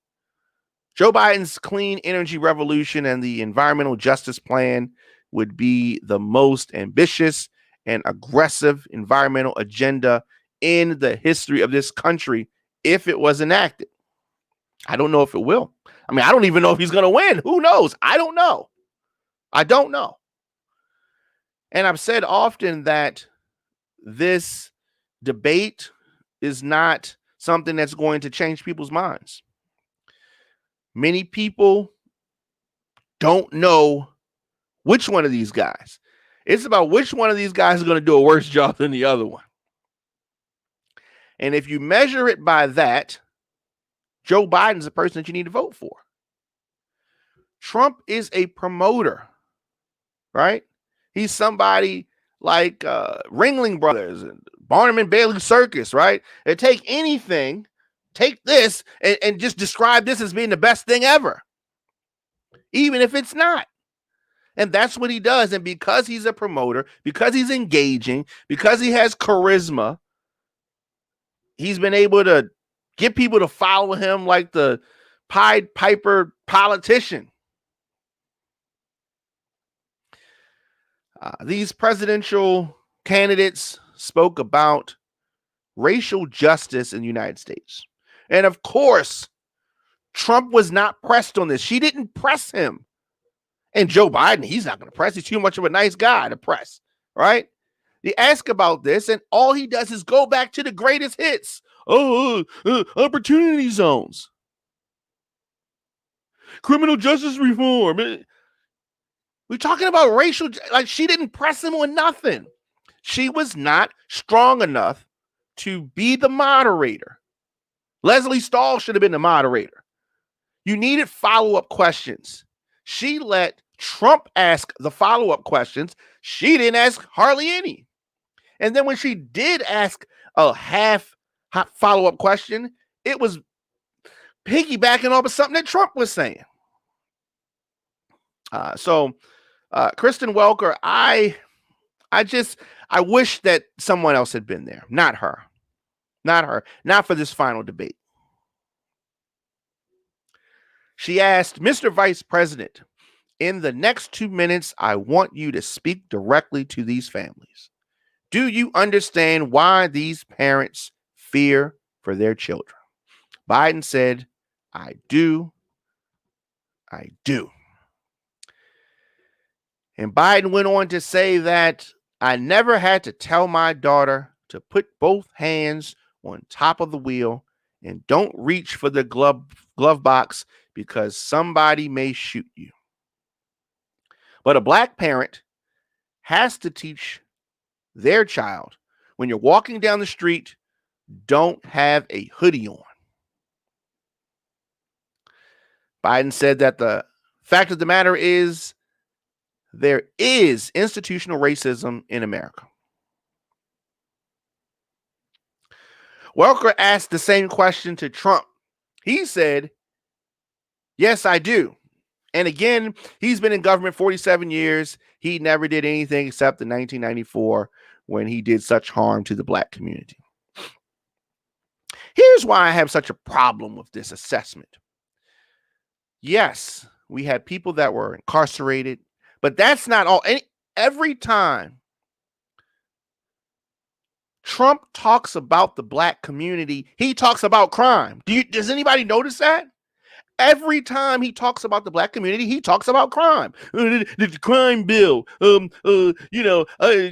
Joe Biden's clean energy revolution and the environmental justice plan would be the most ambitious and aggressive environmental agenda in the history of this country if it was enacted. I don't know if it will. I don't even know if he's going to win. Who knows? I don't know. And I've said often that this debate is not something that's going to change people's minds. Many people don't know which one of these guys. It's about which one of these guys is going to do a worse job than the other one. And if you measure it by that, Joe Biden's the person that you need to vote for. Trump is a promoter, right? He's somebody like Ringling Brothers and Barnum and Bailey Circus, right? They take anything, take this, and just describe this as being the best thing ever, even if it's not. And that's what he does. And because he's a promoter, because he's engaging, because he has charisma, he's been able to get people to follow him like the Pied Piper politician. These presidential candidates spoke about racial justice in the United States. And of course, Trump was not pressed on this. She didn't press him. And Joe Biden, he's not going to press. He's too much of a nice guy to press, right? They ask about this, and all he does is go back to the greatest hits. Opportunity zones. Criminal justice reform. We're talking about racial, like she didn't press him on nothing. She was not strong enough to be the moderator. Leslie Stahl should have been the moderator. You needed follow-up questions. She let Trump ask the follow-up questions. She didn't ask hardly any. And then when she did ask a half follow-up question, it was piggybacking off of something that Trump was saying. Kristen Welker, I wish that someone else had been there. Not her. Not for this final debate. She asked, Mr. Vice President, in the next 2 minutes, I want you to speak directly to these families. Do you understand why these parents fear for their children? Biden said, I do. I do. And Biden went on to say that I never had to tell my daughter to put both hands on top of the wheel and don't reach for the glove box because somebody may shoot you. But a black parent has to teach their child, when you're walking down the street, don't have a hoodie on. Biden said that the fact of the matter is there is institutional racism in America. Welker asked the same question to Trump. He said, yes, I do. And again, he's been in government 47 years. He never did anything except in 1994 when he did such harm to the black community. Here's why I have such a problem with this assessment. Yes, we had people that were incarcerated, but that's not all. Every time Trump talks about the black community, he talks about crime. Does anybody notice that? Every time he talks about the black community, he talks about crime. The crime bill,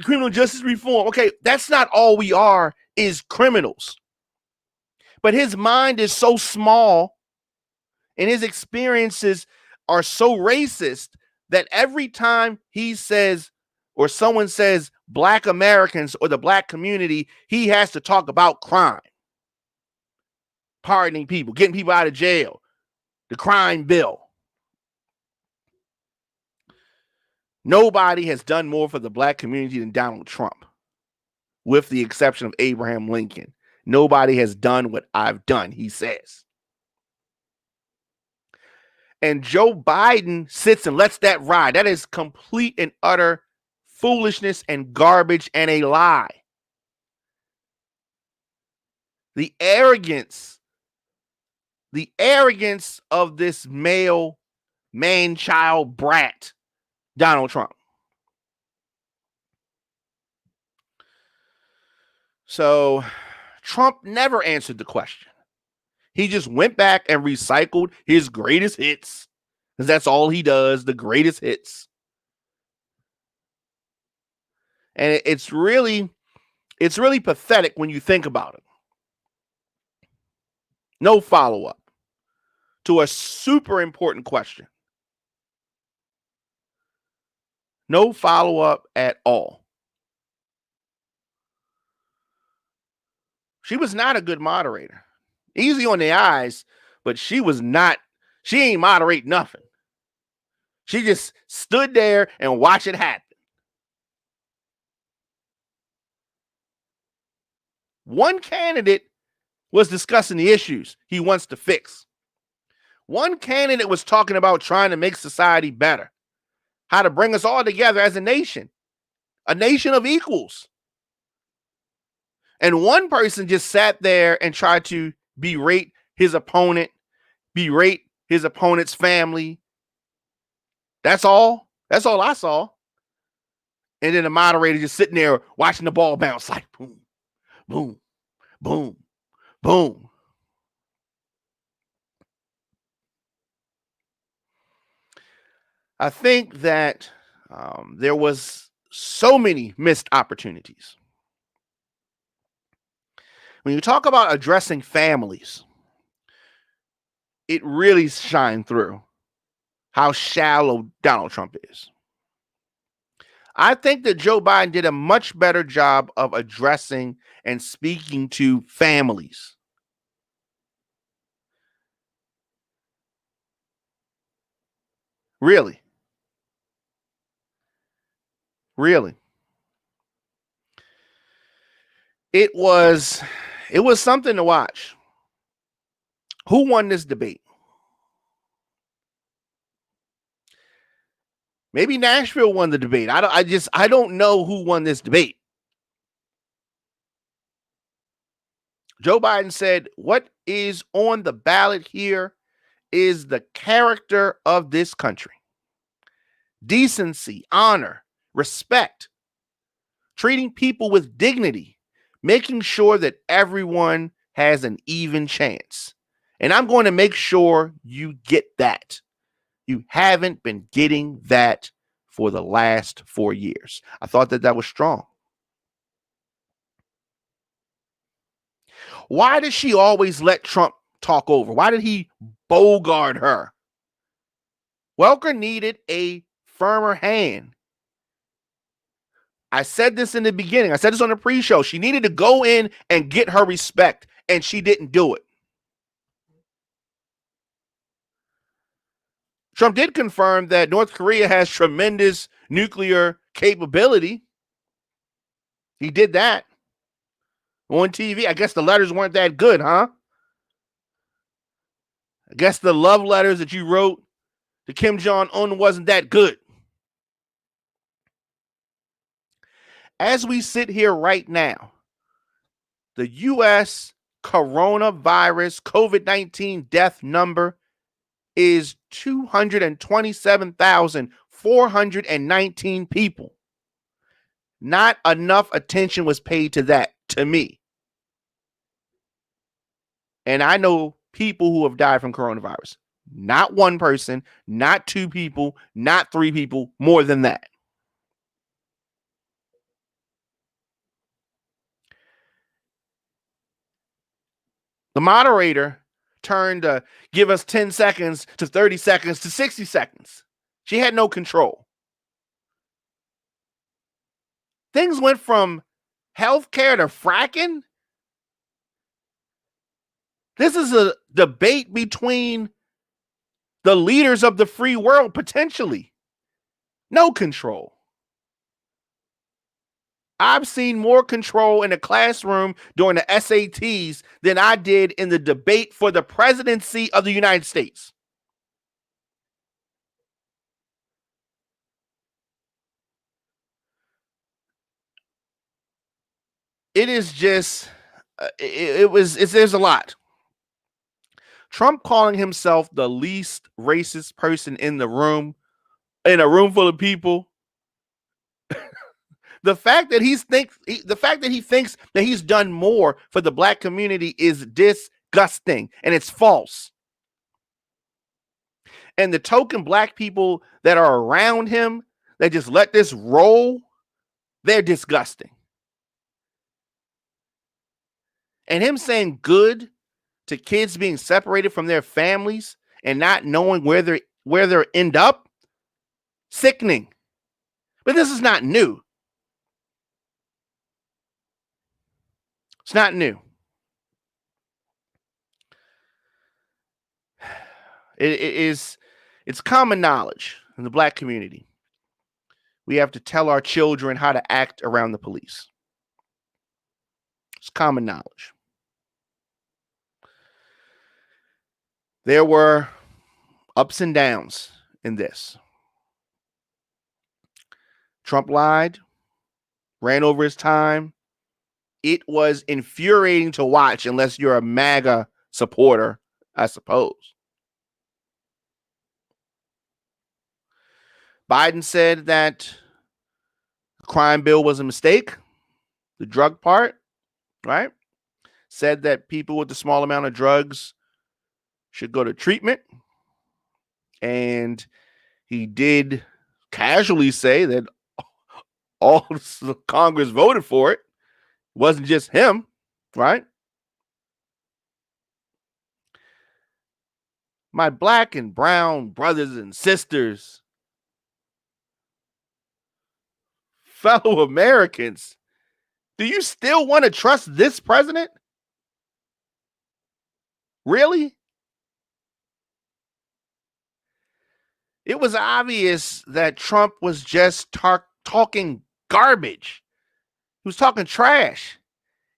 criminal justice reform. Okay, that's not all we are, is criminals. But his mind is so small and his experiences are so racist that every time he says or someone says black Americans or the black community, he has to talk about crime. Pardoning people, getting people out of jail. The crime bill. Nobody has done more for the black community than Donald Trump, with the exception of Abraham Lincoln. Nobody has done what I've done, he says. And Joe Biden sits and lets that ride. That is complete and utter foolishness and garbage and a lie. The arrogance of this male man-child brat, Donald Trump. So Trump never answered the question. He just went back and recycled his greatest hits, because that's all he does, the greatest hits. And it's really It's really pathetic when you think about it. No follow-up to a super important question. No follow-up at all. She was not a good moderator. Easy on the eyes, but she ain't moderate nothing. She just stood there and watched it happen. One candidate was discussing the issues he wants to fix. One candidate was talking about trying to make society better, how to bring us all together as a nation of equals. And one person just sat there and tried to berate his opponent, berate his opponent's family. That's all. That's all I saw. And then the moderator just sitting there watching the ball bounce like boom, boom, boom, boom. I think that there was so many missed opportunities. When you talk about addressing families, it really shined through how shallow Donald Trump is. I think that Joe Biden did a much better job of addressing and speaking to families. Really. Really. It was something to watch. Who won this debate? Maybe Nashville won the debate. I don't know who won this debate. Joe Biden said, what is on the ballot here is the character of this country. Decency, honor, respect, treating people with dignity, making sure that everyone has an even chance. And I'm going to make sure you get that. You haven't been getting that for the last 4 years. I thought that was strong. Why did she always let Trump talk over? Why did he bogart her? Welker needed a firmer hand. I said this in the beginning. I said this on the pre-show. She needed to go in and get her respect, and she didn't do it. Trump did confirm that North Korea has tremendous nuclear capability. He did that on TV. I guess the letters weren't that good, huh? I guess the love letters that you wrote to Kim Jong-un wasn't that good. As we sit here right now, the U.S. coronavirus COVID-19 death number is 227,419 people. Not enough attention was paid to that, to me. And I know people who have died from coronavirus. Not one person, not two people, not three people, more than that. The moderator turned to give us 10 seconds to 30 seconds to 60 seconds. She had no control. Things went from healthcare to fracking. This is a debate between the leaders of the free world, potentially. No control. I've seen more control in the classroom during the SATs than I did in the debate for the presidency of the United States. It is just, there's a lot. Trump calling himself the least racist person in a room full of people. The fact that he thinks that he's done more for the black community is disgusting, and it's false. And the token black people that are around him that just let this roll, they're disgusting. And him saying good to kids being separated from their families and not knowing where they end up, sickening. But this is not new. It's not new. It's common knowledge in the Black community. We have to tell our children how to act around the police. It's common knowledge. There were ups and downs in this. Trump lied, ran over his time. It was infuriating to watch unless you're a MAGA supporter, I suppose. Biden said that the crime bill was a mistake, the drug part, right? Said that people with a small amount of drugs should go to treatment. And he did casually say that all Congress voted for it. It wasn't just him, right? My Black and brown brothers and sisters, fellow Americans, do you still want to trust this president? Really? It was obvious that Trump was just talking garbage. He was talking trash.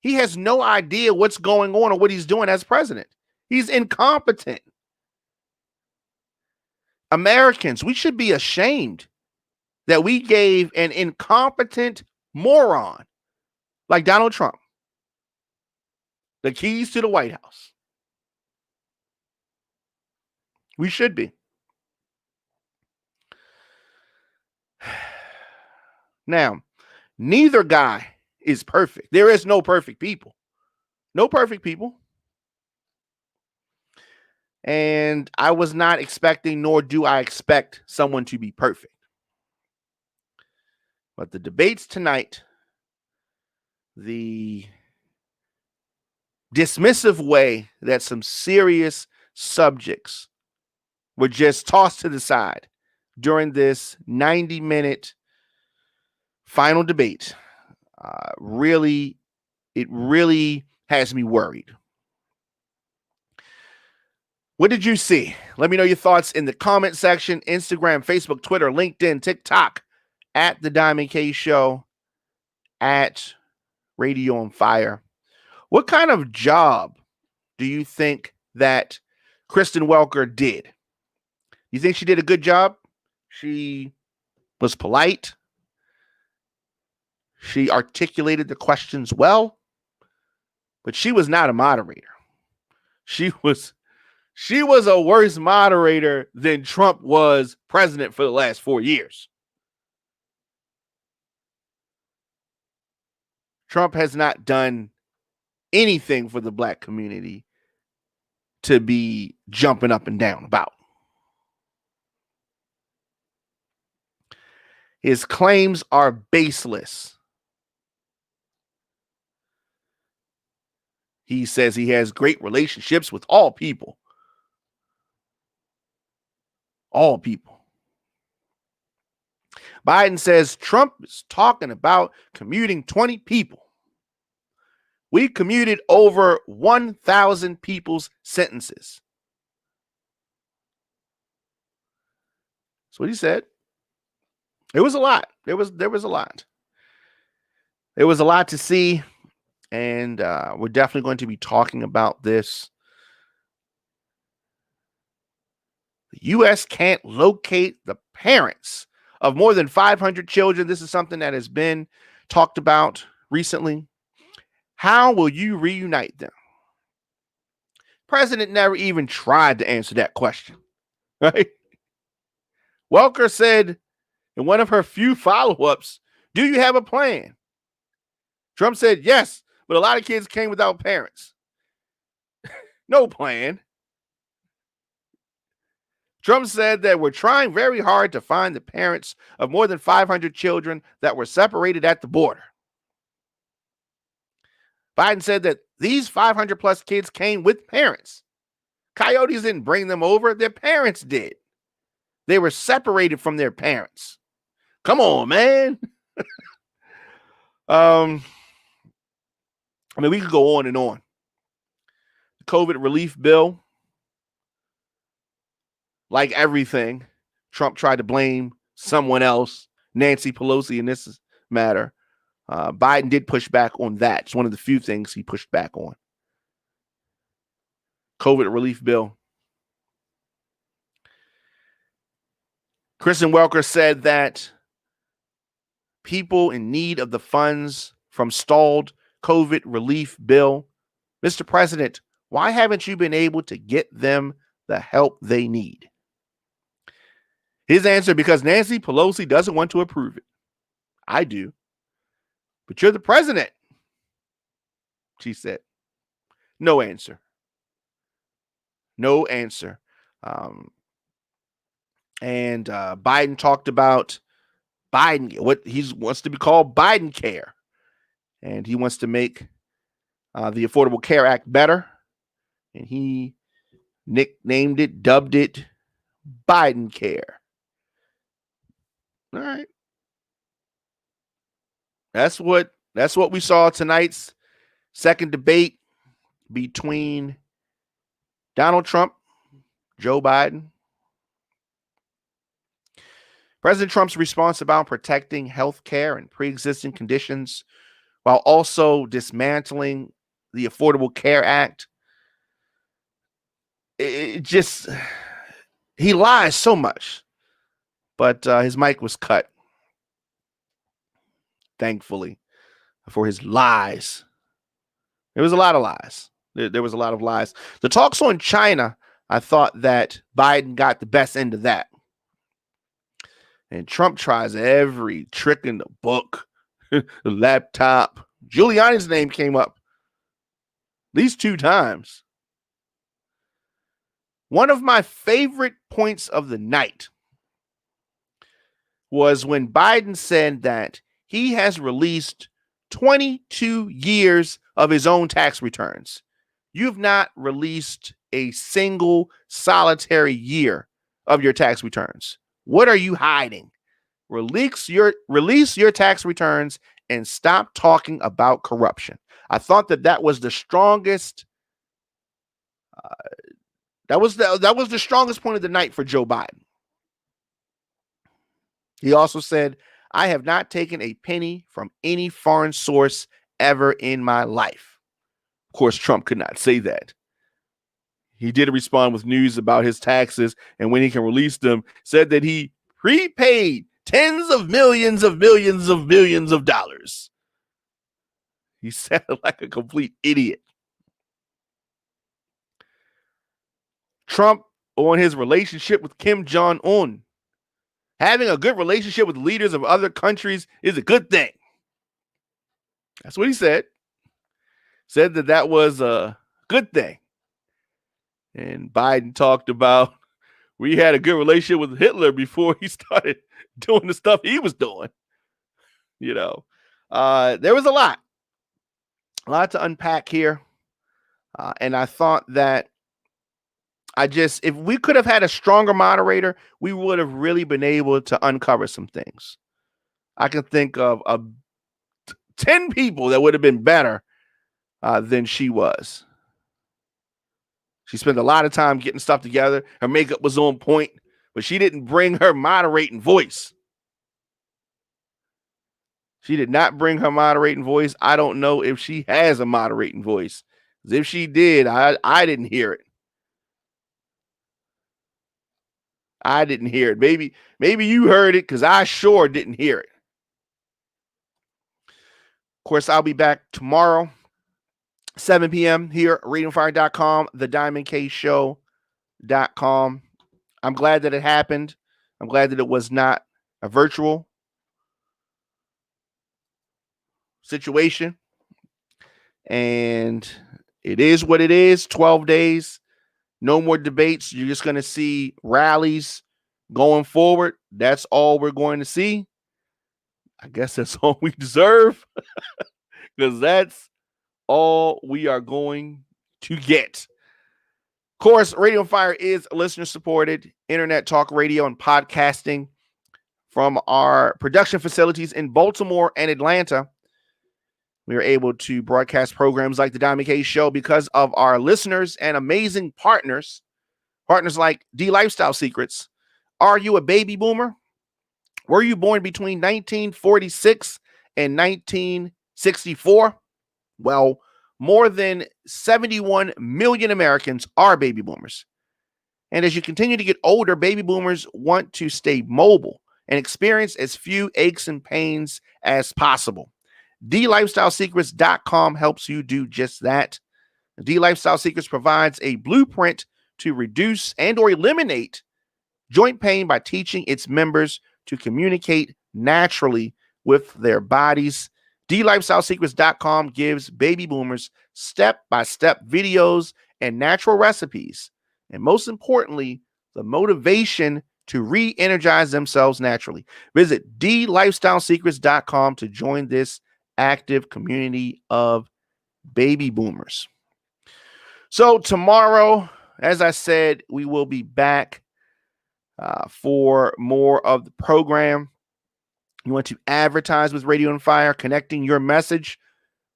He has no idea what's going on or what he's doing as president. He's incompetent. Americans, we should be ashamed that we gave an incompetent moron like Donald Trump the keys to the White House. We should be. Now, neither guy is perfect. There is no perfect people. No perfect people. And I was not expecting, nor do I expect someone to be perfect. But the debates tonight, the dismissive way that some serious subjects were just tossed to the side during this 90-minute final debate, really has me worried. What did you see? Let me know your thoughts in the comment section. Instagram, Facebook, Twitter, LinkedIn, TikTok, at The Diamond K Show, at Radio on Fire. What kind of job do you think that Kristen Welker did? You think she did a good job? She was polite. She articulated the questions well, but she was not a moderator. She was a worse moderator than Trump was president for the last 4 years. Trump has not done anything for the Black community to be jumping up and down about. His claims are baseless. He says he has great relationships with all people. All people. Biden says Trump is talking about commuting 20 people. We commuted over 1,000 people's sentences. That's what he said. It was a lot. There was a lot. There was a lot to see, and we're definitely going to be talking about this. The U.S. can't locate the parents of more than 500 children. This is something that has been talked about recently. How will you reunite them? President never even tried to answer that question, right? Welker said in one of her few follow-ups, do you have a plan? Trump said, yes, but a lot of kids came without parents. No plan. Trump said that we're trying very hard to find the parents of more than 500 children that were separated at the border. Biden said that these 500 plus kids came with parents. Coyotes didn't bring them over. Their parents did. They were separated from their parents. Come on, man. I mean, we could go on and on. The COVID relief bill, like everything, Trump tried to blame someone else, Nancy Pelosi in this matter. Biden did push back on that. It's one of the few things he pushed back on. COVID relief bill. Kristen Welker said that people in need of the funds from stalled COVID relief bill, Mr. President, why haven't you been able to get them the help they need? His answer, because Nancy Pelosi doesn't want to approve it. I do. But you're the president, she said. No answer. No answer. And Biden talked about what he wants to be called Biden Care. And he wants to make the Affordable Care Act better. And he nicknamed it, dubbed it Biden Care. All right. That's what we saw tonight's second debate between Donald Trump, Joe Biden. President Trump's response about protecting health care and pre-existing conditions while also dismantling the Affordable Care Act. He lies so much, but his mic was cut, thankfully, for his lies. There was a lot of lies. There was a lot of lies. The talks on China, I thought that Biden got the best end of that. And Trump tries every trick in the book, the laptop. Giuliani's name came up at least 2 times. One of my favorite points of the night was when Biden said that he has released 22 years of his own tax returns. You've not released a single solitary year of your tax returns. What are you hiding? Release your tax returns and stop talking about corruption. I thought that was the strongest. That was the strongest point of the night for Joe Biden. He also said, I have not taken a penny from any foreign source ever in my life. Of course, Trump could not say that. He did respond with news about his taxes and when he can release them, said that he prepaid tens of millions of dollars. He sounded like a complete idiot. Trump on his relationship with Kim Jong-un. Having a good relationship with leaders of other countries is a good thing. That's what he said. Said that was a good thing. And Biden talked about we had a good relationship with Hitler before he started doing the stuff he was doing. You know, there was a lot to unpack here. And I thought that if we could have had a stronger moderator, we would have really been able to uncover some things. I can think of 10 people that would have been better than she was. She spent a lot of time getting stuff together. Her makeup was on point, but she didn't bring her moderating voice. She did not bring her moderating voice. I don't know if she has a moderating voice. If she did, I didn't hear it. I didn't hear it. Maybe you heard it because I sure didn't hear it. Of course, I'll be back tomorrow, 7 p.m. here at RadiantFire.com, thediamondkshow.com. I'm glad that it happened. I'm glad that it was not a virtual situation. And it is what it is, 12 days. No more debates. You're just going to see rallies going forward. That's all we're going to see. I guess that's all we deserve because that's all we are going to get. Of course, Radio on Fire is listener-supported internet talk radio and podcasting from our production facilities in Baltimore and Atlanta. We are able to broadcast programs like The Diamond K Show because of our listeners and amazing partners. Partners like D Lifestyle Secrets. Are you a baby boomer? Were you born between 1946 and 1964? Well, more than 71 million Americans are baby boomers. And as you continue to get older, baby boomers want to stay mobile and experience as few aches and pains as possible. DLifestyleSecrets.com helps you do just that. D Lifestyle Secrets provides a blueprint to reduce and or eliminate joint pain by teaching its members to communicate naturally with their bodies. DLifestyleSecrets.com gives baby boomers step-by-step videos and natural recipes, and most importantly, the motivation to re-energize themselves naturally. Visit DLifestyleSecrets.com to join this active community of baby boomers. So tomorrow, as I said, we will be back for more of the program. You want to advertise with Radio on Fire, connecting your message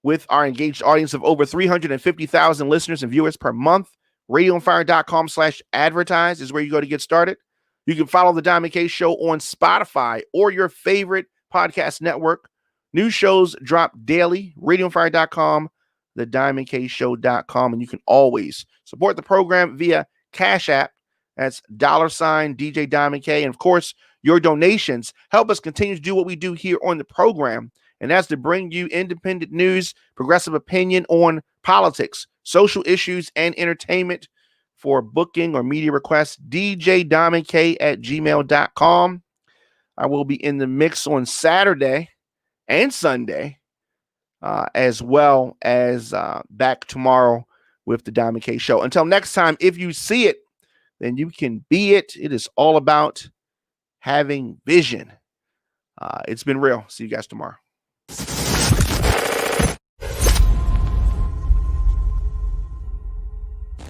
with our engaged audience of over 350,000 listeners and viewers per month. RadioonFire.com/advertise is where you go to get started. You can follow The Diamond K Show on Spotify or your favorite podcast network. New shows drop daily. RadioonFire.com, TheDiamondKShow.com, and you can always support the program via Cash App. That's $ DJ Diamond K. And of course, your donations help us continue to do what we do here on the program. And that's to bring you independent news, progressive opinion on politics, social issues, and entertainment. For booking or media requests, djdiamondk@gmail.com. I will be in the mix on Saturday and Sunday, as well as back tomorrow with the Diamond K Show. Until next time, if you see it, then you can be it. It is all about having vision. It's been real. See you guys tomorrow.